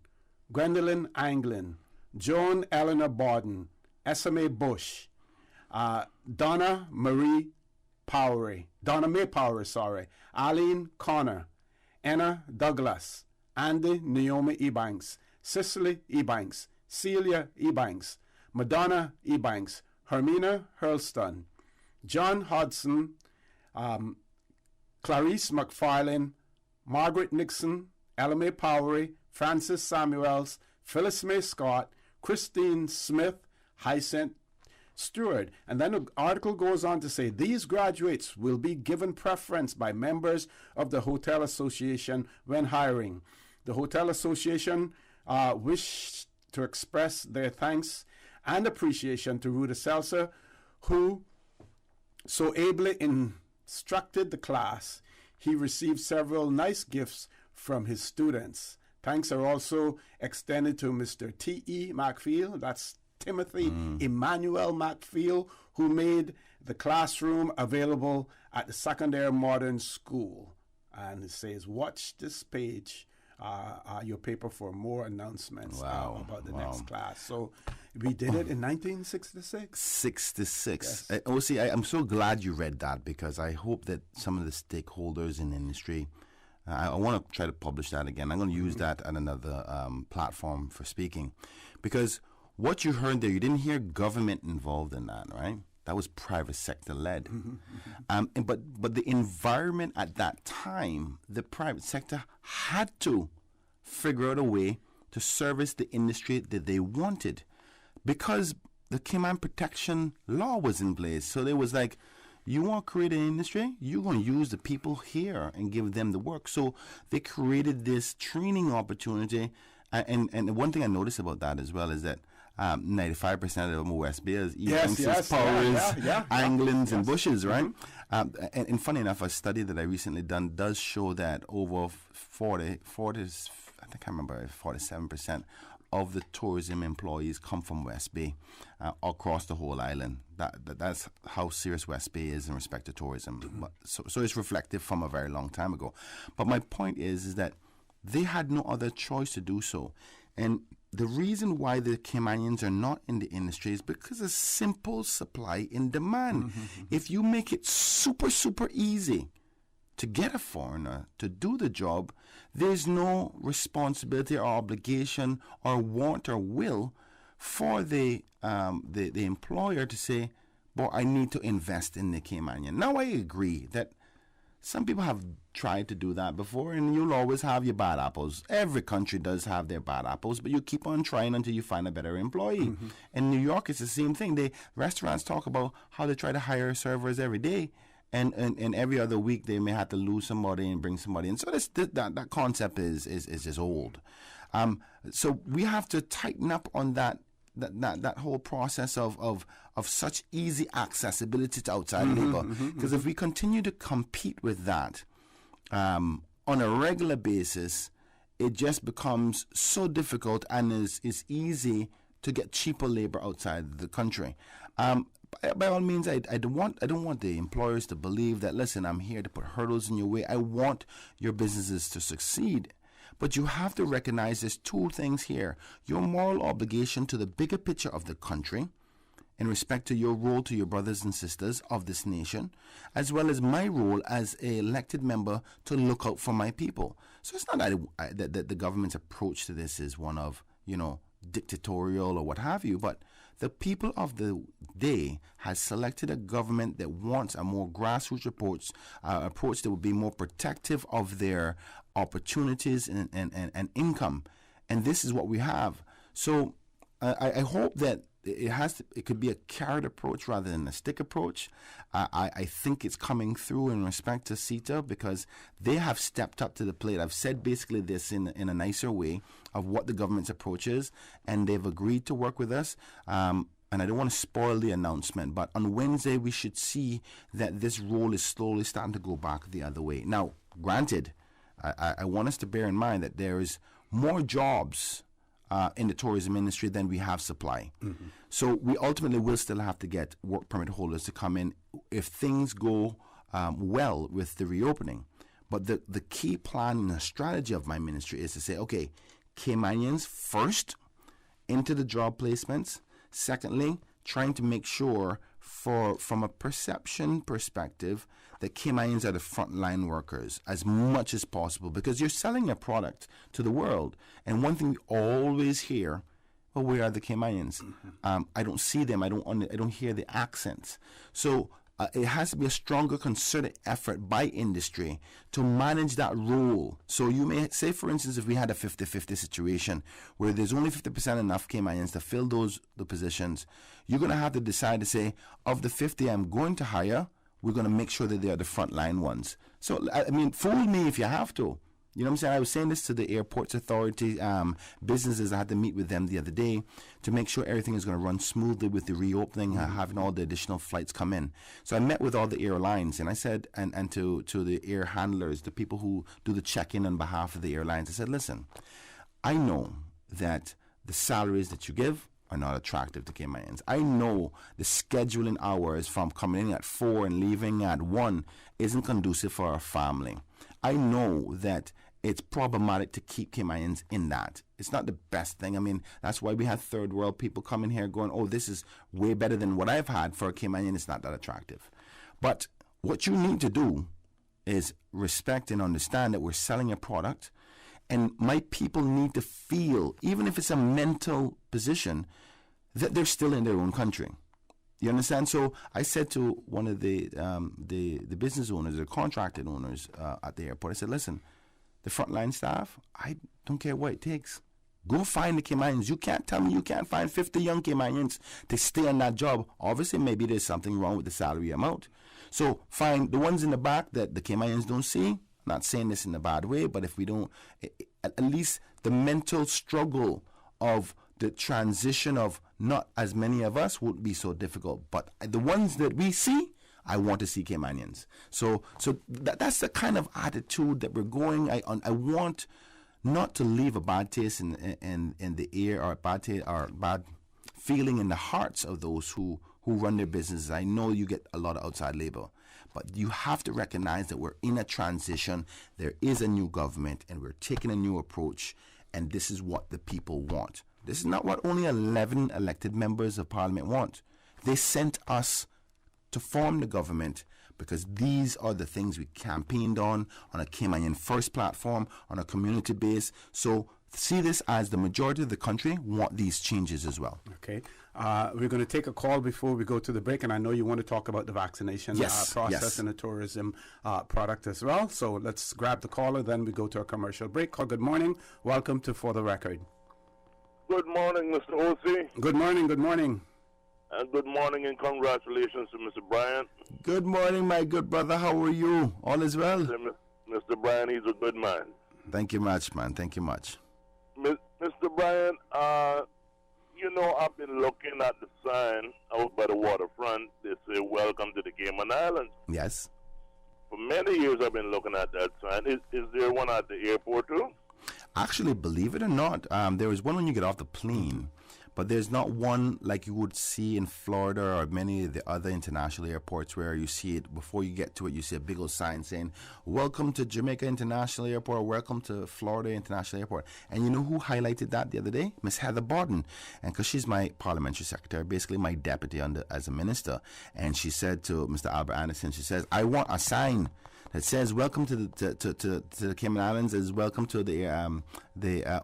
Gwendolyn Anglin, Joan Eleanor Borden, Esame Bush, Donna May Powery, Aline Connor, Anna Douglas, Andy Naomi Ebanks, Cicely Ebanks, Celia Ebanks, Madonna Ebanks, Hermina Hurlston, John Hodson, Clarice McFarlane, Margaret Nixon, Ella May Powery, Francis Samuels, Phyllis May Scott, Christine Smith, Hyacinth Stewart. And then the article goes on to say these graduates will be given preference by members of the Hotel Association when hiring. The Hotel Association wish to express their thanks and appreciation to Ruda Seltzer, who so ably instructed the class. He received several nice gifts from his students. Thanks are also extended to Mr. T.E. McFeel, that's Timothy Emmanuel McFeel, who made the classroom available at the Secondary Modern School. And it says, watch this page, your paper, for more announcements about the next class. So we did it in 1966. 66. Yes. I'm so glad you read that, because I hope that some of the stakeholders in the industry, I want to try to publish that again. I'm going to use that at another platform for speaking, because what you heard there, you didn't hear government involved in that, right? That was private sector led. But the environment at that time, the private sector had to figure out a way to service the industry that they wanted, because the Cayman Protection Law was in place. So they was like, you want to create an industry? You're going to use the people here and give them the work. So they created this training opportunity. And one thing I noticed about that as well is that 95% of them were West Bayers, Powers, Anglins, and Bushes, right? And funny enough, a study that I recently done does show that over 47% of the tourism employees come from West Bay across the whole island. That's how serious West Bay is in respect to tourism. So it's reflective from a very long time ago. But my point is that they had no other choice to do so. And the reason why the Caymanians are not in the industry is because of simple supply and demand. If you make it super, super easy to get a foreigner to do the job, there's no responsibility or obligation or want or will for the employer to say, well, I need to invest in the Caymanian. Now, I agree that some people have tried to do that before, and you'll always have your bad apples. Every country does have their bad apples, but you keep on trying until you find a better employee. In New York, it's the same thing. Restaurants talk about how they try to hire servers every day, and every other week they may have to lose somebody and bring somebody in. So that concept is just old. So we have to tighten up on that whole process of such easy accessibility to outside labor. Because if we continue to compete with that on a regular basis, it just becomes so difficult, and is easy to get cheaper labor outside the country. By all means, I don't want the employers to believe that, listen, I'm here to put hurdles in your way. I want your businesses to succeed. But you have to recognize there's two things here. Your moral obligation to the bigger picture of the country in respect to your role to your brothers and sisters of this nation, as well as my role as an elected member to look out for my people. So it's not that the government's approach to this is one of, dictatorial or what have you, but the people of the day has selected a government that wants a more grassroots approach that would be more protective of their opportunities and income. And this is what we have. So I hope that it could be a carrot approach rather than a stick approach. I think it's coming through in respect to CETA because they have stepped up to the plate. I've said basically this in a nicer way of what the government's approach is, and they've agreed to work with us. And I don't want to spoil the announcement, but on Wednesday we should see that this role is slowly starting to go back the other way. Now, granted, I want us to bear in mind that there is more jobs in the tourism industry than we have supply. Mm-hmm. So we ultimately will still have to get work permit holders to come in if things go well with the reopening. But the key plan and the strategy of my ministry is to say, okay, Caymanians first into the job placements. Secondly, trying to make sure from a perception perspective that Caymanians are the frontline workers as much as possible because you're selling a product to the world. And one thing we always hear, well, where are the Caymanians? Mm-hmm. I don't see them. I don't hear the accents. So it has to be a stronger concerted effort by industry to manage that role. So you may say, for instance, if we had a 50-50 situation where there's only 50% enough Caymanians to fill the positions, you're going to have to decide to say, of the 50 I'm going to hire, we're going to make sure that they are the frontline ones. So, I mean, fool me if you have to. You know what I'm saying? I was saying this to the Airports Authority businesses. I had to meet with them the other day to make sure everything is going to run smoothly with the reopening, having all the additional flights come in. So I met with all the airlines, and I said, and to the air handlers, the people who do the check-in on behalf of the airlines, I said, listen, I know that the salaries that you give are not attractive to Caymanians. I know the scheduling hours from coming in at 4 and leaving at 1 isn't conducive for a family. I know that it's problematic to keep Caymanians in that. It's not the best thing. I mean, that's why we have third world people coming here going, oh, this is way better than what I've had for a Caymanian. It's not that attractive. But what you need to do is respect and understand that we're selling a product, and my people need to feel, even if it's a mental position, that they're still in their own country. You understand? So I said to one of the business owners, the contracted owners at the airport, I said, listen, the frontline staff, I don't care what it takes. Go find the Caymanians. You can't tell me you can't find 50 young Caymanians to stay on that job. Obviously, maybe there's something wrong with the salary amount. So find the ones in the back that the Caymanians don't see. I'm not saying this in a bad way, but if we don't, at least the mental struggle of the transition of not as many of us would be so difficult. But the ones that we see, I want to see Caymanians. So that's the kind of attitude that we're going. I want not to leave a bad taste in the ear or a bad feeling in the hearts of those who run their businesses. I know you get a lot of outside labor, but you have to recognize that we're in a transition. There is a new government, and we're taking a new approach, and this is what the people want. This is not what only 11 elected members of parliament want. They sent us to form the government because these are the things we campaigned on a Caymanian First platform, on a community base. So see this as the majority of the country want these changes as well. Okay. We're going to take a call before we go to the break, and I know you want to talk about the vaccination process and the tourism product as well. So let's grab the caller, then we go to a commercial break. Good morning. Welcome to For the Record. Good morning, Mr. O.C. Good morning, good morning. And good morning and congratulations to Mr. Bryant. Good morning, my good brother. How are you? All is well? Mr. Bryant, he's a good man. Thank you much, man. Thank you much. Mr. Bryant, you know, I've been looking at the sign out by the waterfront. They say, welcome to the Cayman Islands. Yes. For many years I've been looking at that sign. Is there one at the airport too? Actually, believe it or not, there is one when you get off the plane, but there's not one like you would see in Florida or many of the other international airports where you see it before you get to it. You see a big old sign saying, welcome to Jamaica International Airport, welcome to Florida International Airport. And you know who highlighted that the other day? Miss Heather Borden. And because she's my parliamentary secretary, basically my deputy as a minister. And she said to Mr. Albert Anderson, she says, I want a sign that says welcome to the Cayman Islands, is welcome to the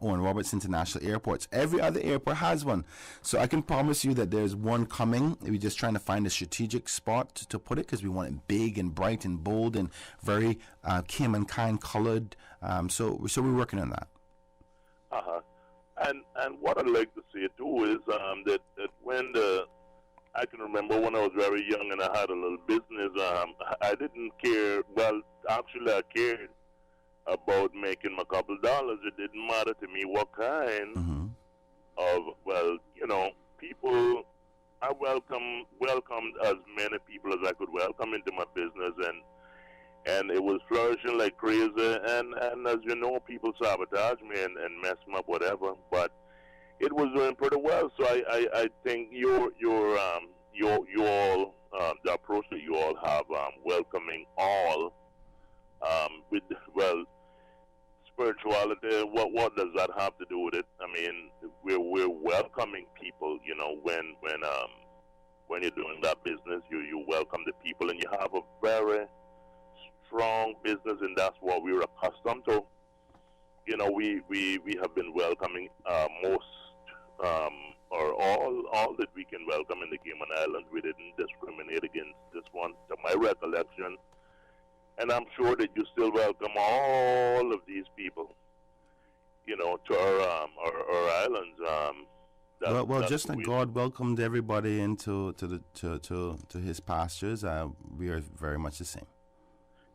Owen Roberts International Airports. Every other airport has one. So I can promise you that there's one coming. We're just trying to find a strategic spot to put it because we want it big and bright and bold and very Cayman kind colored. So we're working on that. And what I'd like to say too is that when I can remember when I was very young and I had a little business, I didn't care. Well, actually, I cared about making a couple dollars. It didn't matter to me what kind of, well, you know, people. I welcomed as many people as I could welcome into my business, and it was flourishing like crazy. And as you know, people sabotage me and mess me up, whatever. But it was doing pretty well. So I think your all the approach that you all have, welcoming all, with, well, spirituality. What does that have to do with it? I mean, we're welcoming people. You know, when you're doing that business, you welcome the people, and you have a very strong business, and that's what we're accustomed to. You know, we have been welcoming most or all that we can welcome in the Cayman Islands. We didn't discriminate against this one, to my recollection. And I'm sure that you still welcome all of these people, you know, to our islands. Well, just like God welcomed everybody into to His pastures, we are very much the same.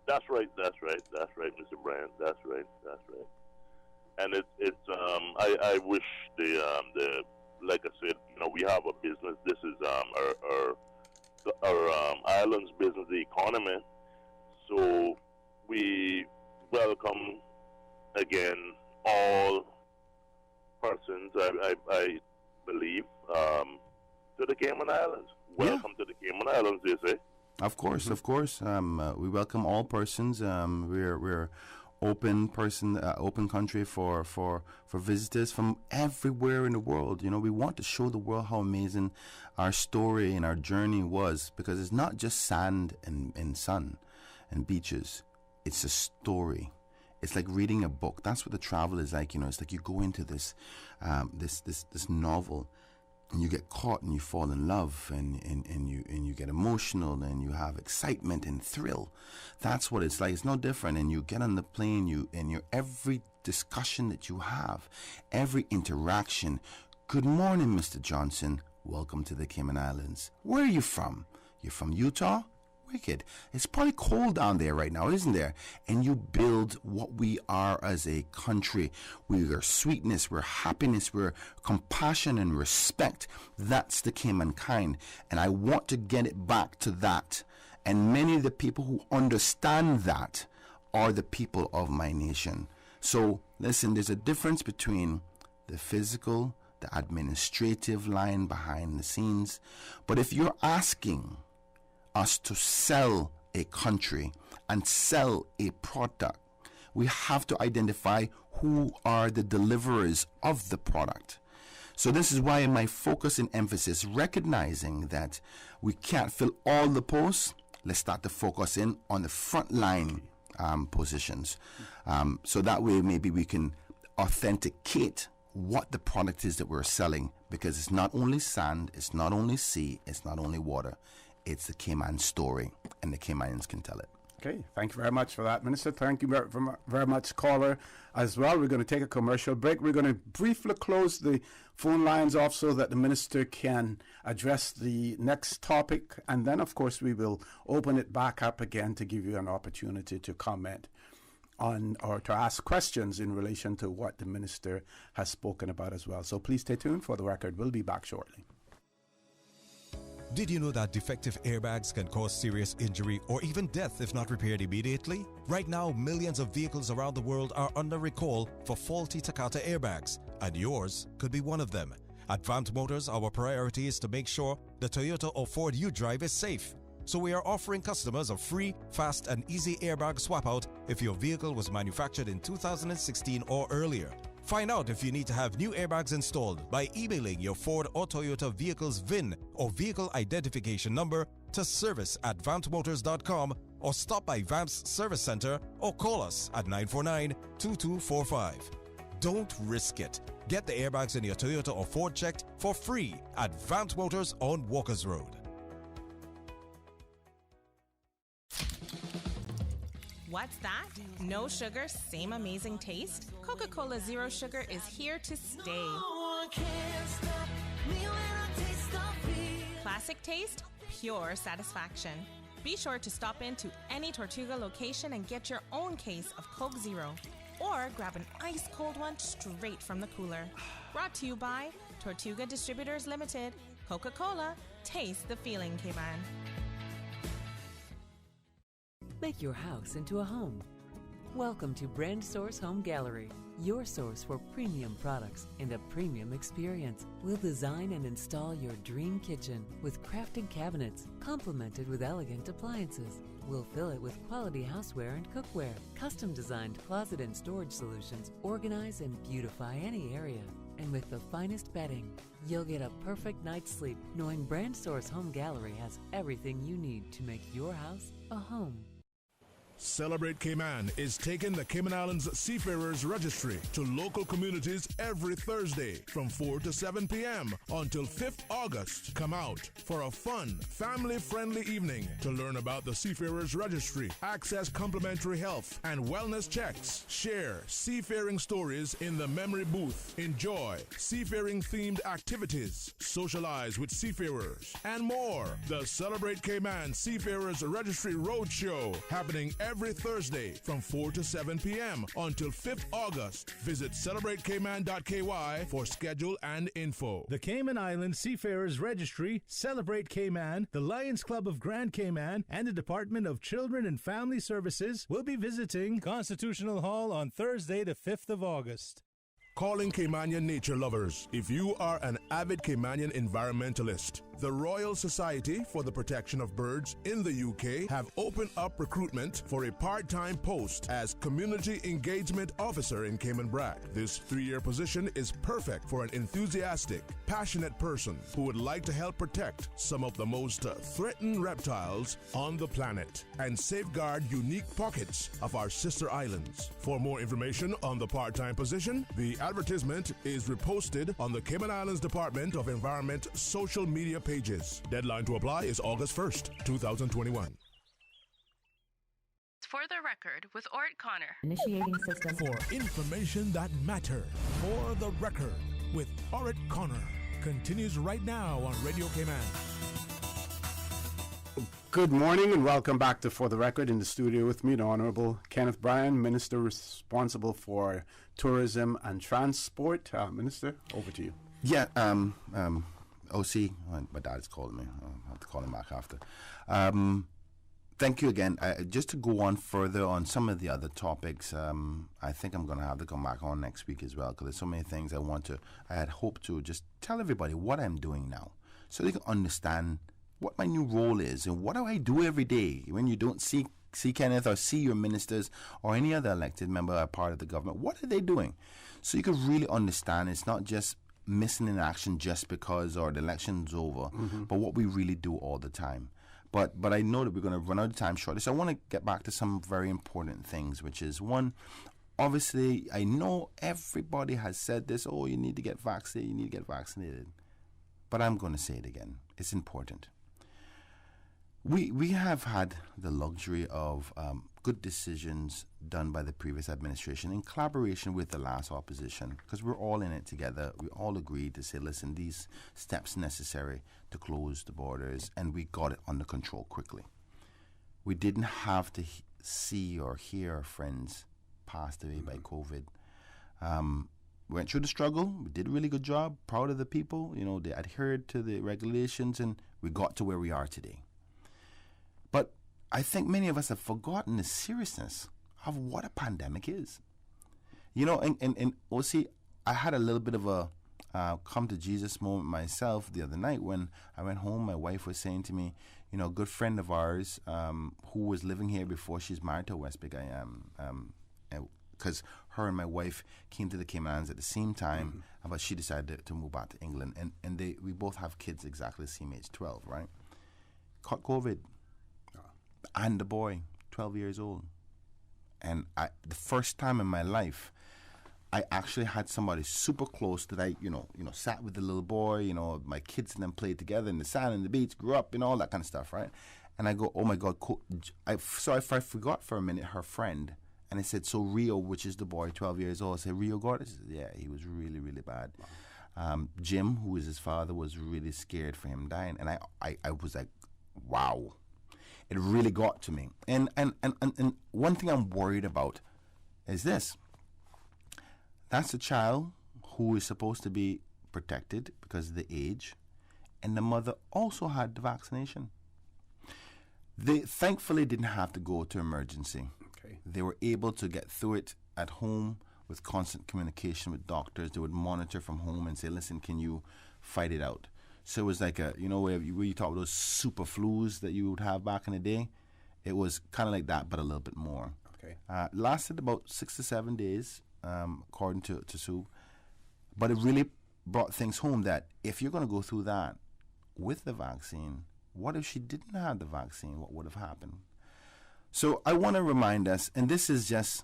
That's right, Mr. Bryan. That's right. And it's I wish the like I said, you know, we have a business. This is our island's business, the economy. So we welcome again all persons. I believe to the Cayman Islands. Welcome to the Cayman Islands, they say. Of course. We welcome all persons. We're open country for visitors from everywhere in the world. You know, we want to show the world how amazing our story and our journey was, because it's not just sand and sun and beaches. It's a story. It's like reading a book. That's what the travel is like. You know, it's like you go into this this novel, and you get caught and you fall in love and you get emotional and you have excitement and thrill. That's what it's like. It's no different. And you get on the plane, every discussion that you have, every interaction. Good morning, Mr. Johnson. Welcome to the Cayman Islands. Where are you from? You're from Utah? Wicked. It's probably cold down there right now, isn't there? And you build what we are as a country. We are sweetness, we're happiness, we're compassion and respect. That's the Cayman kind. And I want to get it back to that. And many of the people who understand that are the people of my nation. So listen, there's a difference between the physical, the administrative line behind the scenes. But if you're asking us to sell a country and sell a product, we have to identify who are the deliverers of the product. So this is why my focus and emphasis, recognizing that we can't fill all the posts, let's start to focus in on the front line positions. So that way maybe we can authenticate what the product is that we're selling, because it's not only sand, it's not only sea, it's not only water. It's the Cayman story, and the Caymanians can tell it. Okay, thank you very much for that, Minister. Thank you very much, caller, as well. We're going to take a commercial break. We're going to briefly close the phone lines off so that the Minister can address the next topic. And then, of course, we will open it back up again to give you an opportunity to comment on or to ask questions in relation to what the Minister has spoken about as well. So please stay tuned. For the record, we'll be back shortly. Did you know that defective airbags can cause serious injury or even death if not repaired immediately? Right now, millions of vehicles around the world are under recall for faulty Takata airbags, and yours could be one of them. At Vamt Motors, our priority is to make sure the Toyota or Ford you drive is safe. So we are offering customers a free, fast, and easy airbag swap out if your vehicle was manufactured in 2016 or earlier. Find out if you need to have new airbags installed by emailing your Ford or Toyota vehicle's VIN or vehicle identification number to service@vamtmotors.com, or stop by Vamp's service center or call us at 949-2245. Don't risk it. Get the airbags in your Toyota or Ford checked for free at Vamp Motors on Walkers Road. What's that? No sugar, same amazing taste? Coca-Cola Zero Sugar is here to stay. Classic taste, pure satisfaction. Be sure to stop into any Tortuga location and get your own case of Coke Zero. Or grab an ice-cold one straight from the cooler. Brought to you by Tortuga Distributors Limited. Coca-Cola, taste the feeling, K-Man. Make your house into a home. Welcome to Brand Source Home Gallery, your source for premium products and a premium experience. We'll design and install your dream kitchen with crafted cabinets, complemented with elegant appliances. We'll fill it with quality houseware and cookware. Custom designed closet and storage solutions organize and beautify any area. And with the finest bedding, you'll get a perfect night's sleep knowing Brand Source Home Gallery has everything you need to make your house a home. Celebrate Cayman is taking the Cayman Islands Seafarers Registry to local communities every Thursday from 4 to 7 p.m. until 5th August. Come out for a fun, family-friendly evening to learn about the Seafarers Registry, access complimentary health and wellness checks, share seafaring stories in the memory booth, enjoy seafaring-themed activities, socialize with seafarers, and more. The Celebrate Cayman Seafarers Registry Roadshow happening every Thursday from 4 to 7 p.m. until 5th August. Visit CelebrateCayman.ky for schedule and info. The Cayman Islands Seafarers Registry, Celebrate Cayman, the Lions Club of Grand Cayman, and the Department of Children and Family Services will be visiting Constitutional Hall on Thursday, the 5th of August. Calling Caymanian nature lovers. If you are an avid Caymanian environmentalist, the Royal Society for the Protection of Birds in the UK have opened up recruitment for a part-time post as Community Engagement Officer in Cayman Brac. This 3-year position is perfect for an enthusiastic, passionate person who would like to help protect some of the most threatened reptiles on the planet and safeguard unique pockets of our sister islands. For more information on the part-time position, the advertisement is reposted on the Cayman Islands Department of Environment social media pages. Deadline to apply is August 1st, 2021. For the record, with Ort Connor. Initiating system. For information that matter. For the record, with Ort Connor. Continues right now on Radio Cayman. Good morning and welcome back to For the Record. In the studio with me, the Honorable Kenneth Bryan, Minister responsible for tourism and transport. Minister, over to you. Yeah, OC, my dad's calling me. I'll have to call him back after. Thank you again. Just to go on further on some of the other topics, I think I'm going to have to come back on next week as well because there's so many things I had hoped to just tell everybody what I'm doing now so they can understand what my new role is and what do I do every day when you don't see Kenneth or see your ministers or any other elected member or part of the government. What are they doing? So you can really understand it's not just missing in action just because or the election's over, but what we really do all the time. But I know that we're going to run out of time shortly, so I want to get back to some very important things, which is one, obviously, I know everybody has said this, oh, you need to get vaccinated, but I'm going to say it again. It's important. We have had the luxury of good decisions done by the previous administration in collaboration with the last opposition, because we're all in it together. We all agreed to say, listen, these steps necessary to close the borders, and we got it under control quickly. We didn't have to see or hear our friends passed away by COVID. We went through the struggle. We did a really good job. Proud of the people. You know, they adhered to the regulations, and we got to where we are today. But I think many of us have forgotten the seriousness of what a pandemic is. You know, and OC, I had a little bit of a come to Jesus moment myself the other night when I went home. My wife was saying to me, you know, a good friend of ours who was living here before she's married to a West Big I am, because her and my wife came to the Cayman Islands at the same time, but she decided to move back to England. And we both have kids exactly the same age, 12, right? Caught COVID. And the boy, 12 years old. And the first time in my life, I actually had somebody super close that I, sat with the little boy, my kids and them played together in the sand and the beach, grew up, all that kind of stuff, right? And I go, oh my God. I forgot for a minute her friend. And I said, so Rio, which is the boy, 12 years old. I said, Rio got it? She said, yeah, he was really, really bad. Wow. Jim, who is his father, was really scared for him dying. And I was like, wow. It really got to me. And one thing I'm worried about is this. That's a child who is supposed to be protected because of the age. And the mother also had the vaccination. They thankfully didn't have to go to emergency. Okay. They were able to get through it at home with constant communication with doctors. They would monitor from home and say, listen, can you fight it out? So it was like where you talk about those super flus that you would have back in the day. It was kind of like that, but a little bit more. Okay. Lasted about 6 to 7 days, according to Sue. But it really brought things home that if you're going to go through that with the vaccine, what if she didn't have the vaccine? What would have happened? So I want to remind us, and this is just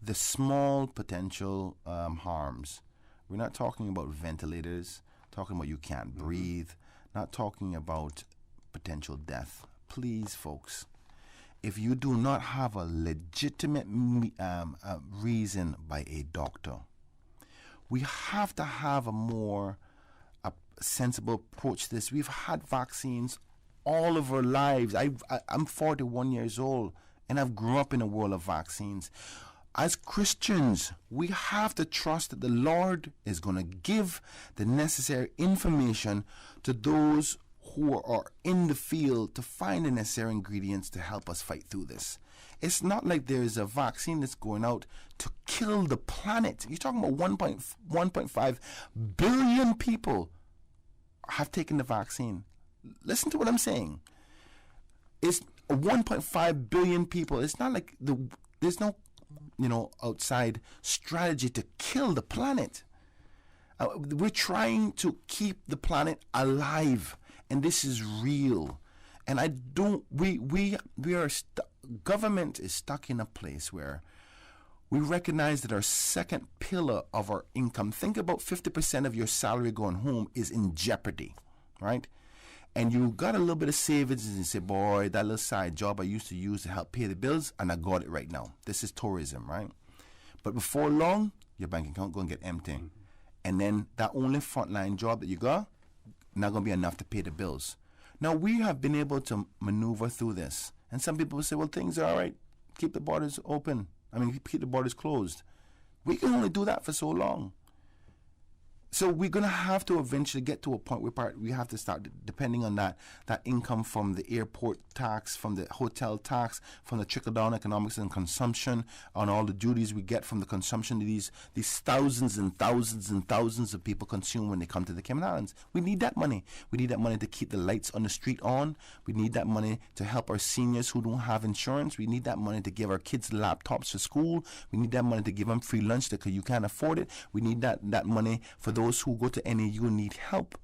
the small potential harms. We're not talking about ventilators, talking about you can't breathe, not talking about potential death. Please, folks, if you do not have a legitimate reason by a doctor, we have to have a more sensible approach to this. We've had vaccines all of our lives. I'm 41 years old, and I've grown up in a world of vaccines. As Christians, we have to trust that the Lord is going to give the necessary information to those who are in the field to find the necessary ingredients to help us fight through this. It's not like there is a vaccine that's going out to kill the planet. You're talking about 1.5 billion people have taken the vaccine. Listen to what I'm saying. It's 1.5 billion people. It's not like there's no outside strategy to kill the planet. We're trying to keep the planet alive, and this is real. And government is stuck in a place where we recognize that our second pillar of our income, think about 50% of your salary going home is in jeopardy, right? And you got a little bit of savings and you say, boy, that little side job I used to use to help pay the bills, and I got it right now. This is tourism, right? But before long, your bank account going to get empty. Mm-hmm. And then that only frontline job that you got, not going to be enough to pay the bills. Now, we have been able to maneuver through this. And some people will say, well, things are all right. Keep the borders open. Keep the borders closed. We can only do that for so long. So we're going to have to eventually get to a point where we have to start depending on that income from the airport tax, from the hotel tax, from the trickle-down economics and consumption, on all the duties we get from the consumption of these thousands and thousands and thousands of people consume when they come to the Cayman Islands. We need that money. We need that money to keep the lights on the street on. We need that money to help our seniors who don't have insurance. We need that money to give our kids laptops for school. We need that money to give them free lunch because you can't afford it. We need that money for those who go to NAU and need help,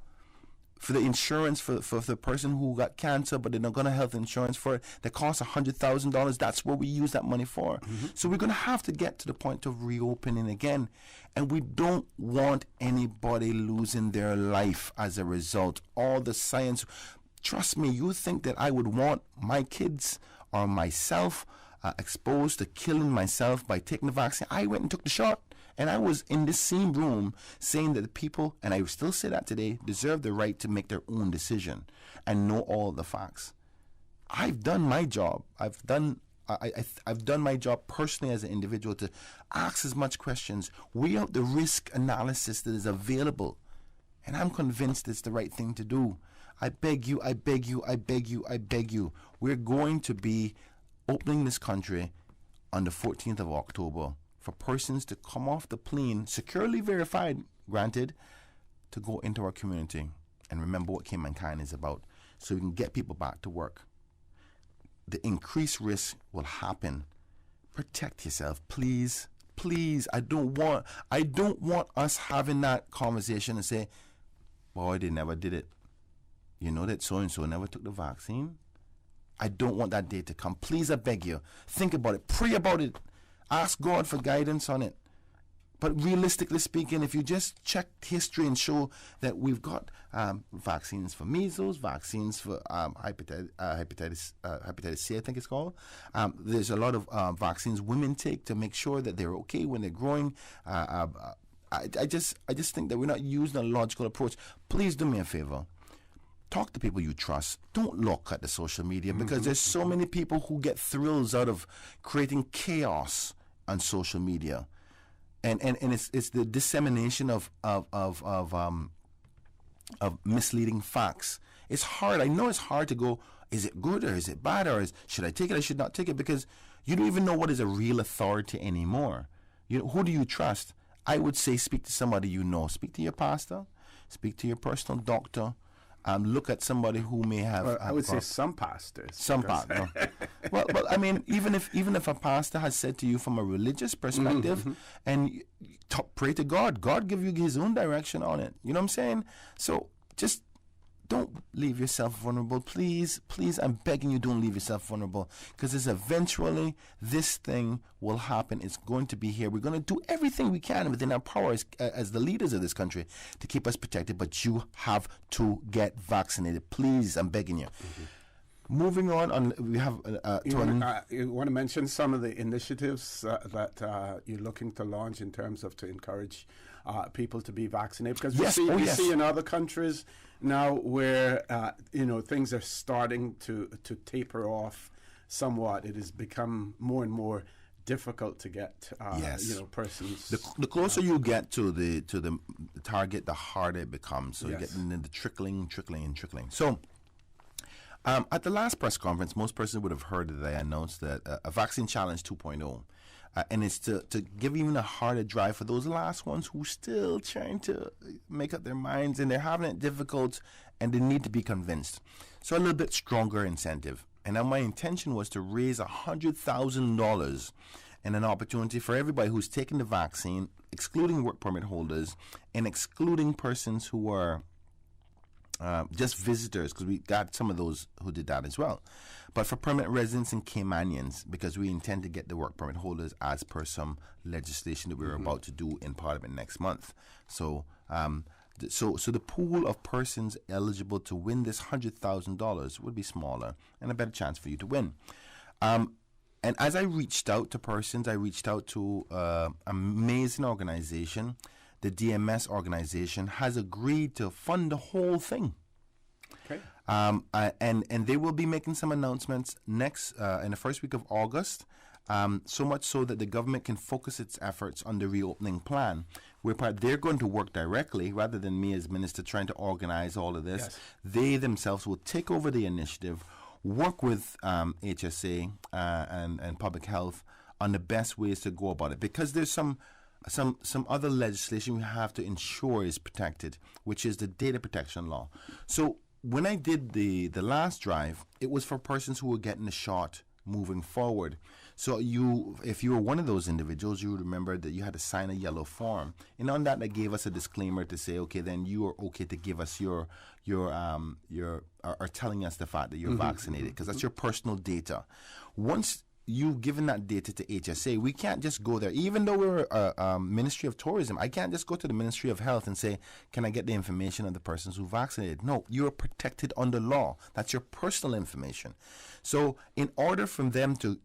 for the insurance for the person who got cancer but they're not going to health insurance for it that costs $100,000. That's what we use that money for. Mm-hmm. So we're going to have to get to the point of reopening again, and we don't want anybody losing their life as a result. All the science, trust me, you think that I would want my kids or myself exposed to killing myself by taking the vaccine? I went and took the shot. And I was in this same room saying that the people, and I still say that today, deserve the right to make their own decision and know all the facts. I've done my job. I've done my job personally as an individual to ask as much questions, weigh out the risk analysis that is available. And I'm convinced it's the right thing to do. I beg you, I beg you, I beg you, I beg you. We're going to be opening this country on the 14th of October. For persons to come off the plane, securely verified, granted, to go into our community and remember what Caymankind is about, so we can get people back to work. The increased risk will happen. Protect yourself, please, please. I don't want us having that conversation and say, boy, they never did it. You know that so and so never took the vaccine. I don't want that day to come. Please, I beg you, think about it, pray about it. Ask God for guidance on it. But realistically speaking, if you just check history and show that we've got vaccines for measles, vaccines for hepatitis C, I think it's called. There's a lot of vaccines women take to make sure that they're okay when they're growing. I just think that we're not using a logical approach. Please do me a favor. Talk to people you trust. Don't look at the social media because there's so many people who get thrills out of creating chaos on social media. And it's the dissemination of misleading facts. It's hard. I know it's hard to go, is it good or is it bad, or should I take it or should not take it, because you don't even know what is a real authority anymore. Who do you trust? I would say speak to somebody you know. Speak to your pastor. Speak to your personal doctor. Look at somebody who may have. Well, I would say some pastors. Some pastors. Well, I mean, even if a pastor has said to you from a religious perspective, and pray to God, God give you His own direction on it. You know what I'm saying? So just don't leave yourself vulnerable, please. I'm begging you, don't leave yourself vulnerable, because eventually this thing will happen. It's going to be here. We're going to do everything we can within our power as the leaders of this country to keep us protected, but you have to get vaccinated. Please, I'm begging you. Moving on, we have... you want to mention some of the initiatives that you're looking to launch in terms of to encourage people to be vaccinated? Because we see in other countries now where things are starting to taper off somewhat. It has become more and more difficult to get persons. The closer you get to the target, the harder it becomes. So you get into the trickling. So at the last press conference, most persons would have heard that I announced that a vaccine challenge 2.0. And it's to give even a harder drive for those last ones who still trying to make up their minds and they're having it difficult and they need to be convinced. So a little bit stronger incentive. And now my intention was to raise $100,000 and an opportunity for everybody who's taken the vaccine, excluding work permit holders and excluding persons who are just visitors, because we got some of those who did that as well. But for permanent residents and Caymanians, because we intend to get the work permit holders as per some legislation that we're about to do in Parliament next month. So so the pool of persons eligible to win this $100,000 would be smaller and a better chance for you to win. And as I reached out to persons, I reached out to an amazing organization. The DMS organization has agreed to fund the whole thing. Okay. And they will be making some announcements next in the first week of August. So much so that the government can focus its efforts on the reopening plan, whereby they're going to work directly rather than me as minister trying to organize all of this. Yes. They themselves will take over the initiative, work with HSA and public health on the best ways to go about it, because there's some other legislation we have to ensure is protected, which is the data protection law. So when I did the last drive, it was for persons who were getting the shot moving forward. So if you were one of those individuals, you would remember that you had to sign a yellow form, and on that they gave us a disclaimer to say, okay, then you are okay to give us your telling us the fact that you're vaccinated, because that's your personal data. Once you've given that data to HSA, we can't just go there. Even though we're a Ministry of Tourism, I can't just go to the Ministry of Health and say, can I get the information of the persons who vaccinated? No, you're protected under law. That's your personal information. So in order for them to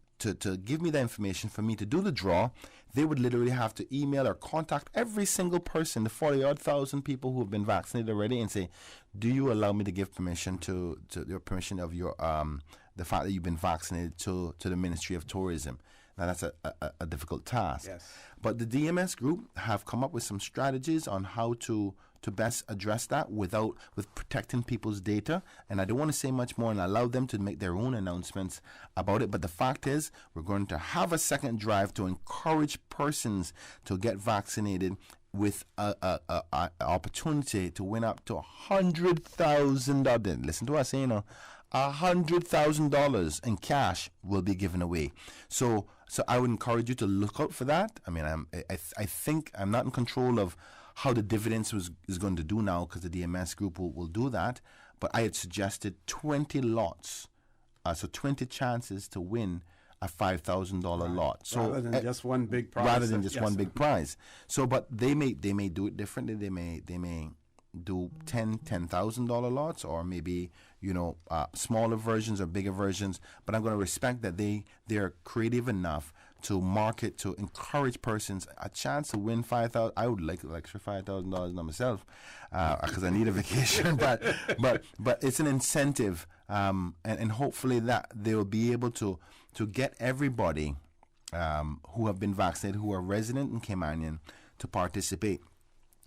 give me the information for me to do the draw, they would literally have to email or contact every single person, the 40-odd thousand people who have been vaccinated already, and say, do you allow me to give permission to your permission of your the fact that you've been vaccinated to the Ministry of Tourism. Now, that's a difficult task. Yes. But the DMS group have come up with some strategies on how to best address that with protecting people's data. And I don't want to say much more and allow them to make their own announcements about it. But the fact is, we're going to have a second drive to encourage persons to get vaccinated with an opportunity to win up to $100,000. Listen to what I say now. $100,000 in cash will be given away. So I would encourage you to look out for that. I mean, I think I'm not in control of how the dividends is going to do now, because the DMS group will do that. But I had suggested 20 lots, so 20 chances to win a $5,000 lot. So rather than just one big prize. Rather than just one big prize. So, but they may do it differently. They may do $10,000 lots, or maybe smaller versions or bigger versions. But I'm going to respect that they're creative enough to market, to encourage persons a chance to win $5,000. I would like an extra $5,000 myself because I need a vacation. but it's an incentive, and hopefully that they will be able to get everybody who have been vaccinated, who are resident in Caymanian, to participate.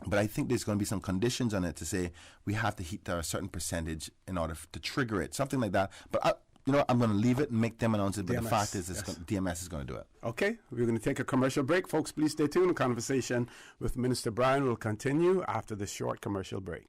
But I think there's going to be some conditions on it to say we have to hit a certain percentage in order to trigger it, something like that. But I'm going to leave it and make them announce it. But the fact is, DMS is going to do it. Okay, we're going to take a commercial break. Folks, please stay tuned. The conversation with Minister Bryan will continue after this short commercial break.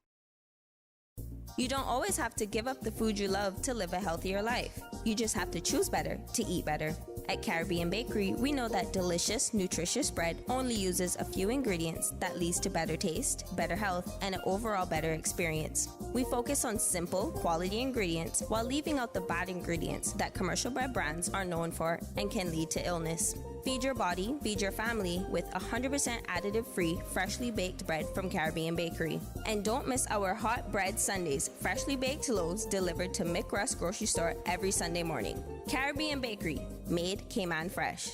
You don't always have to give up the food you love to live a healthier life. You just have to choose better to eat better. At Caribbean Bakery, we know that delicious, nutritious bread only uses a few ingredients that leads to better taste, better health, and an overall better experience. We focus on simple, quality ingredients while leaving out the bad ingredients that commercial bread brands are known for and can lead to illness. Feed your body, feed your family with 100% additive-free, freshly baked bread from Caribbean Bakery. And don't miss our hot bread Sundays, freshly baked loaves delivered to McRuss grocery store every Sunday morning. Caribbean Bakery, made Cayman fresh.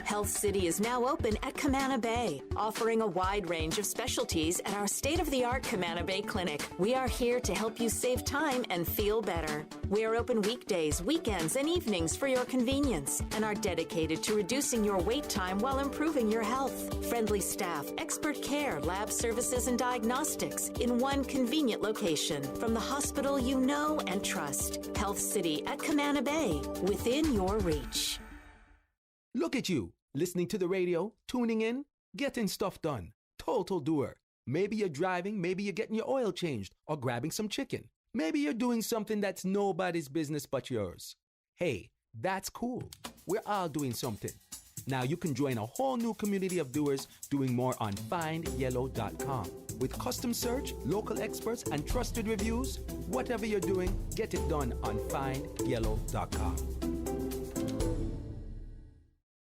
Health City is now open at Camana Bay, offering a wide range of specialties at our state-of-the-art Camana Bay Clinic. We are here to help you save time and feel better. We are open weekdays, weekends, and evenings for your convenience and are dedicated to reducing your wait time while improving your health. Friendly staff, expert care, lab services, and diagnostics in one convenient location from the hospital you know and trust. Health City at Camana Bay, within your reach. Look at you, listening to the radio, tuning in, getting stuff done. Total doer. Maybe you're driving, maybe you're getting your oil changed, or grabbing some chicken. Maybe you're doing something that's nobody's business but yours. Hey, that's cool. We're all doing something. Now you can join a whole new community of doers doing more on findyellow.com. With custom search, local experts, and trusted reviews, whatever you're doing, get it done on findyellow.com.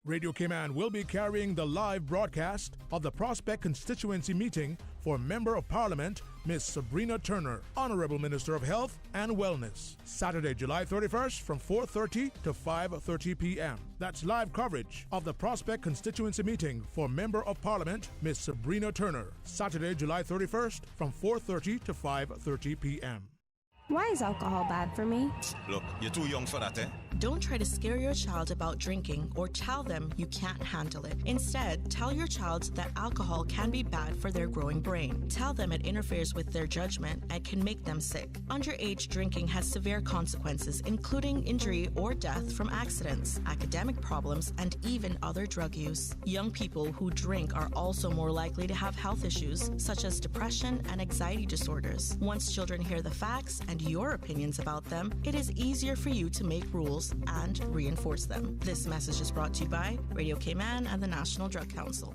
Radio Cayman will be carrying the live broadcast of the Prospect Constituency Meeting for Member of Parliament, Ms. Sabrina Turner, Honorable Minister of Health and Wellness, Saturday, July 31st from 4:30 to 5:30 p.m. That's live coverage of the Prospect Constituency Meeting for Member of Parliament, Ms. Sabrina Turner, Saturday, July 31st from 4:30 to 5:30 p.m. Why is alcohol bad for me? Look, you're too young for that, eh? Don't try to scare your child about drinking or tell them you can't handle it. Instead, tell your child that alcohol can be bad for their growing brain. Tell them it interferes with their judgment and can make them sick. Underage drinking has severe consequences, including injury or death from accidents, academic problems, and even other drug use. Young people who drink are also more likely to have health issues, such as depression and anxiety disorders. Once children hear the facts and your opinions about them, it is easier for you to make rules and reinforce them. This message is brought to you by Radio Cayman and the National Drug Council.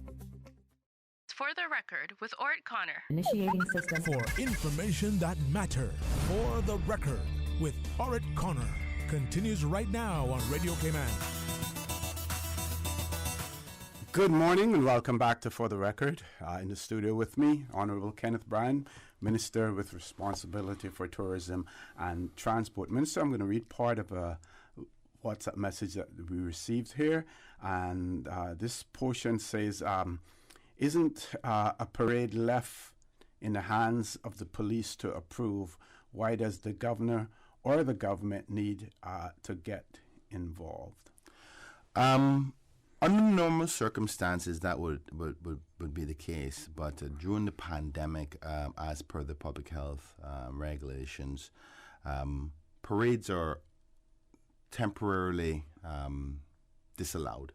For the record, with Ort Connor. Initiating system. For information that matters. For the record, with Ort Connor. Continues right now on Radio Cayman. Good morning and welcome back to For the Record. In the studio with me, Honorable Kenneth Bryan, Minister with responsibility for tourism and transport. Minister, I'm going to read part of a WhatsApp message that we received here. And this portion says, isn't a parade left in the hands of the police to approve? Why does the governor or the government need to get involved? Under normal circumstances, that would be the case. But during the pandemic, as per the public health regulations, parades are temporarily disallowed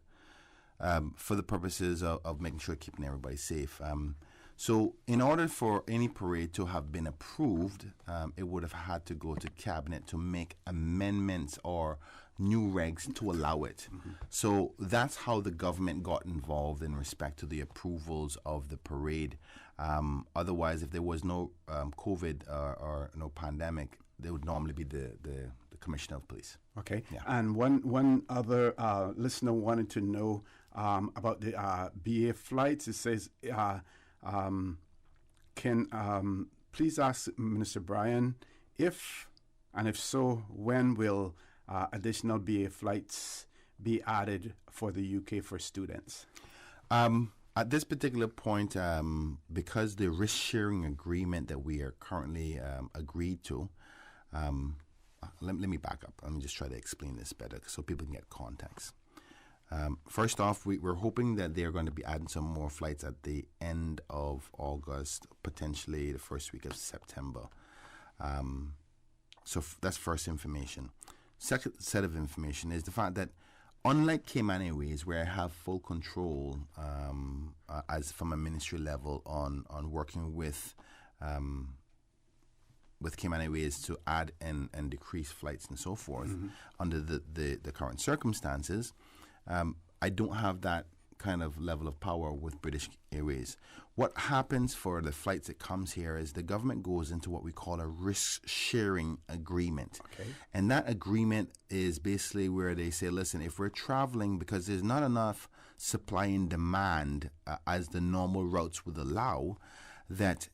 for the purposes of making sure keeping everybody safe. So in order for any parade to have been approved, it would have had to go to Cabinet to make amendments or new regs to allow it. Mm-hmm. So that's how the government got involved in respect to the approvals of the parade. Otherwise, if there was no COVID or no pandemic, there would normally be the Commissioner of Police. Okay. Yeah. And one other listener wanted to know about the BA flights. It says, can please ask Minister Bryan if so, when will additional BA flights be added for the UK for students? At this particular point, because the risk-sharing agreement that we are currently agreed to, let me back up. Let me just try to explain this better so people can get context. First off, we're hoping that they're going to be adding some more flights at the end of August, potentially the first week of September. So that's first information. Second set of information is the fact that unlike Cayman Airways, where I have full control as from a ministry level on working with Cayman Airways to add and decrease flights and so forth under the current circumstances, I don't have that kind of level of power with British Airways. What happens for the flights that comes here is the government goes into what we call a risk-sharing agreement. Okay. And that agreement is basically where they say, listen, if we're traveling because there's not enough supply and demand as the normal routes would allow, that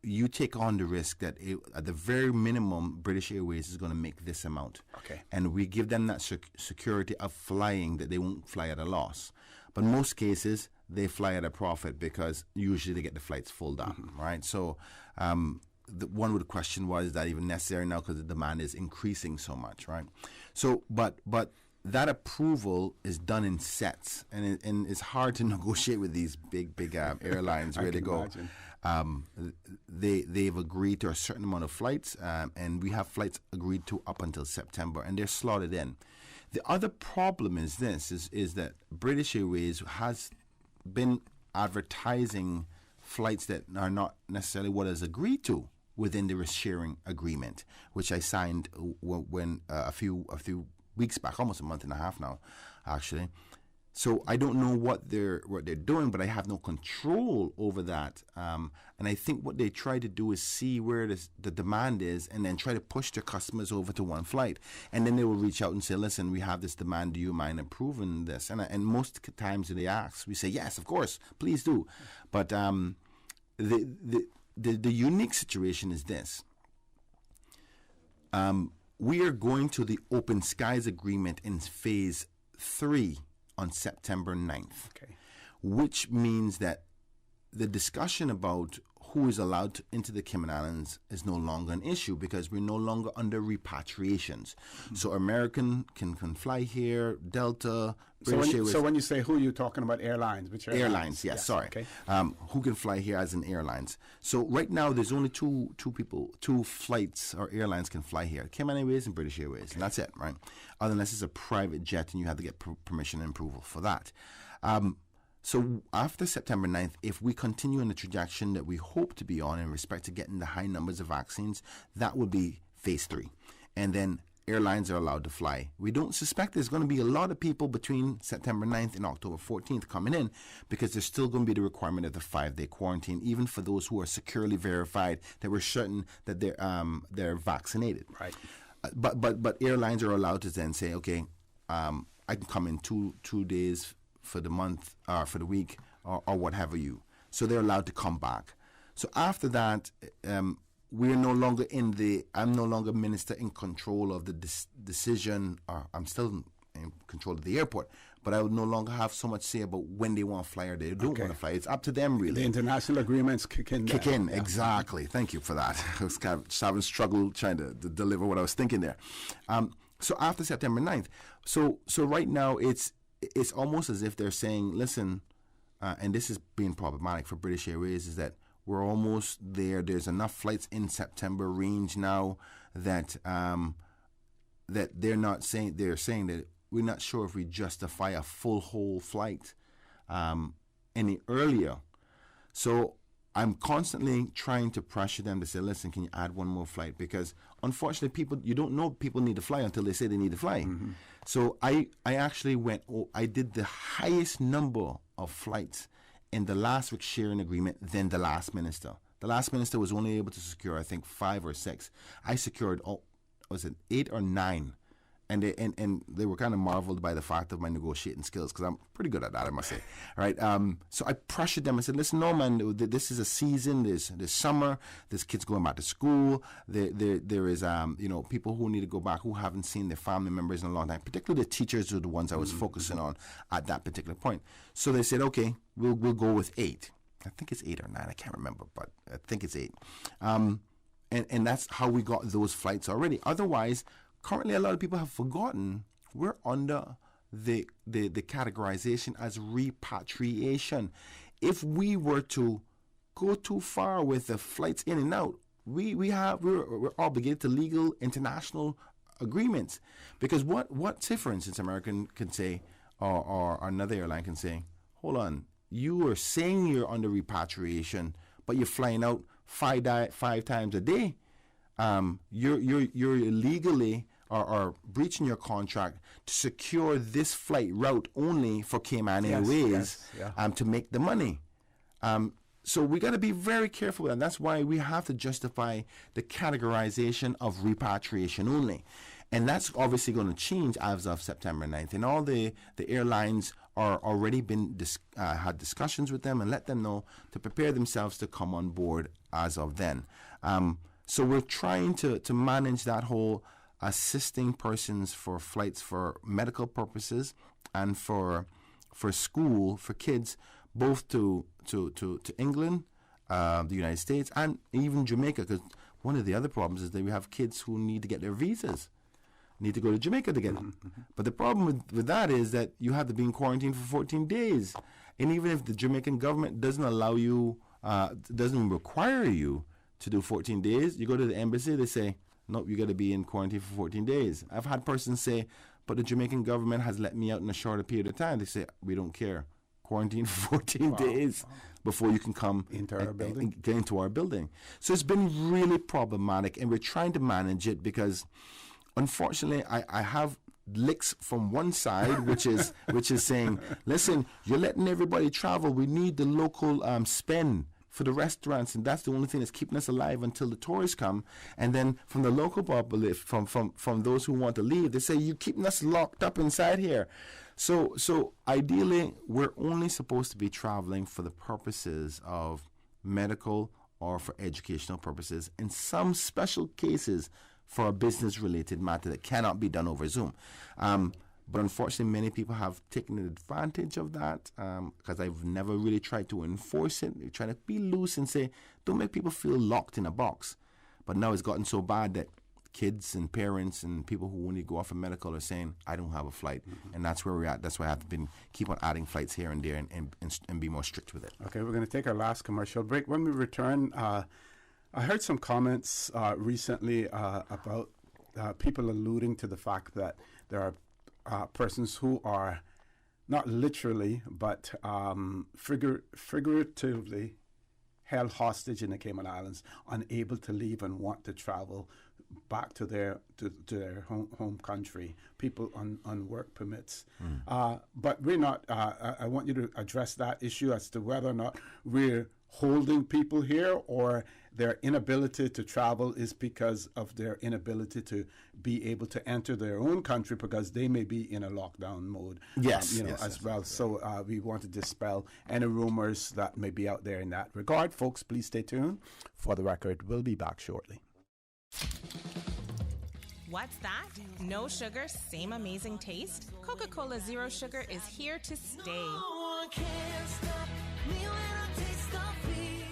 you take on the risk that at the very minimum, British Airways is going to make this amount. Okay. And we give them that security of flying, that they won't fly at a loss. But in most cases, they fly at a profit because usually they get the flights full down, right? So the one would question, why is that even necessary now, because the demand is increasing so much, right? So, but that approval is done in sets, and it's hard to negotiate with these big airlines where they go. They've agreed to a certain amount of flights, and we have flights agreed to up until September, and they're slotted in. The other problem is this, is that British Airways has been advertising flights that are not necessarily what is agreed to within the risk-sharing agreement, which I signed when a few weeks back, almost a month and a half now, actually. So I don't know what they're doing, but I have no control over that. And I think what they try to do is see where the demand is, and then try to push their customers over to one flight. And then they will reach out and say, "Listen, we have this demand. Do you mind approving this?" And most times they ask, we say, "Yes, of course, please do." But the unique situation is this. We are going to the Open Skies Agreement in Phase 3 on September 9th, which means that the discussion about who is allowed into the Cayman Islands is no longer an issue because we're no longer under repatriations. So American can fly here, Delta, British Airways. So when you say who, you're talking about airlines? Which airlines? Airlines, yes, sorry. Okay. Who can fly here as in airlines. So right now there's only two flights or airlines can fly here, Cayman Airways and British Airways, and that's it, right? Unless it's a private jet and you have to get permission and approval for that. So after September 9th, if we continue in the trajectory that we hope to be on in respect to getting the high numbers of vaccines, that would be Phase 3. And then airlines are allowed to fly. We don't suspect there's going to be a lot of people between September 9th and October 14th coming in because there's still going to be the requirement of the 5-day quarantine, even for those who are securely verified that we're certain that they're vaccinated. Right. But airlines are allowed to then say, okay, I can come in two days for the month, for the week, or what have you. So they're allowed to come back. So after that, we're no longer I'm no longer minister in control of the decision, or I'm still in control of the airport, but I would no longer have so much say about when they want to fly or they don't want to fly. It's up to them, really. The international agreements kick in. Yeah. Exactly. Thank you for that. I was kind of having struggle trying to deliver what I was thinking there. So after September 9th, so right now it's almost as if they're saying, listen, and this is being problematic for British Airways, is that we're almost there. There's enough flights in September range now that that they're saying that we're not sure if we justify a full whole flight any earlier. So I'm constantly trying to pressure them to say, listen, can you add one more flight? Because unfortunately, you don't know people need to fly until they say they need to fly. Mm-hmm. So I actually I did the highest number of flights in the last sharing agreement than the last minister. The last minister was only able to secure, I think, 5 or 6. I secured was it 8 or 9. And they were kind of marveled by the fact of my negotiating skills, because I'm pretty good at that, I must say. Right? So I pressured them. I said, listen, no, man, this is a season. There's summer. There's kids going back to school. There is, people who need to go back who haven't seen their family members in a long time. Particularly the teachers are the ones I was focusing on at that particular point. So they said, okay, we'll go with 8. I think it's 8 or 9. I can't remember, but I think it's 8. And that's how we got those flights already. Otherwise, currently, a lot of people have forgotten we're under the categorization as repatriation. If we were to go too far with the flights in and out, we're obligated to legal international agreements. Because what say, for instance, American can say, or another airline can say, hold on, you are saying you're under repatriation, but you're flying out five times a day. You're illegally or breaching your contract to secure this flight route only for Cayman Airways to make the money. So we got to be very careful, and that's why we have to justify the categorization of repatriation only. And that's obviously going to change as of September 9th. And all the airlines are already been had discussions with them and let them know to prepare themselves to come on board as of then. So we're trying to manage that whole assisting persons for flights for medical purposes and for school, for kids, both to England, the United States, and even Jamaica, because one of the other problems is that we have kids who need to get their visas, need to go to Jamaica to get them. But the problem with that is that you have to be in quarantine for 14 days. And even if the Jamaican government doesn't allow you, doesn't require you to do 14 days, you go to the embassy, they say, nope, you got to be in quarantine for 14 days. I've had persons say, but the Jamaican government has let me out in a shorter period of time. They say, we don't care. Quarantine for 14 days before you can come into our building. Get into our building. So it's been really problematic, and we're trying to manage it because, unfortunately, I have licks from one side, which is saying, listen, you're letting everybody travel. We need the local spend for the restaurants, and that's the only thing that's keeping us alive until the tourists come. And then from the local population, from those who want to leave, they say, you're keeping us locked up inside here. So ideally, we're only supposed to be traveling for the purposes of medical or for educational purposes, in some special cases for a business-related matter that cannot be done over Zoom. But unfortunately, many people have taken advantage of that because I've never really tried to enforce it. We're trying to be loose and say, don't make people feel locked in a box. But now it's gotten so bad that kids and parents and people who want to go off for medical are saying, I don't have a flight. And that's where we're at. That's why I have to keep on adding flights here and there and be more strict with it. Okay, we're going to take our last commercial break. When we return, I heard some comments recently about people alluding to the fact that there are persons who are not literally but figuratively held hostage in the Cayman Islands, unable to leave and want to travel back to their home country, people on work permits. But we're not, I want you to address that issue as to whether or not we're holding people here or their inability to travel is because of their inability to be able to enter their own country because they may be in a lockdown mode as well. So we want to dispel any rumors that may be out there in that regard. Folks, please stay tuned. For the record, we'll be back shortly. What's that? No sugar, same amazing taste? Coca-Cola Zero Sugar is here to stay.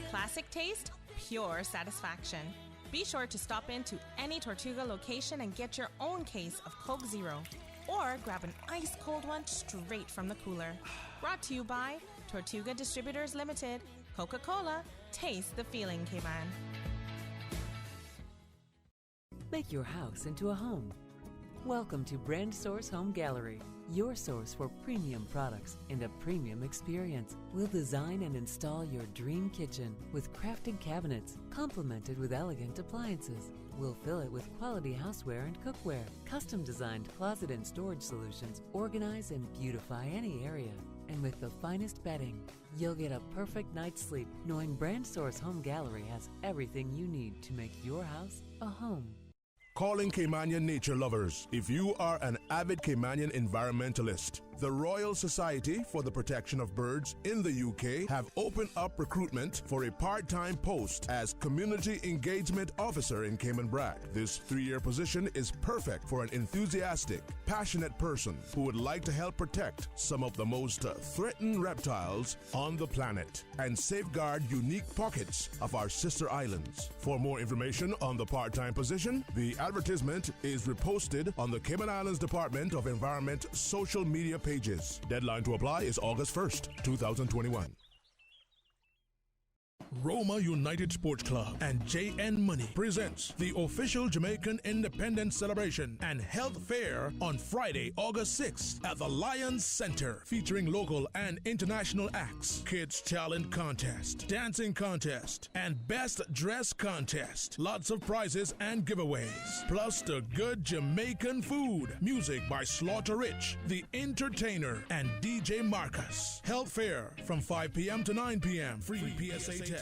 Classic taste, pure satisfaction. Be sure to stop into any Tortuga location and get your own case of Coke Zero. Or grab an ice cold one straight from the cooler. Brought to you by Tortuga Distributors Limited. Coca-Cola, taste the feeling, Cayman. Make your house into a home. Welcome to Brand Source Home Gallery, your source for premium products and a premium experience. We'll design and install your dream kitchen with crafted cabinets, complemented with elegant appliances. We'll fill it with quality houseware and cookware. Custom designed closet and storage solutions organize and beautify any area. And with the finest bedding, you'll get a perfect night's sleep knowing Brand Source Home Gallery has everything you need to make your house a home. Calling Caymanian nature lovers. If you are an avid Caymanian environmentalist, the Royal Society for the Protection of Birds in the UK have opened up recruitment for a part-time post as Community Engagement Officer in Cayman Brac. This 3-year position is perfect for an enthusiastic, passionate person who would like to help protect some of the most threatened reptiles on the planet and safeguard unique pockets of our sister islands. For more information on the part-time position, the advertisement is reposted on the Cayman Islands Department of Environment social media pages. Deadline to apply is August 1st, 2021. Roma United Sports Club and JN Money presents the official Jamaican Independence Celebration and Health Fair on Friday, August 6th at the Lions Center, featuring local and international acts, kids talent contest, dancing contest, and best dress contest. Lots of prizes and giveaways, plus the good Jamaican food, music by Slaughter Rich, The Entertainer, and DJ Marcus. Health Fair from 5 p.m. to 9 p.m. Free PSA test.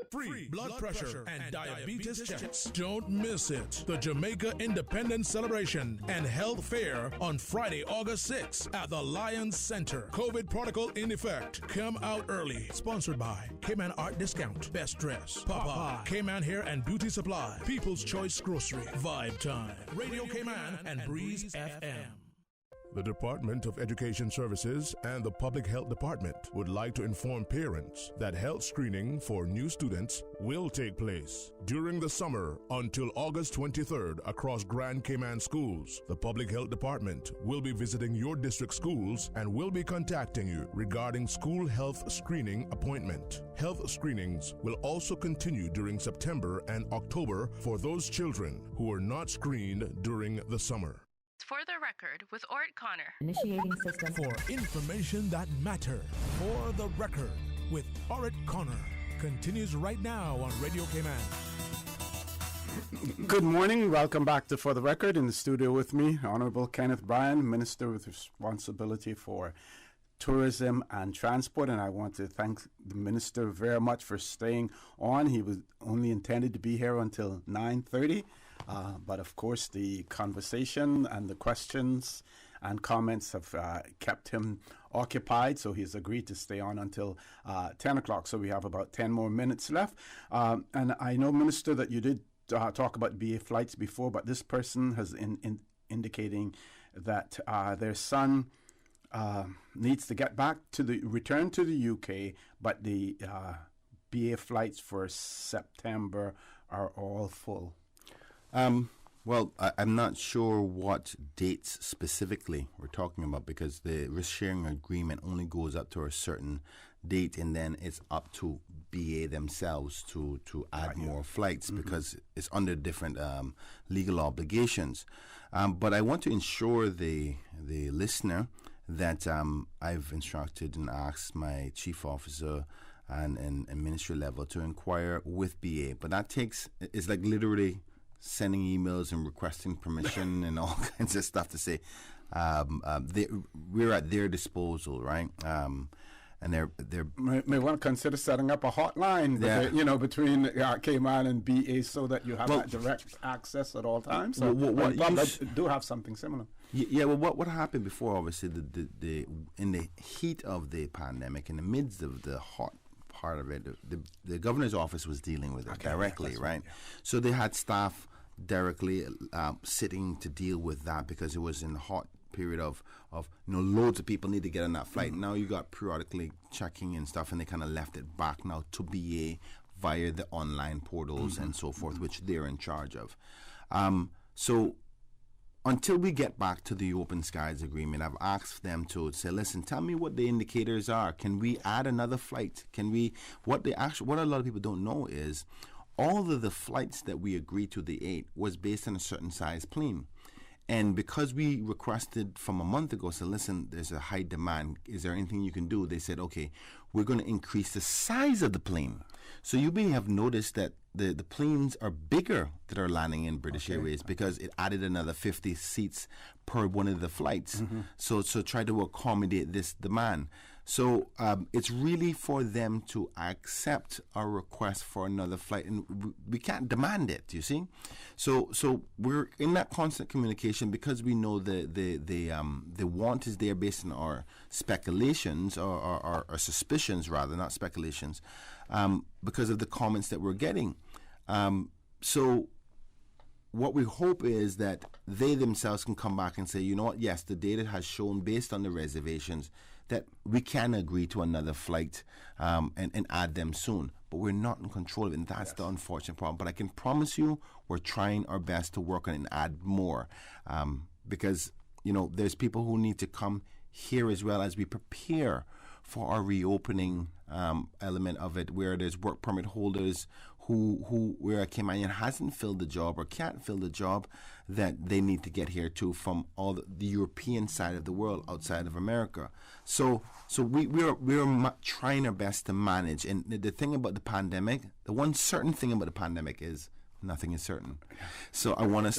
Free blood pressure and diabetes checks. Don't miss it. The Jamaica Independence Celebration and Health Fair on Friday, August 6th at the Lions Center. COVID protocol in effect. Come out early. Sponsored by Cayman Art Discount, Best Dress, Papa, Cayman Hair and Beauty Supply, People's Choice Grocery, Vibe Time, Radio Cayman, and Breeze FM. The Department of Education Services and the Public Health Department would like to inform parents that health screening for new students will take place during the summer until August 23rd across Grand Cayman schools. The Public Health Department will be visiting your district schools and will be contacting you regarding school health screening appointment. Health screenings will also continue during September and October for those children who were not screened during the summer. For the Record with Ort Connor. Initiating system. For information that matters. For the Record with Ort Connor continues right now on Radio Cayman. Good morning. Welcome back to For the Record. In the studio with me, Honorable Kenneth Bryan, Minister with responsibility for tourism and transport, and I want to thank the minister very much for staying on. He was only intended to be here until 9:30. But of course, the conversation and the questions and comments have kept him occupied, so he's agreed to stay on until 10 o'clock. So we have about 10 more minutes left. And I know, Minister, that you did talk about BA flights before, but this person has indicating that their son needs to get back to return to the UK, but the BA flights for September are all full. Well, I'm not sure what dates specifically we're talking about, because the risk-sharing agreement only goes up to a certain date, and then it's up to BA themselves to add more flights, because it's under different legal obligations. But I want to ensure the listener that I've instructed and asked my chief officer and ministry level to inquire with BA. But that it's like literally sending emails and requesting permission and all kinds of stuff to say we're at their disposal, right? And they're may want to consider setting up a hotline, between Cayman and BA, so that you have that direct access at all times. So do have something similar. Yeah. Well, what happened before? Obviously, the in the heat of the pandemic, in the midst of the hot part of it, the governor's office was dealing with it directly, right? Yeah. So they had staff directly sitting to deal with that, because it was in the hot period of loads of people need to get on that flight. Now you got periodically checking and stuff, and they kind of left it back now to BA via the online portals and so forth, which they're in charge of. So until we get back to the Open Skies Agreement, I've asked them to say, listen, tell me what the indicators are. Can we add another flight? What a lot of people don't know is all of the flights that we agreed to, the 8, was based on a certain size plane. And because we requested from a month ago, said, listen, there's a high demand. Is there anything you can do? They said, okay, we're going to increase the size of the plane. So you may have noticed that the planes are bigger that are landing in British Airways, because it added another 50 seats per one of the flights. So try to accommodate this demand. So it's really for them to accept our request for another flight, and we can't demand it. You see, so we're in that constant communication because we know the want is there based on our speculations or suspicions rather, not speculations, because of the comments that we're getting. So what we hope is that they themselves can come back and say, you know what, yes, the data has shown based on the reservations that we can agree to another flight and add them soon. But we're not in control of it, and that's the unfortunate problem. But I can promise you we're trying our best to work on it and add more because, you know, there's people who need to come here as well as we prepare for our reopening element of it, where there's work permit holders where a Caymanian hasn't filled the job or can't fill the job that they need to get here to from all the European side of the world outside of America. So we're trying our best to manage. And the thing about the pandemic, the one certain thing about the pandemic is nothing is certain. So I want us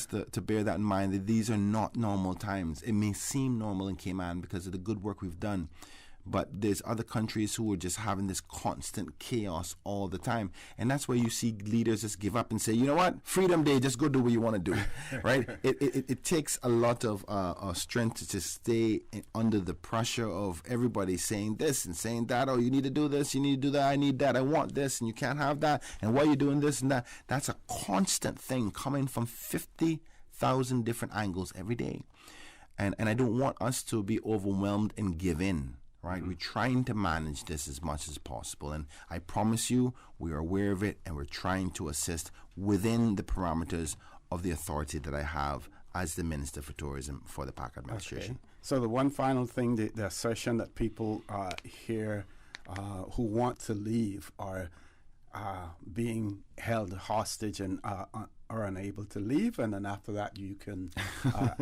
to bear that in mind, that these are not normal times. It may seem normal in Cayman because of the good work we've done, but there's other countries who are just having this constant chaos all the time. And that's where you see leaders just give up and say, you know what, Freedom Day, just go do what you want to do, right? It takes a lot of strength to just stay under the pressure of everybody saying this and saying that. Oh, you need to do this, you need to do that, I need that, I want this, and you can't have that, and why are you doing this and that? That's a constant thing coming from 50,000 different angles every day. And I don't want us to be overwhelmed and give in. Right, we're trying to manage this as much as possible, and I promise you, we are aware of it, and we're trying to assist within the parameters of the authority that I have as the Minister for Tourism for the PAC administration. Okay. So the one final thing, the assertion that people here who want to leave are being held hostage and are unable to leave, and then after that you can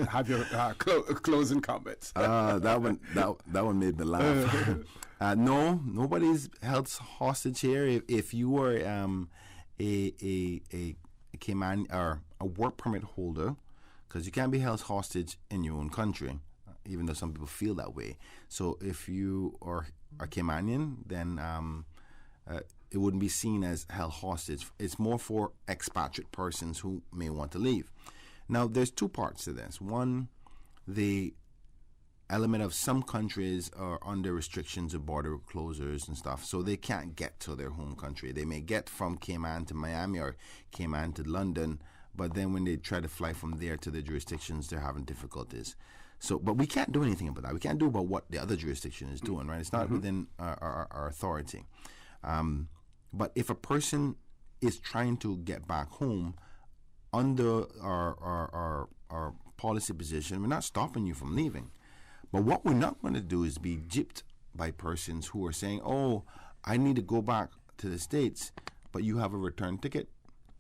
have your closing comments. That one made me laugh. No, nobody's held hostage here. If you were a Cayman or a work permit holder, because you can't be held hostage in your own country, even though some people feel that way. So if you are a Caymanian, then it wouldn't be seen as held hostage. It's more for expatriate persons who may want to leave. Now, there's two parts to this. One, the element of some countries are under restrictions of border closures and stuff, so they can't get to their home country. They may get from Cayman to Miami or Cayman to London, but then when they try to fly from there to the jurisdictions, they're having difficulties. So, but we can't do anything about that. We can't do about what the other jurisdiction is doing, right? It's not within our authority. But if a person is trying to get back home under our policy position, we're not stopping you from leaving. But what we're not going to do is be gypped by persons who are saying, oh, I need to go back to the States, but you have a return ticket.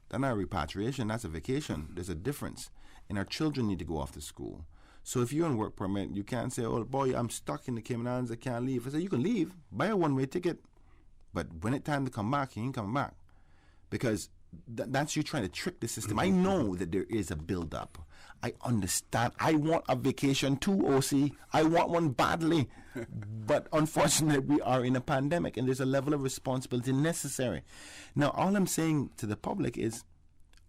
That's not a repatriation, that's a vacation. There's a difference. And our children need to go off to school. So if you're on work permit, you can't say, oh, boy, I'm stuck in the Cayman Islands, I can't leave. I say, you can leave, buy a one-way ticket. But when it's time to come back, you ain't coming back. Because that's you trying to trick the system. I know that there is a build-up. I understand. I want a vacation too, OC. I want one badly. But unfortunately, we are in a pandemic, and there's a level of responsibility necessary. Now, all I'm saying to the public is,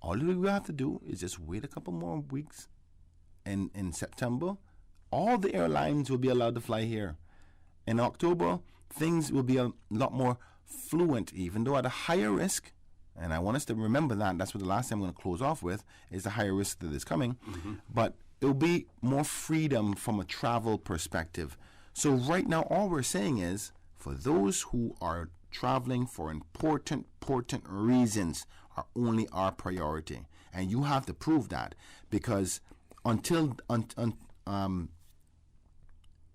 all we have to do is just wait a couple more weeks. And in September, all the airlines will be allowed to fly here. In October, things will be a lot more fluent, even though at a higher risk. And I want us to remember that. That's what the last thing I'm going to close off with is the higher risk that is coming. But it'll be more freedom from a travel perspective. So right now, all we're saying is for those who are traveling for important reasons are only our priority. And you have to prove that because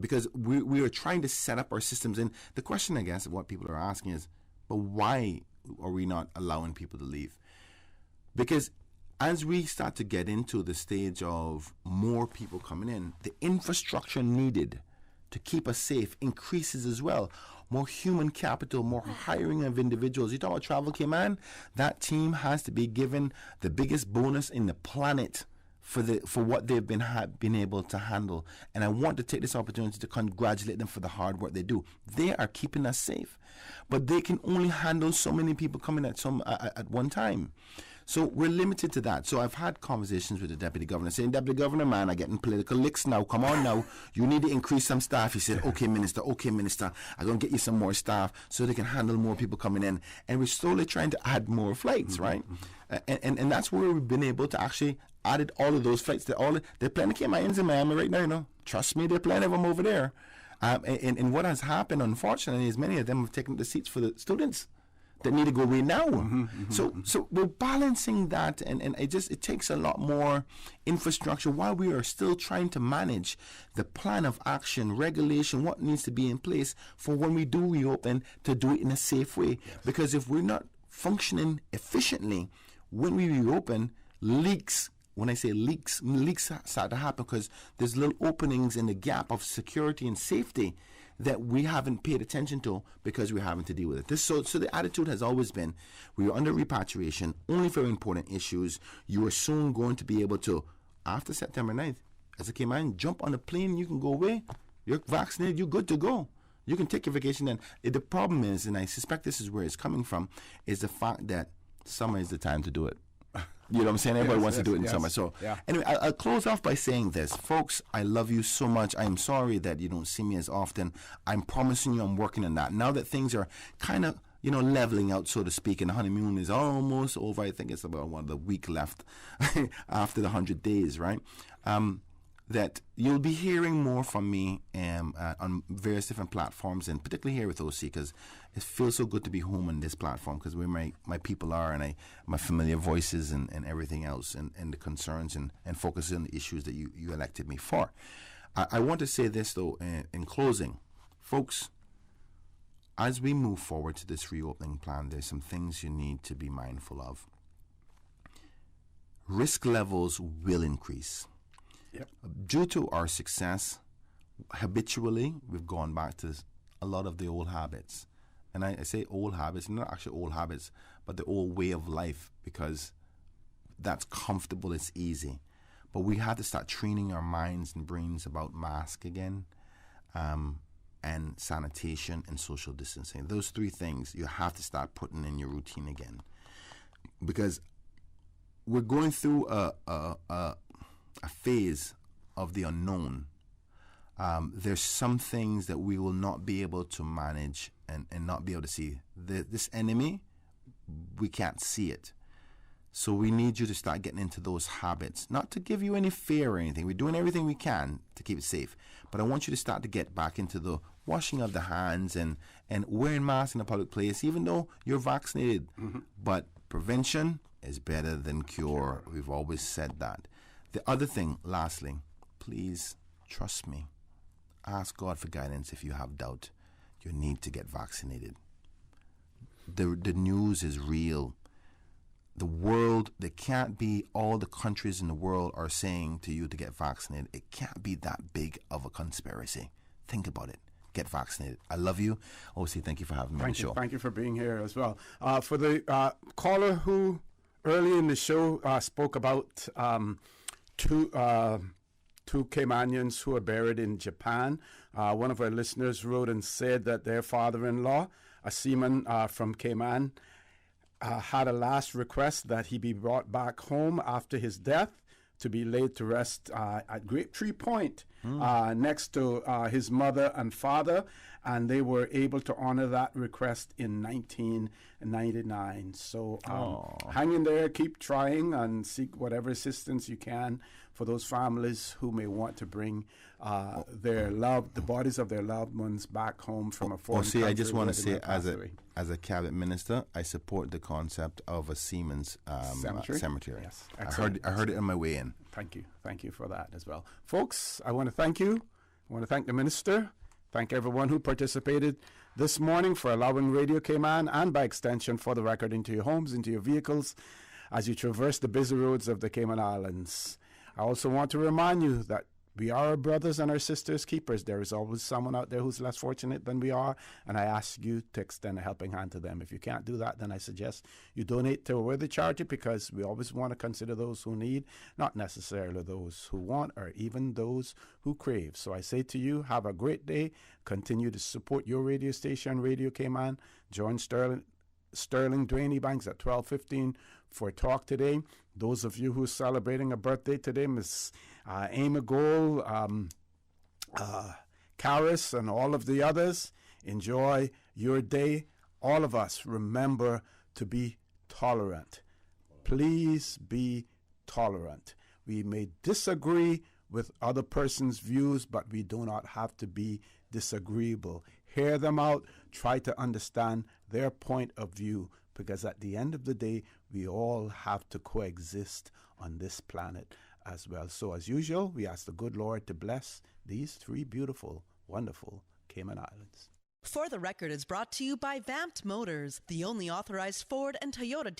because we are trying to set up our systems. And the question, I guess, of what people are asking is, but why are we not allowing people to leave? Because as we start to get into the stage of more people coming in, the infrastructure needed to keep us safe increases as well. More human capital, more hiring of individuals. You talk about Travel Cayman, that team has to be given the biggest bonus in the planet for what they've been able to handle. And I want to take this opportunity to congratulate them for the hard work they do. They are keeping us safe, but they can only handle so many people coming at one time. So we're limited to that. So I've had conversations with the Deputy Governor saying, Deputy Governor, man, I'm getting political licks now. Come on now. You need to increase some staff. He said, okay, Minister, I'm going to get you some more staff so they can handle more people coming in. And we're slowly trying to add more flights, right? And that's where we've been able to actually added all of those flights. They're playing the Caymanians in Miami right now, you know. Trust me, they're playing of them over there. And what has happened, unfortunately, is many of them have taken the seats for the students that need to go away now. So we're balancing that, and it takes a lot more infrastructure while we are still trying to manage the plan of action, regulation, what needs to be in place for when we do reopen, to do it in a safe way. Yes. Because if we're not functioning efficiently when we reopen, leaks. When I say leaks start to happen because there's little openings in the gap of security and safety that we haven't paid attention to because we're having to deal with it. So the attitude has always been, we are under repatriation only for important issues. You are soon going to be able to, after September 9th, as a Cayman, jump on a plane, you can go away. You're vaccinated, you're good to go. You can take your vacation then. The problem is, and I suspect this is where it's coming from, is the fact that summer is the time to do it. You know what I'm saying? Everybody wants to do it in summer. So anyway, I'll close off by saying this. Folks, I love you so much. I'm sorry that you don't see me as often. I'm promising you I'm working on that. Now that things are kind of, leveling out, so to speak, and the honeymoon is almost over. I think it's about the week left after the 100 days, right? That you'll be hearing more from me on various different platforms, and particularly here with OC, because it feels so good to be home on this platform, because where my people are, and my familiar voices and everything else, and the concerns and focusing on the issues that you elected me for. I want to say this, though, in closing. Folks, as we move forward to this reopening plan, there's some things you need to be mindful of. Risk levels will increase. Yep. Due to our success, habitually, we've gone back to a lot of the old habits. And I say old habits, not actually old habits, but the old way of life, because that's comfortable, it's easy. But we have to start training our minds and brains about mask again, and sanitation and social distancing. Those three things you have to start putting in your routine again. Because we're going through a phase of the unknown. There's some things that we will not be able to manage and not be able to see. This enemy, we can't see it. So we need you to start getting into those habits. Not to give you any fear or anything. We're doing everything we can to keep it safe. But I want you to start to get back into the washing of the hands and wearing masks in a public place, even though you're vaccinated. But prevention is better than cure. We've always said that. The other thing, lastly, please trust me. Ask God for guidance if you have doubt. You need to get vaccinated. The news is real. The world, there can't be all the countries in the world are saying to you to get vaccinated. It can't be that big of a conspiracy. Think about it. Get vaccinated. I love you. OC, thank you for having me on the show. Thank you for being here as well. For the caller who early in the show spoke about two Caymanians who are buried in Japan. One of our listeners wrote and said that their father-in-law, a seaman from Cayman, had a last request that he be brought back home after his death to be laid to rest at Grapetree Point next to his mother and father, and they were able to honor that request in 1999. So hang in there, keep trying, and seek whatever assistance you can for those families who may want to bring the bodies of their loved ones back home from a foreign country. I just want to say, as a cabinet minister, I support the concept of a seaman's cemetery. Yes, I heard it on my way in. Thank you for that as well, folks. I want to thank you. I want to thank the minister. Thank everyone who participated this morning for allowing Radio Cayman, and by extension For the Record, into your homes, into your vehicles, as you traverse the busy roads of the Cayman Islands. I also want to remind you that We are our brothers and our sisters' keepers. There is always someone out there who's less fortunate than we are, and I ask you to extend a helping hand to them. If you can't do that, then I suggest you donate to a worthy charity, because we always want to consider those who need, not necessarily those who want or even those who crave. So I say to you, have a great day. Continue to support your radio station, Radio Cayman. Join Sterling Dwayne Banks at 12:15 for talk today. Those of you who are celebrating a birthday today, Miss Amy Gold, Karis, and all of the others, enjoy your day. All of us, remember to be tolerant. Please be tolerant. We may disagree with other person's views, but we do not have to be disagreeable. Hear them out. Try to understand their point of view, because at the end of the day, we all have to coexist on this planet as well. So as usual, we ask the good Lord to bless these 3 beautiful, wonderful Cayman Islands. For the Record is brought to you by Vamped Motors, the only authorized Ford and Toyota